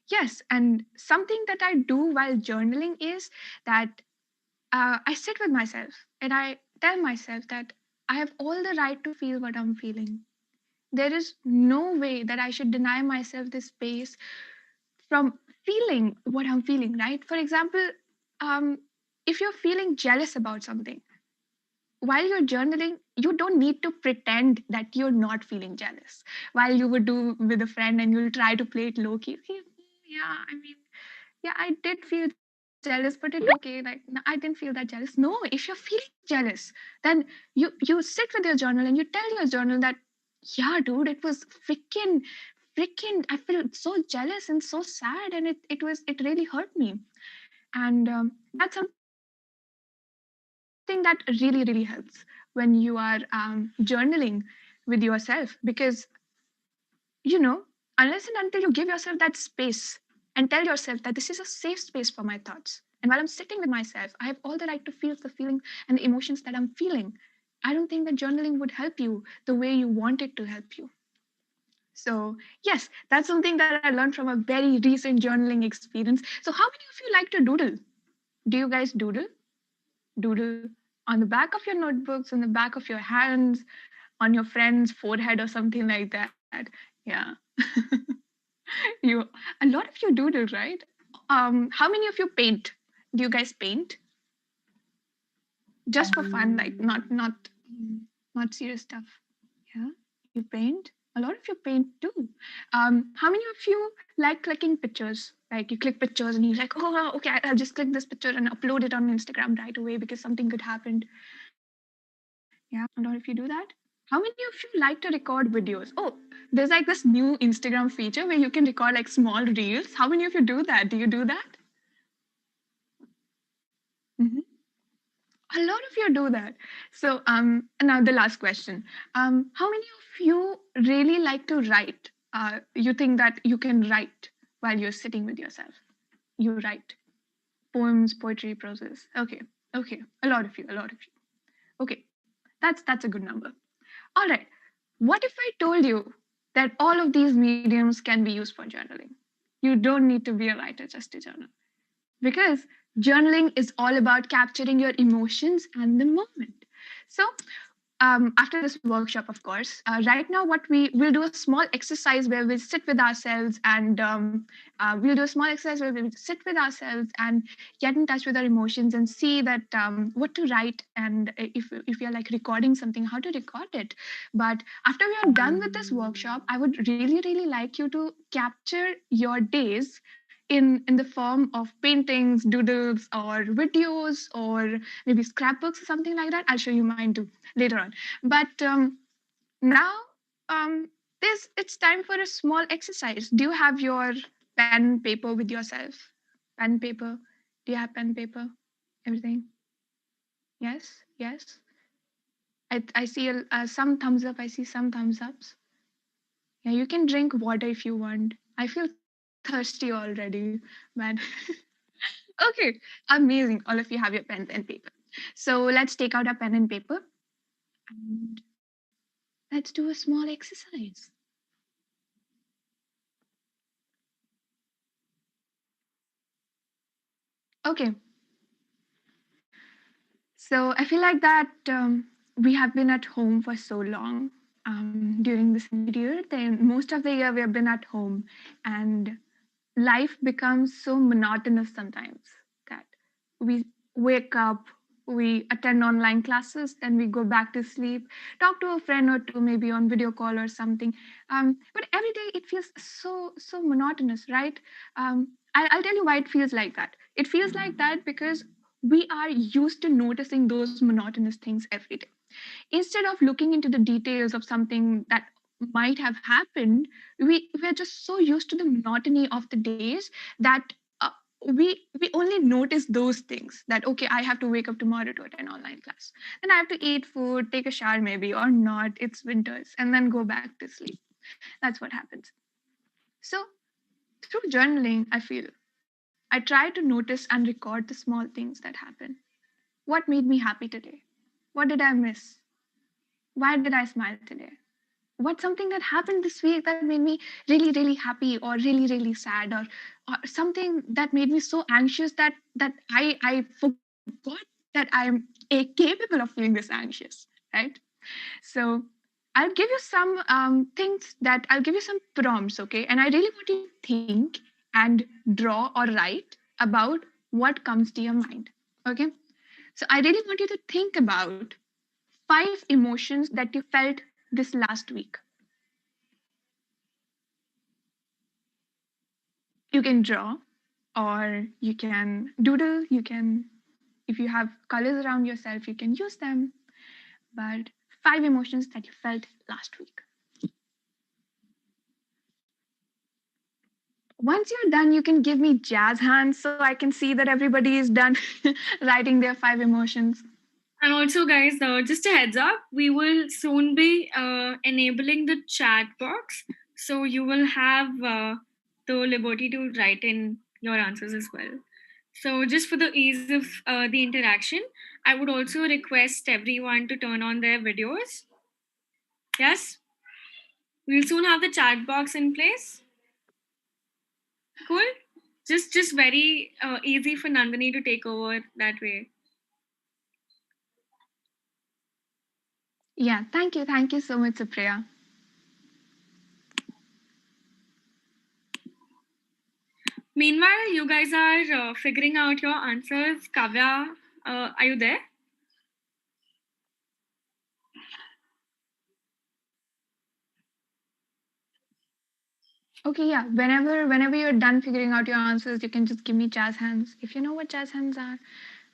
yes, and something that I do while journaling is that I sit with myself and I tell myself that I have all the right to feel what I'm feeling. There is no way that I should deny myself this space from feeling what I'm feeling, right? For example, um, if you're feeling jealous about something, while you're journaling, you don't need to pretend that you're not feeling jealous. While you would do with a friend and you'll try to play it low key. Okay, yeah, I mean, yeah, I did feel jealous, but it's okay. Like, no, I didn't feel that jealous. No, if you're feeling jealous, then you sit with your journal and you tell your journal that, yeah, dude, it was freaking. I feel so jealous and so sad, and it really hurt me. And that's something that really helps when you are journaling with yourself, because unless and until you give yourself that space and tell yourself that this is a safe space for my thoughts, and while I'm sitting with myself, I have all the right to feel the feeling and the emotions that I'm feeling, I don't think that journaling would help you the way you want it to help you. So yes, that's something that I learned from a very recent journaling experience. So how many of you like to doodle? Do you guys doodle on the back of your notebooks, on the back of your hands, on your friend's forehead or something like that? Yeah. You, a lot of you doodle, right? How many of you paint? Do you guys paint just for fun, like not serious stuff? Yeah, you paint. A lot of you paint too. How many of you like clicking pictures? Like you click pictures and you're like, oh, wow, okay, I'll just click this picture and upload it on Instagram right away because something good happened. Yeah, a lot of you do that. How many of you like to record videos? Oh, there's like this new Instagram feature where you can record like small reels. How many of you do that? Do you do that? Mhm. A lot of you do that. So, now the last question. How many of you really like to write? You think that you can write while you're sitting with yourself? You write poems, poetry, prose. Okay, okay. A lot of you. Okay, that's a good number. All right. What if I told you that all of these mediums can be used for journaling? You don't need to be a writer just to journal, because journaling is all about capturing your emotions and the moment. So after this workshop, of course, right now what we'll do a small exercise where we'll sit with ourselves and we'll do a small exercise where we'll sit with ourselves and get in touch with our emotions and see that what to write, and if you're like recording something, how to record it. But after we are done with this workshop, I would really like you to capture your days in the form of paintings, doodles, or videos, or maybe scrapbooks or something like that. I'll show you mine too later on. But now it's time for a small exercise. Do you have your pen paper with yourself? Pen paper? Do you have pen paper? Everything? Yes? Yes? I see some thumbs up. I see some thumbs ups. Yeah, you can drink water if you want. I feel thirsty already, but okay, amazing. All of you have your pen and paper. So let's take out our pen and paper and let's do a small exercise. Okay, so I feel like that we have been at home for so long during this period. Then most of the year we have been at home, and life becomes so monotonous sometimes that we wake up, we attend online classes, then we go back to sleep, talk to a friend or two, maybe on video call or something. But every day it feels so monotonous, right? I'll tell you why it feels like that. It feels like that because we are used to noticing those monotonous things every day. Instead of looking into the details of something that might have happened, we're just so used to the monotony of the days that we only notice those things, that okay, I have to wake up tomorrow to attend online class, then I have to eat food, take a shower maybe or not, it's winters, and then go back to sleep. That's what happens. So through journaling, I feel I try to notice and record the small things that happen. What made me happy today? What did I miss? Why did I smile today? What's something that happened this week that made me really happy or really sad, or something that made me so anxious that I forgot that I'm capable of feeling this anxious, right? So I'll give you some things that I'll give you some prompts, okay? And I really want you to think and draw or write about what comes to your mind, okay? So I really want you to think about 5 emotions that you felt this last week. You can draw, or you can doodle, you can, if you have colors around yourself, you can use them. But 5 emotions that you felt last week. Once you're done, you can give me jazz hands so I can see that everybody is done writing their 5 emotions. And also, guys, just a heads up, we will soon be enabling the chat box. So you will have the liberty to write in your answers as well. So, just for the ease of the interaction, I would also request everyone to turn on their videos. Yes? We'll soon have the chat box in place. Cool? Just very easy for Nandini to take over that way. Yeah, thank you. Thank you so much, Supriya. Meanwhile, you guys are figuring out your answers. Kavya, are you there? Okay, yeah. Whenever you're done figuring out your answers, you can just give me jazz hands. If you know what jazz hands are,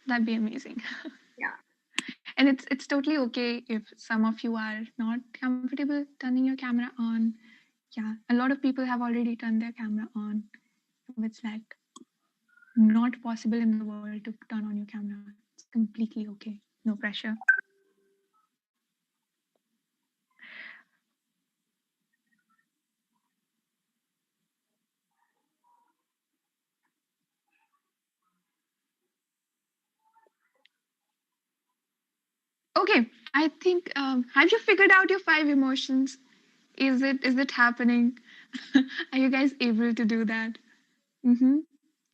that'd be amazing. Yeah. And it's totally okay if some of you are not comfortable turning your camera on. Yeah, a lot of people have already turned their camera on. It's like not possible in the world to turn on your camera. It's completely okay. No pressure. Okay, I think have you figured out your 5 emotions? Is it happening? Are you guys able to do that? Mm-hmm.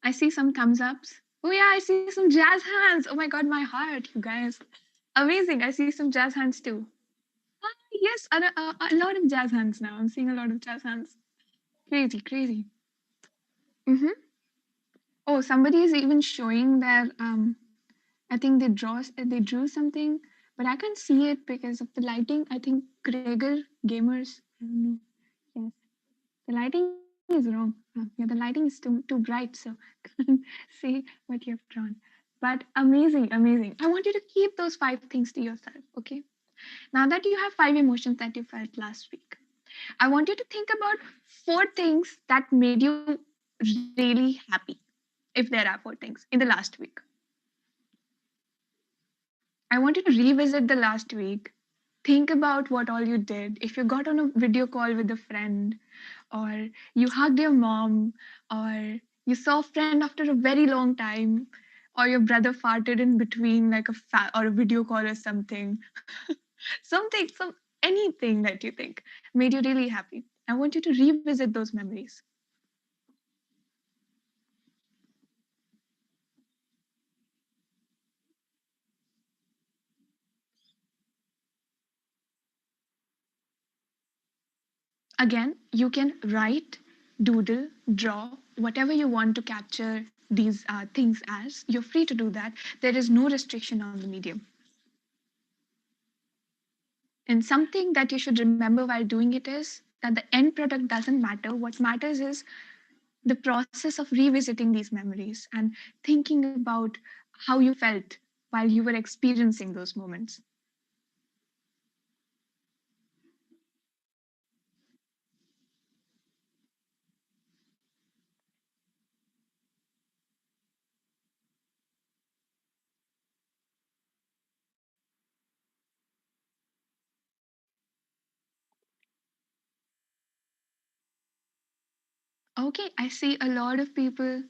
I see some thumbs ups. Oh yeah, I see some jazz hands. Oh my god, my heart, you guys. Amazing. I see some jazz hands too. Yes, a lot of jazz hands now. I'm seeing a lot of jazz hands. Crazy. Mm-hmm. Oh, somebody is even showing their I think they drew something, but I can't see it because of the lighting. I think Gregor Gamers. I don't know. Yes, the lighting is wrong. Yeah, the lighting is too bright, so can't see what you've drawn. But amazing. I want you to keep those 5 things to yourself. Okay. Now that you have 5 emotions that you felt last week, I want you to think about 4 things that made you really happy, if there are 4 things in the last week. I want you to revisit the last week think about what all you did. If you got on a video call with a friend, or you hugged your mom, or you saw a friend after a very long time, or your brother farted in between like or a video call or something. Some anything that you think made you really happy. I want you to revisit those memories. Again, you can write, doodle, draw, whatever you want to capture these things as. You're free to do that. There is no restriction on the medium. And something that you should remember while doing it is that the end product doesn't matter. What matters is the process of revisiting these memories and thinking about how you felt while you were experiencing those moments. Okay, I see a lot of people.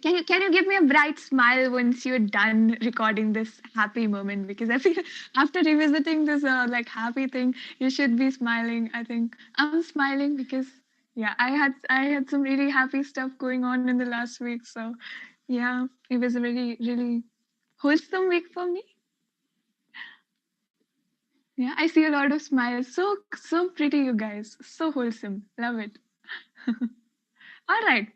Can you give me a bright smile once you're done recording this happy moment? Because I feel after revisiting this like happy thing, you should be smiling. I think I'm smiling because yeah, I had some really happy stuff going on in the last week. So yeah, it was a really wholesome week for me. Yeah, I see a lot of smiles. So pretty, you guys. So wholesome. Love it. All right.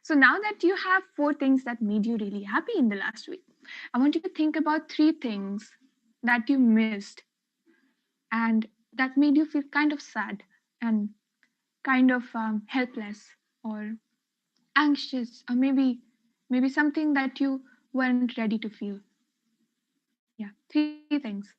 So now that you have 4 things that made you really happy in the last week, I want you to think about 3 things that you missed and that made you feel kind of sad and kind of helpless or anxious or maybe something that you weren't ready to feel. Yeah, 3 things.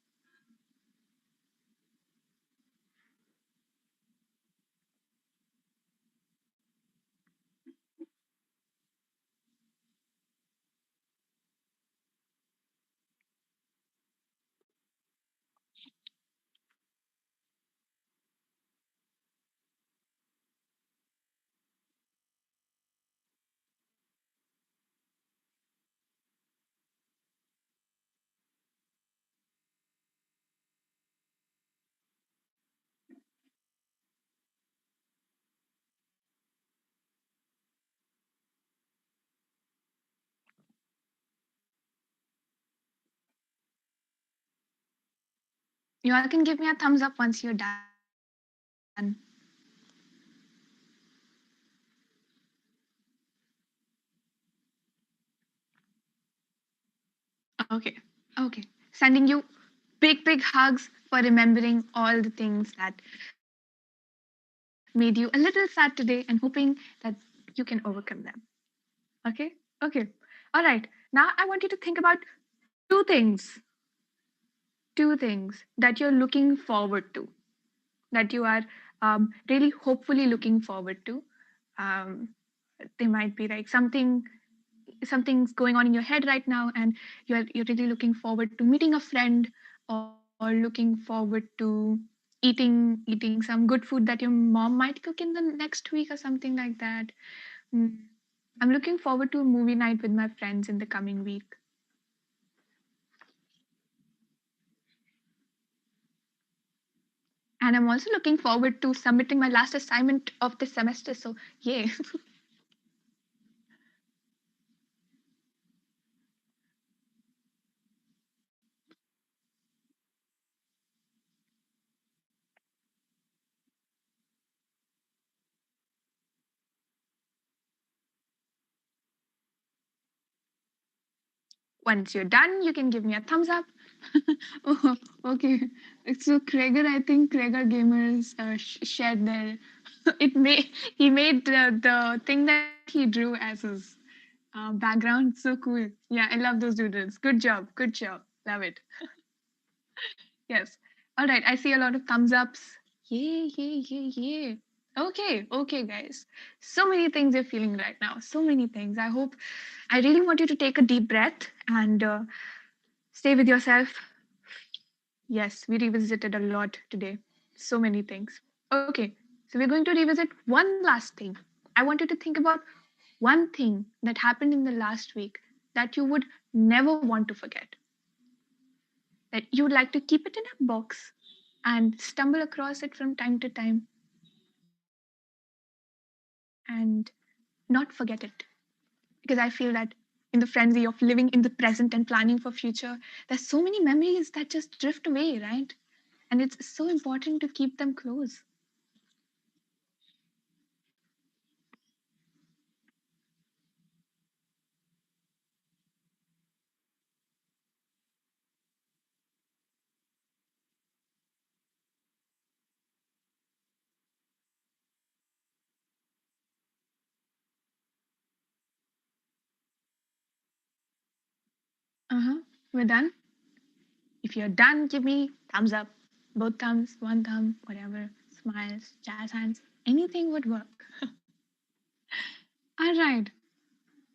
You all can give me a thumbs up once you're done. Okay. Okay. Sending you big hugs for remembering all the things that made you a little sad today and hoping that you can overcome them. Okay? Okay. All right. Now I want you to think about two things. Two things that you're looking forward to, that you are really hopefully looking forward to. Um, they might be like something's going on in your head right now and you're really looking forward to meeting a friend or looking forward to eating some good food that your mom might cook in the next week or something like that. Mm. I'm looking forward to a movie night with my friends in the coming week. And I'm also looking forward to submitting my last assignment of the semester, so yay. Once you're done, you can give me a thumbs up. Oh, okay. So Kreger, I think Kreger Gamers shared their. He made the thing that he drew as his background. So cool. Yeah, I love those doodles. Good job. Good job. Love it. Yes. All right. I see a lot of thumbs ups. Yay, yay, yay, yay. Okay, guys. So many things you're feeling right now. So many things. I really want you to take a deep breath and stay with yourself. Yes, we revisited a lot today. So many things. Okay, so we're going to revisit one last thing. I want you to think about one thing that happened in the last week that you would never want to forget, that you would like to keep it in a box and stumble across it from time to time and not forget it. Because I feel that in the frenzy of living in the present and planning for future, there's so many memories that just drift away, right? And it's so important to keep them close. Uh-huh. We're done. If you're done, give me thumbs up. Both thumbs, one thumb, whatever. Smiles, jazz hands, anything would work. All right.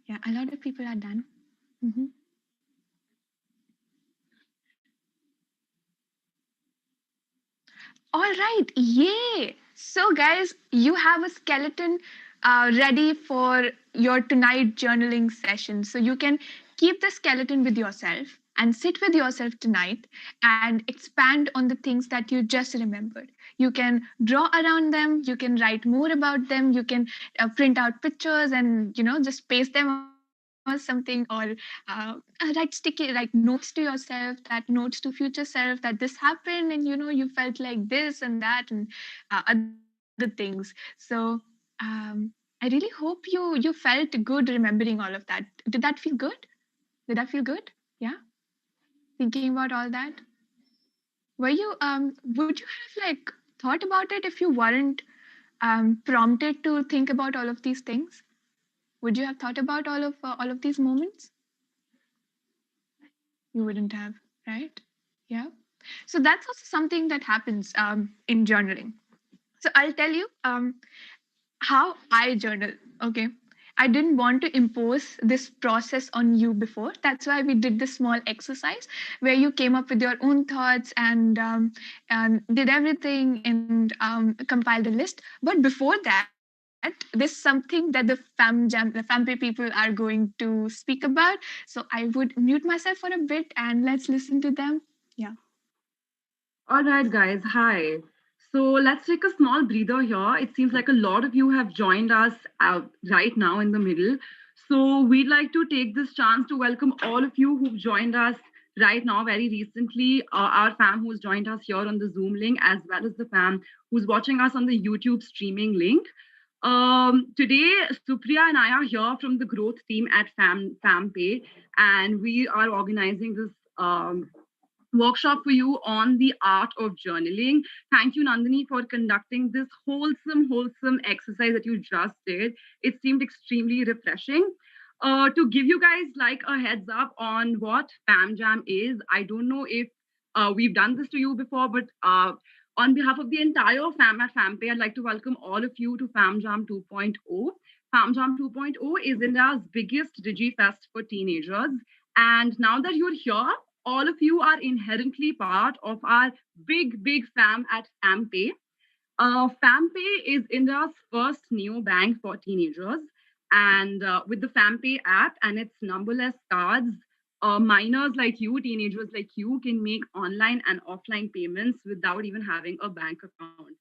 Yeah, a lot of people are done. Mhm. All right, yay! So, guys, you have a skeleton ready for your tonight journaling session. So, you can keep the skeleton with yourself and sit with yourself tonight and expand on the things that you just remembered. You can draw around them, you can write more about them, you can print out pictures and just paste them or something, or write sticky like notes to yourself, that notes to future self that this happened and you felt like this and that and other things. So I really hope you felt good remembering all of that. Did that feel good? Did that feel good? Yeah, thinking about all that. Were you would you have like thought about it if you weren't prompted to think about all of these things? Would you have thought about all of these moments? You wouldn't have, right? Yeah. So that's also something that happens in journaling. So I'll tell you how I journal. Okay. I didn't want to impose this process on you before. That's why we did this small exercise where you came up with your own thoughts and did everything and compiled a list. But before that, there's something that the FamPay people are going to speak about. So I would mute myself for a bit and let's listen to them. Yeah. All right, guys. Hi. So let's take a small breather here. It seems like a lot of you have joined us out right now in the middle. So we'd like to take this chance to welcome all of you who've joined us right now very recently. Our fam who's joined us here on the Zoom link, as well as the fam who's watching us on the YouTube streaming link. Today, Supriya and I are here from the growth team at FamPay, and we are organizing this workshop for you on the art of journaling. Thank you, Nandini, for conducting this wholesome exercise that you just did. It seemed extremely refreshing. To give you guys like a heads up on what FamJam is, I don't know if we've done this to you before, but on behalf of the entire fam at FamPay, I'd like to welcome all of you to FamJam 2.0. FamJam 2.0 is India's biggest digi-fest for teenagers. And now that you're here, all of you are inherently part of our big fam at FamPay. FamPay is India's first neobank for teenagers. And with the FamPay app and its numberless cards, minors like you, teenagers like you, can make online and offline payments without even having a bank account.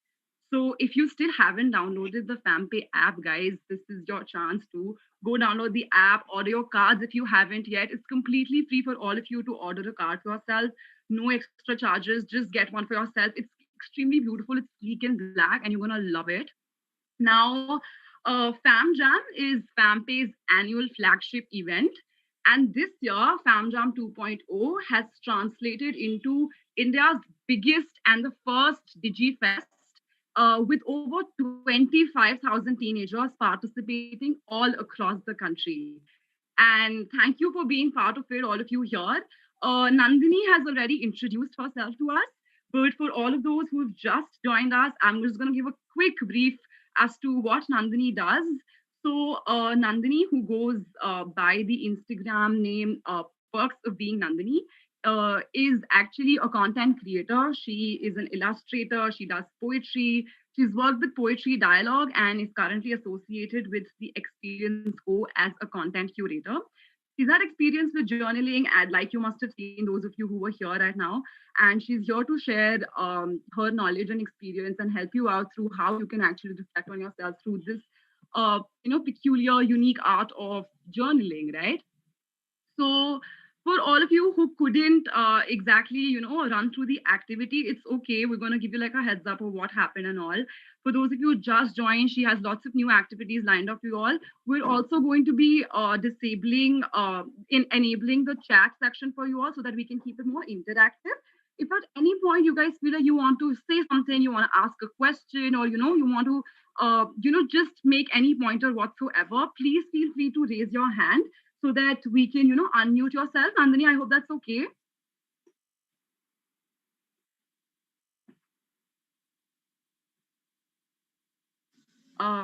So if you still haven't downloaded the FamPay app, guys, this is your chance to go download the app, order your cards if you haven't yet. It's completely free for all of you to order a card for yourself. No extra charges. Just get one for yourself. It's extremely beautiful. It's sleek and black, and you're gonna love it. Now, FamJam is FamPay's annual flagship event. And this year, FamJam 2.0 has translated into India's biggest and the first DigiFest with over 25,000 teenagers participating all across the country. And thank you for being part of it, all of you here. Nandini has already introduced herself to us, but for all of those who have just joined us, I'm just going to give a quick brief as to what Nandini does. So, Nandini, who goes by the Instagram name Perks of Being Nandini, is actually a content creator. She is an illustrator. She does poetry. She's worked with Poetry Dialogue and is currently associated with the Experience Co as a content curator. She's had experience with journaling, and like you must have seen, those of you who were here right now. And she's here to share her knowledge and experience and help you out through how you can actually reflect on yourself through this, peculiar, unique art of journaling, right? So for all of you who couldn't exactly, run through the activity, it's okay. We're going to give you like a heads up of what happened and all. For those of you who just joined, she has lots of new activities lined up for you all. We're also going to be enabling the chat section for you all so that we can keep it more interactive. If at any point you guys feel like you want to say something, you want to ask a question, or you want to just make any pointer whatsoever, please feel free to raise your hand so that we can, unmute yourself. Nandini, I hope that's okay.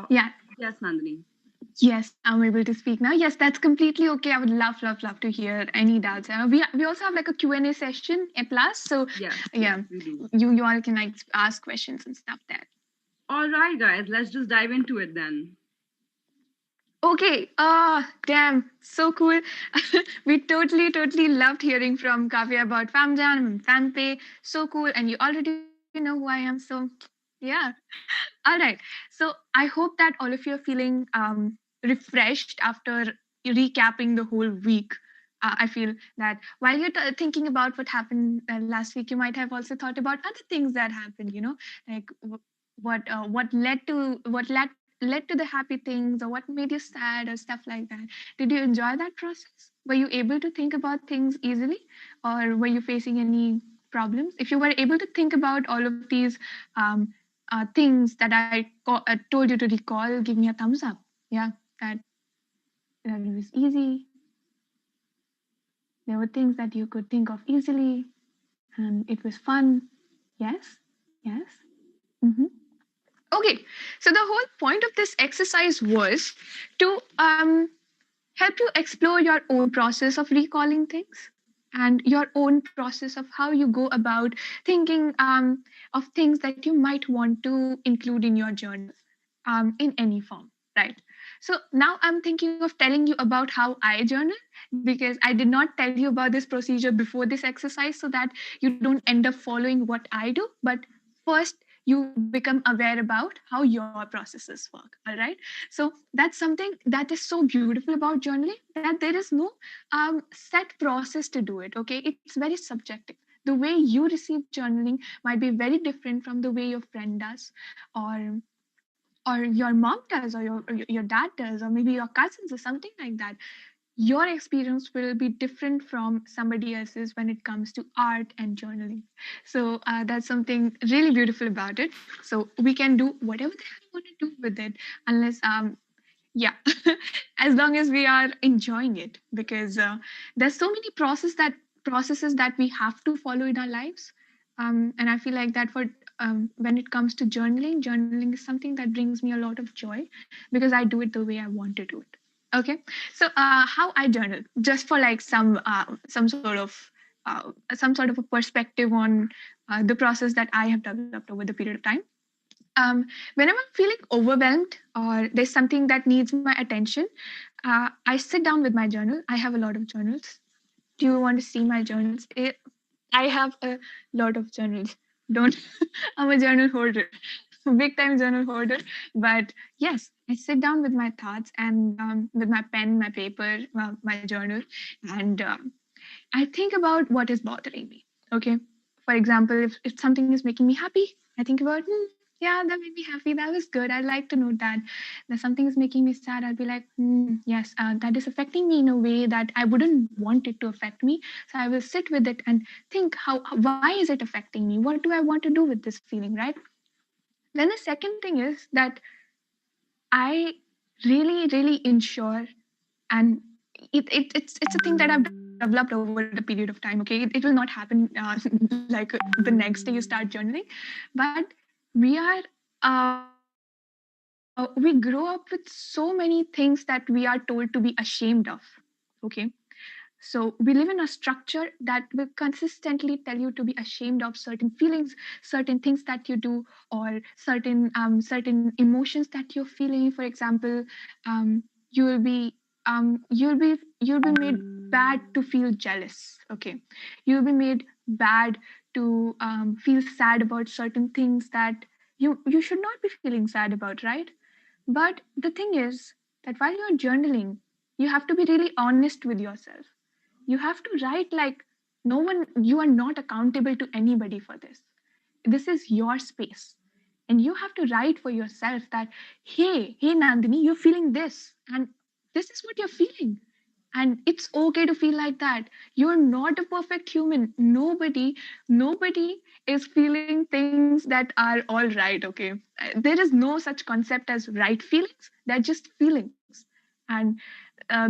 Yeah. Yes, Nandini. Yes, I'm able to speak now. Yes, that's completely okay. I would love to hear any doubts. We also have like a Q&A session at plus. So yeah, we do. You all can like ask questions and stuff there. All right, guys, let's just dive into it then. Okay. Damn, so cool. We totally loved hearing from Kavya about FamJam and FamPay. So cool. And you already know who I am. So yeah. All right. So I hope that all of you are feeling refreshed after recapping the whole week. I feel that while you're thinking about what happened last week, you might have also thought about other things that happened. Like what led to the happy things, or what made you sad, or stuff like that. Did you enjoy that process? Were you able to think about things easily, or were you facing any problems? If you were able to think about all of these things that I told you to recall, give me a thumbs up. Yeah, that it was easy. There were things that you could think of easily, and it was fun. Yes. Mm-hmm. Okay, so the whole point of this exercise was to help you explore your own process of recalling things and your own process of how you go about thinking of things that you might want to include in your journal in any form, right? So now I'm thinking of telling you about how I journal, because I did not tell you about this procedure before this exercise so that you don't end up following what I do, but first you become aware about how your processes work. All right, so that's something that is so beautiful about journaling, that there is no set process to do it. Okay, it's very subjective. The way you receive journaling might be very different from the way your friend does, or your mom does, or your dad does, or maybe your cousins, or something like that. Your experience will be different from somebody else's when it comes to art and journaling. So that's something really beautiful about it. So we can do whatever the hell we want to do with it, unless yeah, as long as we are enjoying it, because there's so many processes that we have to follow in our lives. And I feel like that for when it comes to journaling is something that brings me a lot of joy, because I do it the way I want to do it. Okay, so how I journal, just for like some sort of a perspective on the process that I have developed over the period of time. Whenever I'm feeling overwhelmed or there's something that needs my attention, I sit down with my journal. I have a lot of journals. Do you want to see my journals? I have a lot of journals. Don't, I'm a journal holder, big time journal holder. But yes, I sit down with my thoughts and with my pen, my paper, my journal, and I think about what is bothering me. Okay. For example, if something is making me happy, I think about, yeah, that made me happy. That was good. I'd like to know that. That something is making me sad, I'll be like, yes, that is affecting me in a way that I wouldn't want it to affect me. So I will sit with it and think, why is it affecting me? What do I want to do with this feeling, right? Then the second thing is that I really ensure, and it's a thing that I've developed over the period of time. Okay, it will not happen like the next day you start journaling, but we grow up with so many things that we are told to be ashamed of. Okay, So we live in a structure that will consistently tell you to be ashamed of certain feelings, certain things that you do, or certain emotions that you're feeling. For example, you will be you'll be made bad to feel jealous. Okay, you'll be made bad to feel sad about certain things that you should not be feeling sad about, right? But the thing is that while you're journaling, you have to be really honest with yourself. You have to write like no one, you are not accountable to anybody for this. This is your space. And you have to write for yourself that, hey, Nandini, you're feeling this. And this is what you're feeling. And it's okay to feel like that. You're not a perfect human. Nobody is feeling things that are all right, okay? There is no such concept as right feelings. They're just feelings. And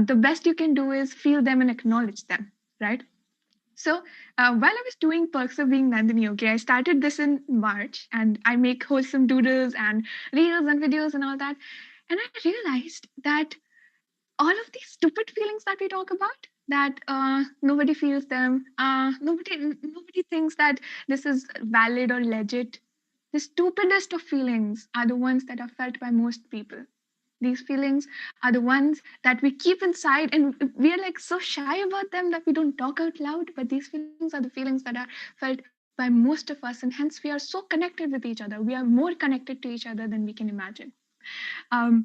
the best you can do is feel them and acknowledge them, right? So while I was doing Perks of Being Nandini, okay, I started this in March and I make wholesome doodles and reels and videos and all that. And I realized that all of these stupid feelings that we talk about, that nobody feels them, nobody thinks that this is valid or legit. The stupidest of feelings are the ones that are felt by most people. These feelings are the ones that we keep inside, and we are like so shy about them that we don't talk out loud. But these feelings are the feelings that are felt by most of us, and hence we are so connected with each other. We are more connected to each other than we can imagine. Um,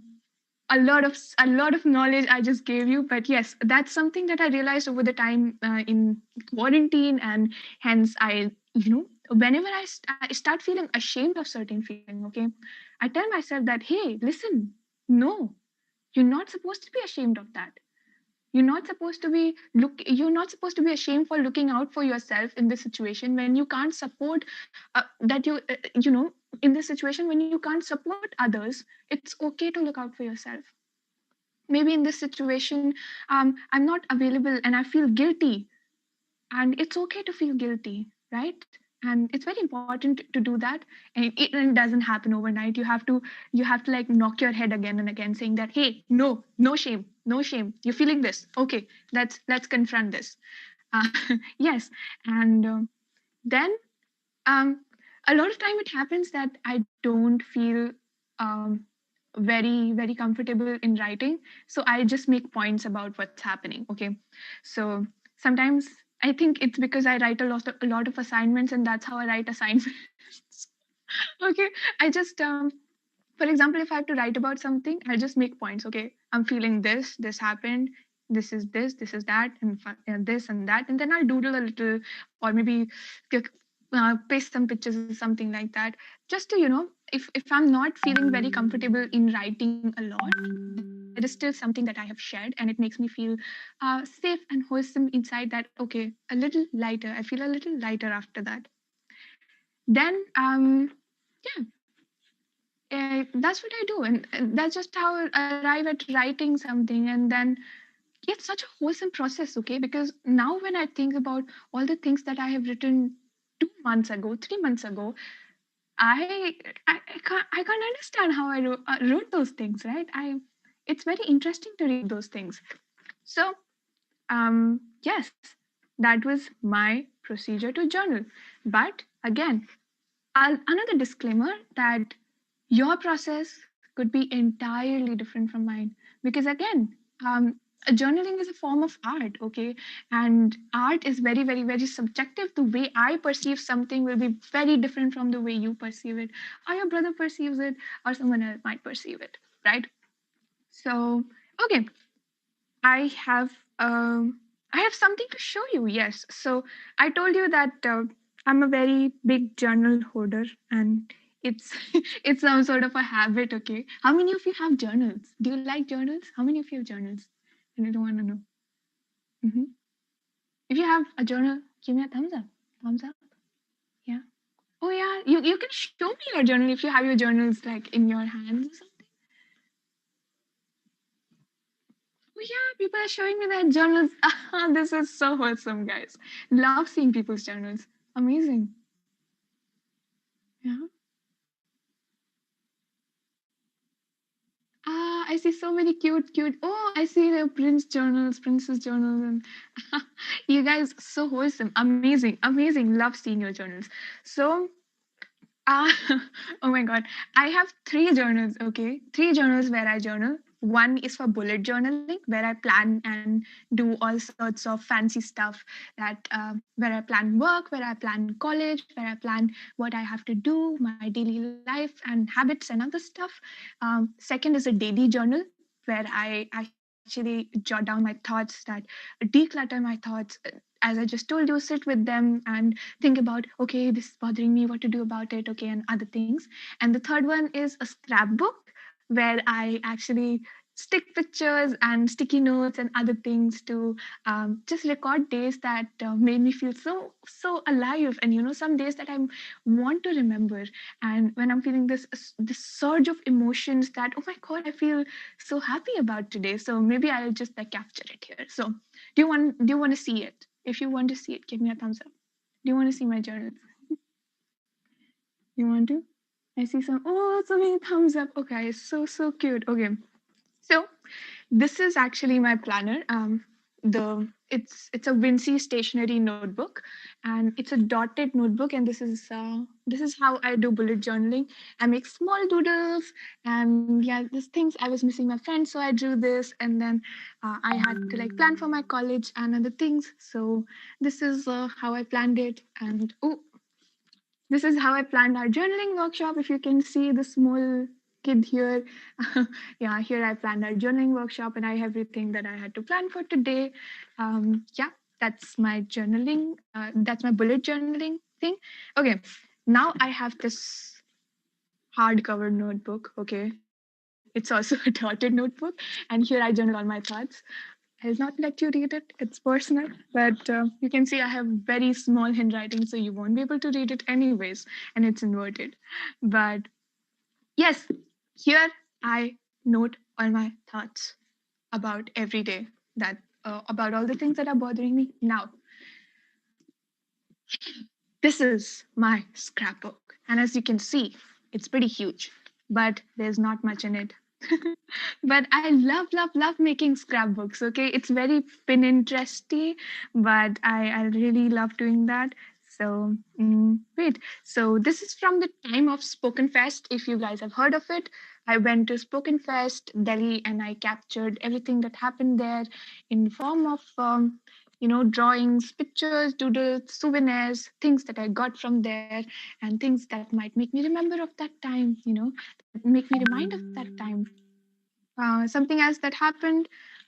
a lot of knowledge I just gave you, but yes, that's something that I realized over the time in quarantine, and hence whenever I start feeling ashamed of certain feeling, okay, I tell myself that, hey, listen, no, you're not supposed to be ashamed of that. You're not supposed to be ashamed for looking out for yourself in this situation when you can't support that you know in this situation when you can't support others. It's okay to look out for yourself. Maybe in this situation, I'm not available and I feel guilty, and it's okay to feel guilty, right? And it's very important to do that, and it doesn't happen overnight. You have to like knock your head again and again, saying that, hey, no shame, no shame, you're feeling this, okay, let's confront this. uh, yes. And then a lot of time it happens that I don't feel um, very comfortable in writing, so I just make points about what's happening, okay? So sometimes I think it's because I write a lot of assignments, and that's how I write assignments. Okay, I just for example, if I have to write about something, I'll just make points. Okay, I'm feeling this happened, this is that, and this and that, and then I'll doodle a little, or maybe paste some pictures or something like that, just to if I'm not feeling very comfortable in writing a lot, there is still something that I have shared, and it makes me feel safe and wholesome inside, that okay, a little lighter, I feel a little lighter after that. Then yeah, that's what I do, and that's just how I arrive at writing something. And then it's such a wholesome process, okay? Because now when I think about all the things that I have written 2 months ago, 3 months ago, I can't understand how I wrote those things, right? It's very interesting to read those things. So yes, that was my procedure to journal. But again, another disclaimer that your process could be entirely different from mine, because again, journaling is a form of art, okay? And art is very subjective. The way I perceive something will be very different from the way you perceive it, or your brother perceives it, or someone else might perceive it, right? So okay, I have um, I have something to show you. Yes. So I told you that I'm a very big journal hoarder, and it's it's some sort of a habit. Okay. How many of you have journals? Do you like journals? How many of you have journals? I don't want to know. Hmm. If you have a journal, give me a thumbs up. Thumbs up. Yeah. Oh yeah. You can show me your journal if you have your journals like in your hands or something. Oh yeah, people are showing me their journals. This is so wholesome, guys. Love seeing people's journals. Amazing. Yeah. I see so many cute. Oh, I see the princess journals, and you guys so wholesome, amazing. Love seeing your journals. So, uh, oh my god, I have three journals. Okay, three journals where I journal. One is for bullet journaling, where I plan and do all sorts of fancy stuff. That where I plan work, where I plan college, where I plan what I have to do, my daily life and habits and other stuff. Second is a daily journal where I actually jot down my thoughts, that declutter my thoughts. As I just told you, sit with them and think about, okay, this is bothering me, what to do about it, okay, and other things. And the third one is a scrapbook where I actually stick pictures and sticky notes and other things to just record days that made me feel so alive, and some days that I want to remember. And when I'm feeling this surge of emotions that, oh my god, I feel so happy about today, so maybe I'll just like capture it here. So do you want to see it? If you want to see it, give me a thumbs up. Do you want to see my journal? You want to? I see some. Oh, so many thumbs up. Okay, so cute. Okay, so this is actually my planner. It's a Vinci stationery notebook, and it's a dotted notebook. And this is how I do bullet journaling. I make small doodles, and yeah, these things. I was missing my friend, so I drew this, and then I had to like plan for my college and other things. So this is how I planned it. And oh, this is how I planned our journaling workshop. If you can see the small kid here, yeah, here I planned our journaling workshop, and I have everything that I had to plan for today. Yeah, that's my journaling. That's my bullet journaling thing. Okay, now I have this hardcover notebook. Okay, it's also a dotted notebook, and here I journal all my thoughts. I'll not let you read it. It's personal, but you can see I have very small handwriting, so you won't be able to read it anyways, and it's inverted. But yes, here I note all my thoughts about every day, that about all the things that are bothering me. Now, this is my scrapbook, and as you can see, it's pretty huge, but there's not much in it. But I love making scrapbooks. Okay, it's very Pinteresty, but I really love doing that. So wait, so this is from the time of Spoken Fest. If you guys have heard of it, I went to Spoken Fest Delhi, and I captured everything that happened there in form of drawings, pictures, doodles, souvenirs, things that I got from there, and things that might make me remember of that time, that make me remind of that time. Something else that happened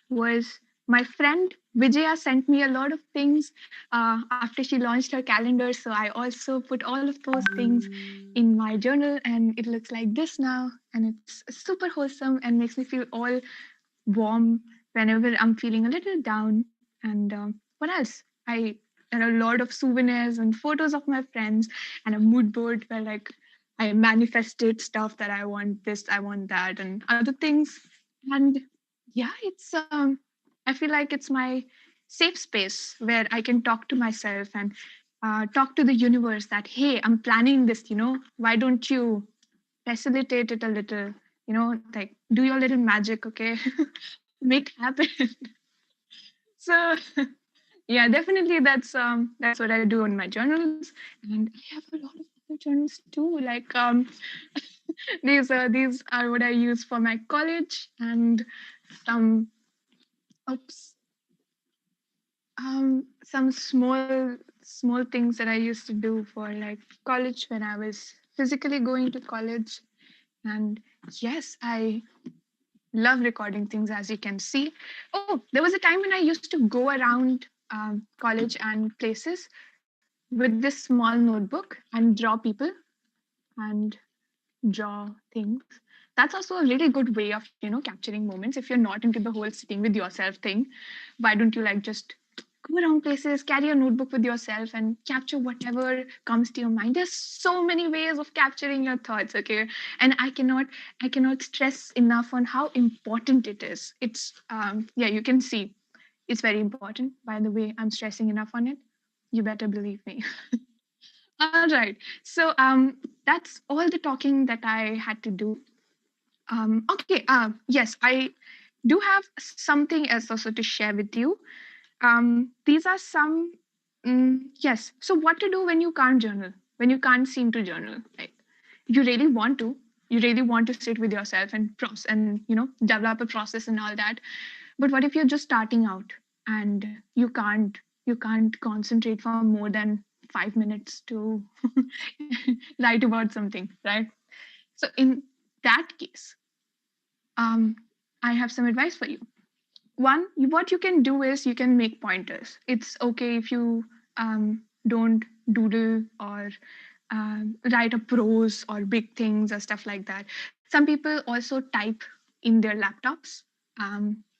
was my friend Vijaya sent me a lot of things after she launched her calendar. So I also put all of those things in my journal, and it looks like this now. And it's super wholesome and makes me feel all warm whenever I'm feeling a little down. And what else? There are a lot of souvenirs and photos of my friends, and a mood board where like I manifested stuff that I want this, I want that, and other things. And yeah, I feel like it's my safe space where I can talk to myself and talk to the universe that, hey, I'm planning this, why don't you facilitate it a little, like do your little magic, okay? Make happen. So yeah, definitely that's what I do in my journals. And I have a lot of other journals too, like these are what I use for my college, and some oops some small things that I used to do for like college when I was physically going to college. And yes, I love recording things, as you can see. Oh, there was a time when I used to go around college and places with this small notebook and draw people and draw things. That's also a really good way of capturing moments. If you're not into the whole sitting with yourself thing, why don't you like just go around places, carry a notebook with yourself, and capture whatever comes to your mind? There's so many ways of capturing your thoughts, okay? And I cannot stress enough on how important it is. It's yeah, you can see it's very important. By the way, I'm stressing enough on it. You better believe me. All right. So that's all the talking that I had to do. Okay. Yes, I do have something else also to share with you. These are some. Yes. So, what to do when you can't journal? When you can't seem to journal? Like, you really want to. You really want to sit with yourself and develop a process and all that. But what if you're just starting out and you can't concentrate for more than 5 minutes to write about something, right? So in that case, um, I have some advice for you. One, what you can do is you can make pointers. It's okay if you don't doodle or write a prose or big things or stuff like that. Some people also type in their laptops.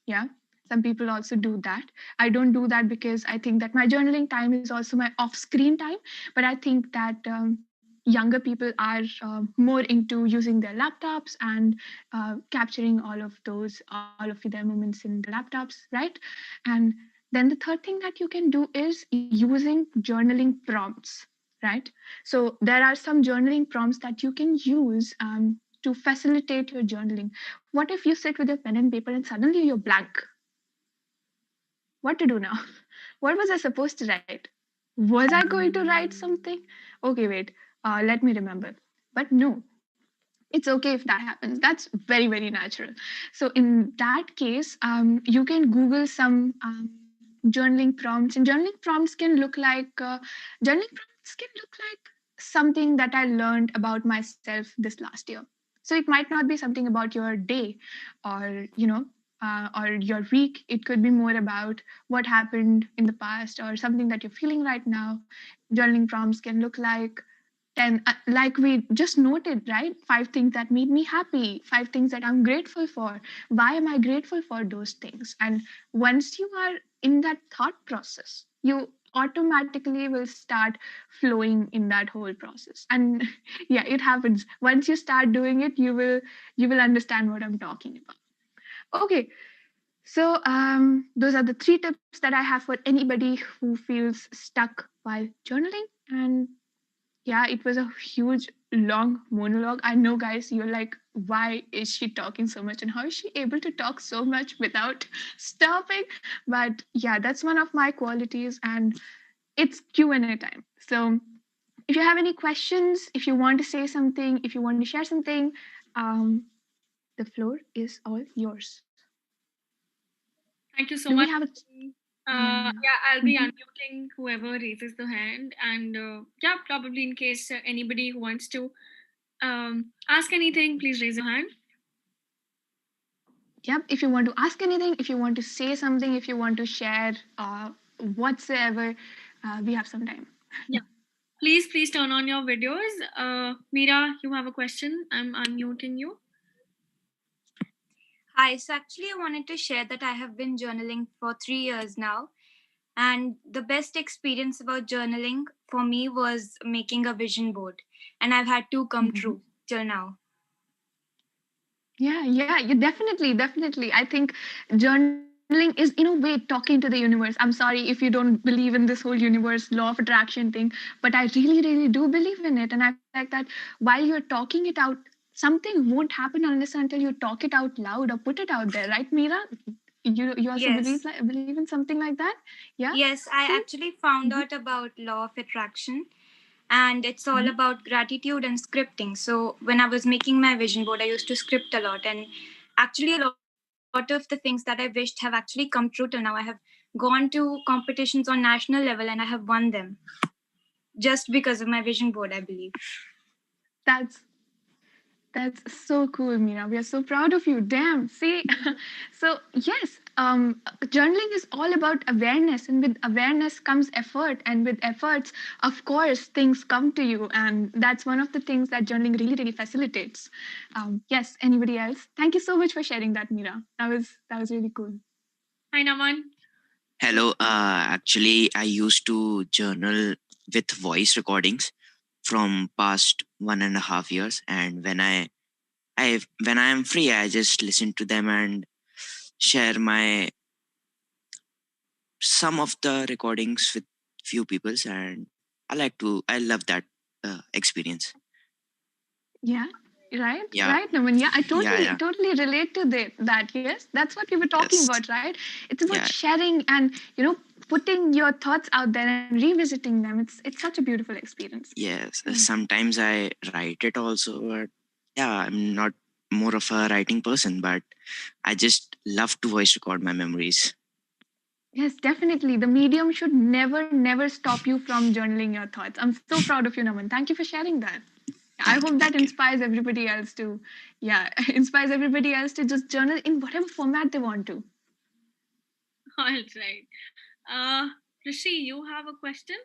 Yeah, some people also do that. I don't do that because I think that my journaling time is also my off-screen time. But I think that younger people are more into using their laptops and capturing all of their moments in the laptops, right? And then the third thing that you can do is using journaling prompts, right? So there are some journaling prompts that you can use to facilitate your journaling. What if you sit with your pen and paper and suddenly you're blank? What to do now? What was I supposed to write? Was I going to write something? Okay, wait, let me remember. But no, it's okay if that happens. That's very, very natural. So in that case, you can Google some journaling prompts, and journaling prompts can look like something that I learned about myself this last year. So it might not be something about your day, or or your week. It could be more about what happened in the past or something that you're feeling right now. Journaling prompts can look like 10, like we just noted, right? 5 things that made me happy, 5 things that I'm grateful for. Why am I grateful for those things? And once you are in that thought process, you automatically will start flowing in that whole process. And yeah, it happens. Once you start doing it, you will understand what I'm talking about. Okay, so those are the 3 tips that I have for anybody who feels stuck while journaling. And yeah, it was a huge, long monologue. I know, guys, you're like, why is she talking so much? And how is she able to talk so much without stopping? But yeah, that's one of my qualities, and it's Q&A time. So if you have any questions, if you want to say something, if you want to share something, the floor is all yours. Thank you so Do we much. have a Yeah, I'll be Mhm. unmuting whoever raises the hand, and yeah, probably in case anybody who wants to ask anything, please raise your hand. Yep, if you want to ask anything, if you want to say something, if you want to share whatsoever, we have some time. Yeah, please turn on your videos. Mira, you have a question? I'm unmuting you. Hi, so actually, I wanted to share that I have been journaling for 3 years now. And the best experience about journaling for me was making a vision board. And I've had two come true till now. Yeah, you definitely. I think journaling is, in a way, talking to the universe. I'm sorry if you don't believe in this whole universe, law of attraction thing, but I really do believe in it. And I feel like that while you're talking it out, something won't happen unless until you talk it out loud or put it out there, right, Mira? You also Yes. believe in something like that? Yeah. Yes, I See? actually found out about law of attraction, and it's all about gratitude and scripting. So when I was making my vision board, I used to script a lot, and actually a lot of the things that I wished have actually come true till now. I have gone to competitions on national level and I have won them just because of my vision board, I believe. That's That's so cool, Mira. We are so proud of you. Damn. See, so yes, journaling is all about awareness, and with awareness comes effort, and with efforts, of course, things come to you, and that's one of the things that journaling really facilitates. Yes. Anybody else? Thank you so much for sharing that, Mira. That was really cool. Hi, Naman. Hello. Actually, I used to journal with voice recordings from past 1.5 years, and when I am free, I just listen to them and share my some of the recordings with few peoples, and I love that experience. Yeah. Right, Yeah. right, Naman. Yeah, I Yeah. totally relate to that. Yes, that's what we were talking Yes. about, right? It's about Yeah. sharing and putting your thoughts out there and revisiting them. It's such a beautiful experience. Yes. Yeah. Sometimes I write it also, but yeah, I'm not more of a writing person, but I just love to voice record my memories. Yes, definitely. The medium should never stop you from journaling your thoughts. I'm so proud of you, Naman. Thank you for sharing that. I hope that inspires everybody else to, yeah, inspires everybody else to just journal in whatever format they want to. All right. Rishi, you have a question?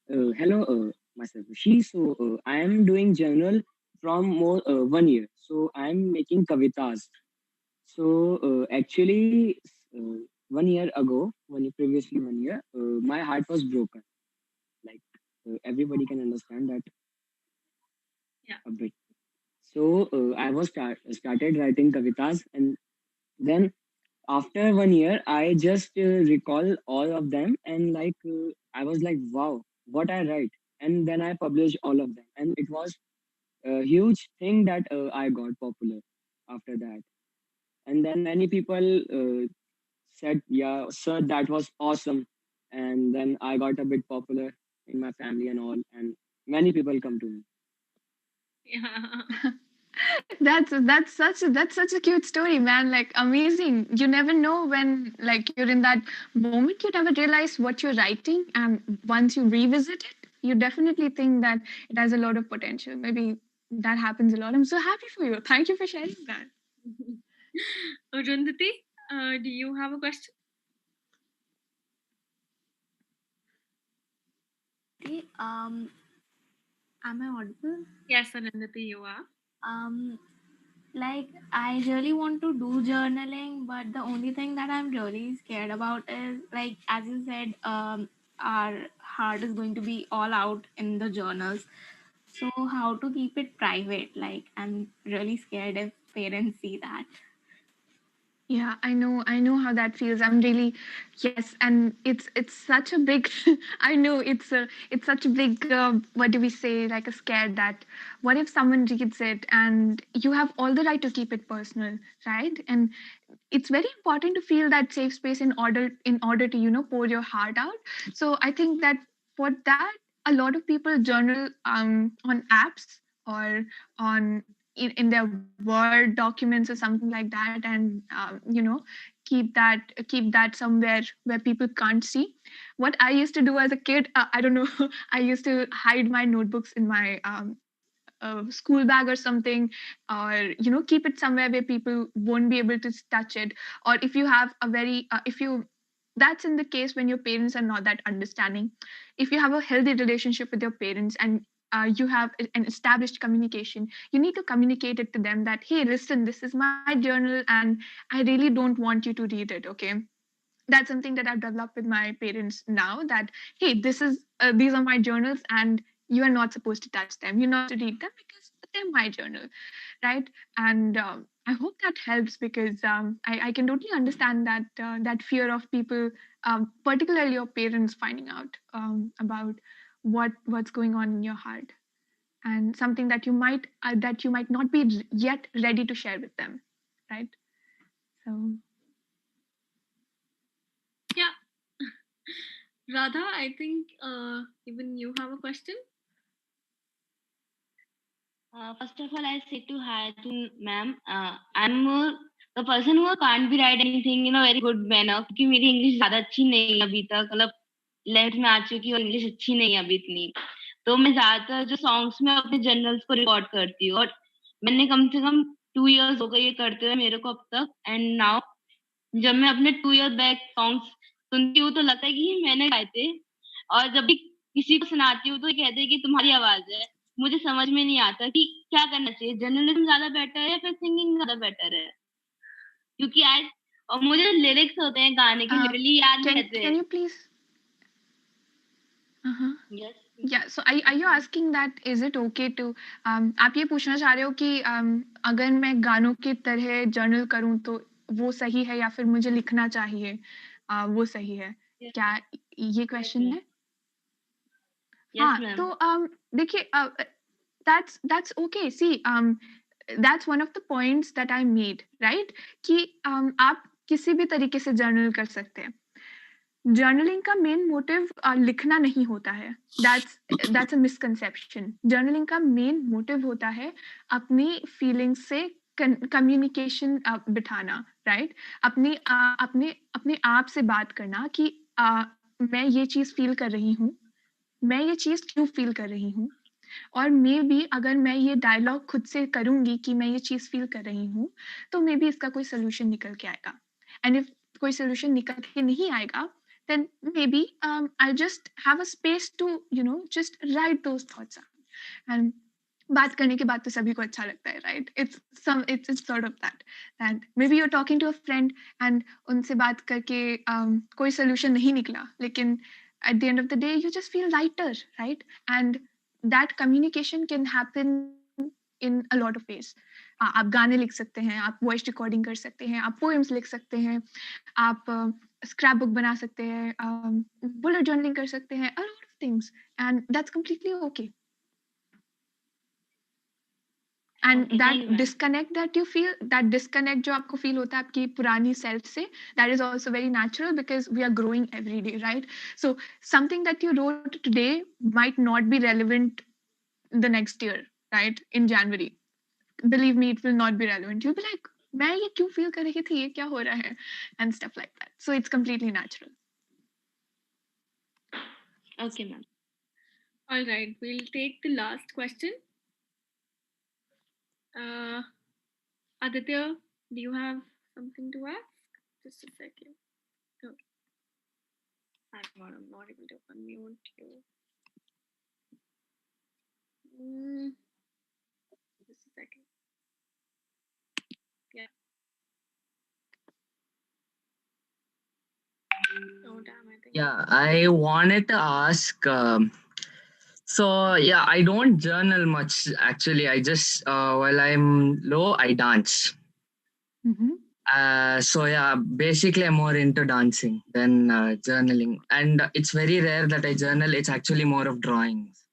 Hello, myself Rishi. So I am doing journal from more 1 year. So I am making kavitas. So actually, 1 year ago, previously 1 year, my heart was broken. Like everybody can understand that a bit. So I was started writing kavitas, and then after 1 year, I just recall all of them, and I was like, wow, what I write, and then I published all of them, and it was a huge thing that I got popular after that. And then many people said, yeah, sir, that was awesome. And then I got a bit popular in my family and all, and many people come to me. Yeah. That's such a cute story, man. Like amazing. You never know when like you're in that moment. You never realize what you're writing, and once you revisit it, you definitely think that it has a lot of potential. Maybe that happens a lot. I'm so happy for you. Thank you for sharing that. Arundhati, do you have a question? Um, am I audible? Yes, Arundhati, you are. Um, like I really want to do journaling, but the only thing that I'm really scared about is like as you said, our heart is going to be all out in the journals. So how to keep it private? Like I'm really scared if parents see that. Yeah, I know how that feels. I'm really, yes, and it's such a big. I know it's such a big. What do we say? Like a scare that what if someone reads it and you have all the right to keep it personal, right? And it's very important to feel that safe space in order to pour your heart out. So I think that for that a lot of people journal on apps or on in their word documents or something like that, and keep that somewhere where people can't see. What I used to do as a kid, I don't know, I used to hide my notebooks in my school bag or something, or keep it somewhere where people won't be able to touch it. Or if you have a very if you that's in the case when your parents are not that understanding. If you have a healthy relationship with your parents and you have an established communication, you need to communicate it to them that, hey, listen, this is my journal and I really don't want you to read it, okay? That's something that I've developed with my parents now, that hey, these are my journals and you are not supposed to touch them, you're not to read them because they're my journal, right? And I hope that helps because I can totally understand that fear of people, particularly your parents, finding out about what's going on in your heart, and something that you might not be yet ready to share with them, right? So Yeah. Radha, I think even you have a question. First of all, I say to hi to ma'am. I'm the person who can't be write anything in a very good manner क्योंकि मेरी English ज़्यादा अच्छी नहीं है अभी तक, मतलब left में आ चुकी हूँ और इंग्लिश अच्छी नहीं है अभी इतनी। तो मैं ज़्यादातर जो सॉन्ग्स में अपने जर्नल्स को रिकॉर्ड करती हूँ, और मैंने कम से कम 2 years हो गए ये करते हुए मेरे को अब तक। एंड नाउ जब मैं अपने 2 year बैक सॉन्ग्स सुनती हूँ तो लगता है कि ये मैंने गाए थे, और जब भी किसी को सुनाती हूँ तो ये कहते हैं कि तुम्हारी आवाज है। मुझे समझ में नहीं आता कि क्या करना चाहिए, जर्नलिज्म ज्यादा बेटर है या फिर सिंगिंग ज्यादा बेटर है, क्योंकि आज और मुझे लिरिक्स होते हैं गाने के लिटरली याद नहीं रहते। can you please Yes. Yeah, so are you asking that is it okay to आप ये पूछना चाह रहे हो कि अगर मैं गानों की तरह जर्नल करूं तो वो सही है या फिर मुझे लिखना चाहिए वो सही है? Yes. क्या ये क्वेश्चन है? Yes, हाँ, ma'am. तो देखिए that's okay. See, that's one of the points that I made, right? कि आप किसी भी तरीके से जर्नल कर सकते हैं. जर्नलिंग का मेन मोटिव लिखना नहीं होता है. That's a misconception. जर्नलिंग का मेन मोटिव होता है अपनी फीलिंग्स से कम्युनिकेशन बिठाना, राइट? अपने आप से बात करना कि मैं ये चीज फील कर रही हूँ, मैं ये चीज क्यों फील कर रही हूँ, और मे बी अगर मैं ये डायलॉग खुद से करूंगी कि मैं ये चीज फील कर रही हूँ, तो मे बी इसका कोई सोल्यूशन निकल के आएगा. एंड इफ कोई सोल्यूशन निकल के नहीं आएगा, then maybe I'll just have a space to just write those thoughts out. And बात करने के बाद तो सभी को अच्छा लगता है, right? It's sort of that maybe you're talking to a friend and उनसे बात करके कोई solution नहीं निकला, लेकिन at the end of the day you just feel lighter, right? And that communication can happen in a lot of ways. आप गाने लिख सकते हैं, आप वॉइस रिकॉर्डिंग कर सकते हैं, आप पोएम्स लिख सकते हैं, आप स्क्रैप बुक बना सकते हैं, बुलेट जर्नलिंग कर सकते हैं, a lot of things, and that's completely okay. And Okay, that thank you, ma'am. disconnect that you feel, that disconnect जो आपको feel होता है आपकी पुरानी self से, that is also very natural because we are growing every day, right? So something that you wrote today might not be relevant the next year, right? In January. Believe me, it will not be relevant. You'll be like, मैं ये क्यों feel कर रही थी, ये क्या हो रहा है, and stuff like that. So it's completely natural. Okay, ma'am. All right, we'll take the last question. Aditya, do you have something to ask? Just a second. No. I'm not able to unmute you. Just a second. Yeah. Oh damn! I think. Yeah, I wanted to ask. So yeah, I don't journal much actually. I just while I'm low, I dance. So yeah, basically I'm more into dancing than journaling, and it's very rare that I journal. It's actually more of drawings.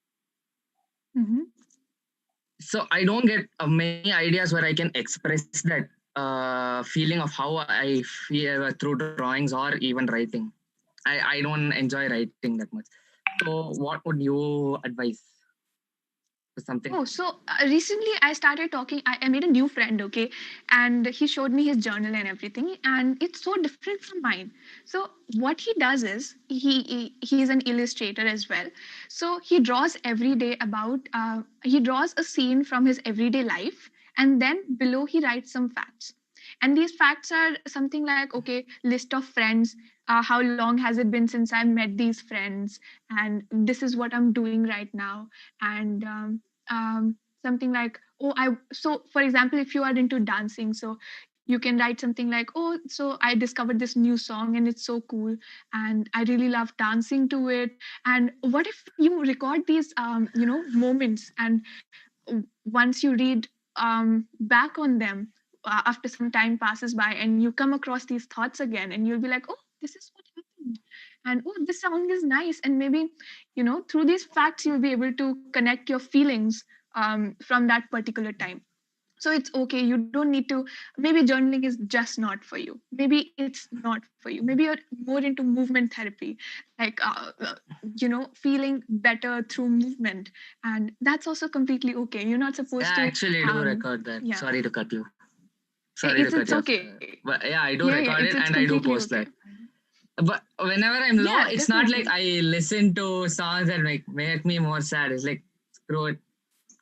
So I don't get many ideas where I can express that feeling of how I feel through drawings or even writing. I don't enjoy writing that much. So what would you advise? Something. Oh, so recently I started talking. I made a new friend, okay, and he showed me his journal and everything, and it's so different from mine. So what he does is he is an illustrator as well. So he draws every day about he draws a scene from his everyday life, and then below he writes some facts. And these facts are something like, okay, list of friends, how long has it been since I met these friends, and this is what I'm doing right now, and something like, oh, so for example, if you are into dancing, so you can write something like, oh, so I discovered this new song and it's so cool and I really love dancing to it. And what if you record these moments, and once you read back on them, after some time passes by and you come across these thoughts again, and you'll be like, oh, this is what happened, and oh, this song is nice, and maybe through these facts you'll be able to connect your feelings from that particular time. So it's okay, you don't need to, maybe journaling is just not for you, maybe it's not for you, maybe you're more into movement therapy, like feeling better through movement, and that's also completely okay. You're not supposed Yeah, to I actually do record that. yeah. Sorry to cut you. Sorry to cut It's you. okay. But yeah, I do Yeah, record it's it and I do completely post okay. that. But whenever I'm low, Yeah, it's not like definitely. I listen to songs that make me more sad. It's like, screw it,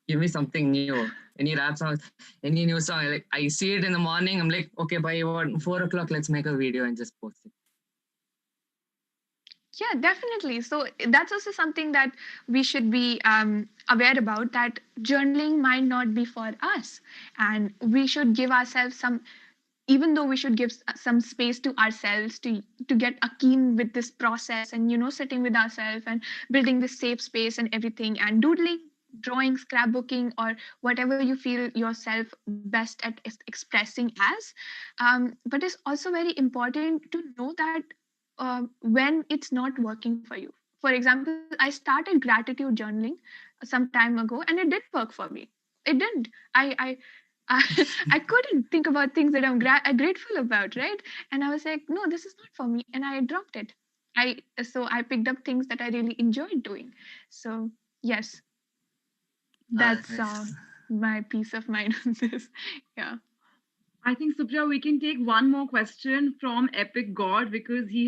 give me something new. Any rap songs, any new song. Like I see it in the morning, I'm like, okay, by 4 o'clock, let's make a video and just post it. Yeah, definitely. So that's also something that we should be aware about, that journaling might not be for us. And we should give ourselves some, even though we should give some space to ourselves to get keen with this process, and sitting with ourselves and building this safe space and everything, and doodling, drawing, scrapbooking, or whatever you feel yourself best at expressing as. But it's also very important to know that when it's not working for you, For example, I started gratitude journaling some time ago, and it did work for me. It didn't. I couldn't think about things that I'm grateful about, right? And I was like, no, this is not for me, and I dropped it. I picked up things that I really enjoyed doing. So yes, that's Nice. my peace of mind on this. Yeah. I think, Supriya, we can take one more question from Epic God because he has